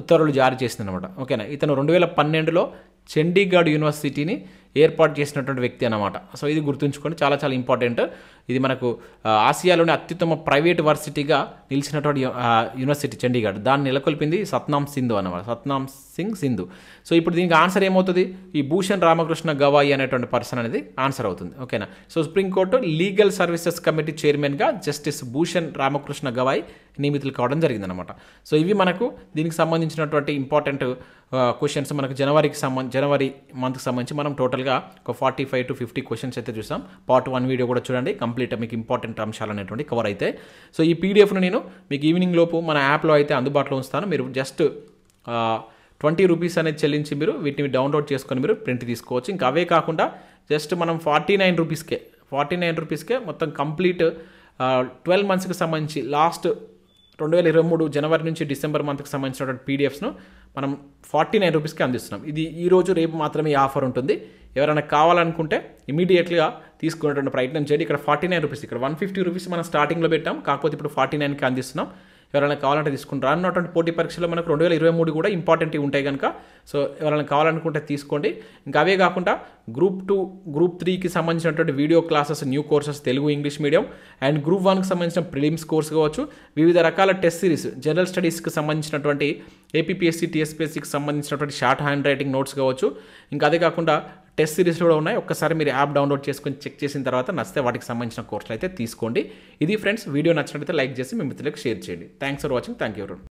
ఉత్తర్వులు జారీ చేసింది అనమాట. ఓకేనా. ఇతను 2012లో చండీగఢ్ యూనివర్సిటీని ఏర్పాటు చేసినటువంటి వ్యక్తి అనమాట. సో ఇది గుర్తుంచుకోండి, చాలా చాలా ఇంపార్టెంట్. ఇది మనకు ఆసియాలోని అత్యుత్తమ ప్రైవేట్ వర్సిటీగా నిలిచినటువంటి యూనివర్సిటీ చండీగఢ్. దాన్ని నెలకొల్పింది సత్నామ్ సింధు అనమాట, సత్నామ్ సింగ్ సింధు. సో ఇప్పుడు దీనికి ఆన్సర్ ఏమవుతుంది? ఈ భూషణ్ రామకృష్ణ గవాయి అనేటువంటి పర్సన్ అనేది ఆన్సర్ అవుతుంది. ఓకేనా. So supreme court legal services committee చైర్మన్గా జస్టిస్ భూషణ్ రామకృష్ణ గవాయి నియమితులు కావడం జరిగిందనమాట. సో ఇవి మనకు దీనికి సంబంధించినటువంటి ఇంపార్టెంట్ క్వశ్చన్స్. మనకు జనవరి మంత్కి సంబంధించి మనం టోటల్గా ఒక 45 to 50 క్వశ్చన్స్ అయితే చూసాం. పార్ట్ 1 వీడియో కూడా చూడండి, కంప్లీట్ మీకు ఇంపార్టెంట్ అంశాలు అనేటువంటి కవర్ అయితే. సో ఈ పీడిఎఫ్ను నేను మీకు ఈవినింగ్ లోపు మన యాప్లో అయితే అందుబాటులో ఉంచుతాను. మీరు జస్ట్ 20 రూపీస్ అనేది చెల్లించి మీరు వీటిని డౌన్లోడ్ చేసుకొని మీరు ప్రింట్ తీసుకోవచ్చు. ఇంకా అవే కాకుండా జస్ట్ మనం 49 రూపీస్కే మొత్తం కంప్లీట్ 12 మంత్స్కి సంబంధించి లాస్ట్ 2023 జనవరి నుంచి డిసెంబర్ మంత్కి సంబంధించినటువంటి పీడిఎఫ్స్ను మనం 49 రూపీస్కి అందిస్తున్నాం. ఇది ఈరోజు రేపు మాత్రమే ఈ ఆఫర్ ఉంటుంది. ఎవరైనా కావాలనుకుంటే ఇమీడియట్గా తీసుకునేటువంటి ప్రయత్నం చేయండి. ఇక్కడ 49 రూపీస్, ఇక్కడ 150 రూపీస్ మనం స్టార్టింగ్లో పెట్టాం, కాకపోతే ఇప్పుడు 49కి అందిస్తున్నాం. ఎవరైనా కావాలంటే తీసుకుంటారు. రానున్నటువంటి పోటీ పరీక్షలో మనకు 2023 కూడా ఇంపార్టెంట్ ఉంటాయి కనుక సో ఎవరైనా కావాలనుకుంటే తీసుకోండి. ఇంకా అవే కాకుండా గ్రూప్ 2, గ్రూప్ 3కి సంబంధించినటువంటి video classes, new courses, Telugu, English medium and group 1కి సంబంధించిన ప్రిలిమ్స్ కోర్స్ కావచ్చు, వివిధ రకాల టెస్ట్ సిరీస్, జనరల్ స్టడీస్కి సంబంధించినటువంటి ఏపీపీఎస్సీ, టీఎస్పీఎస్సీకి సంబంధించినటువంటి షార్ట్ హ్యాండ్ రైటింగ్ నోట్స్ కావచ్చు. ఇంకా అదే కాకుండా టెస్ట్ సిరీస్ కూడా ఉన్నాయి. ఒక్కసారి మీరు యాప్ డౌన్లోడ్ చేసుకొని చెక్ చేసిన తర్వాత నచ్చితే వాటికి సంబంధించిన కోర్సులు అయితే తీసుకోండి. ఇది ఫ్రెండ్స్, వీడియో నచ్చినట్లయితే లైక్ చేసి మీ మిత్రులకు షేర్ చేయండి. Thanks for watching. Thank you.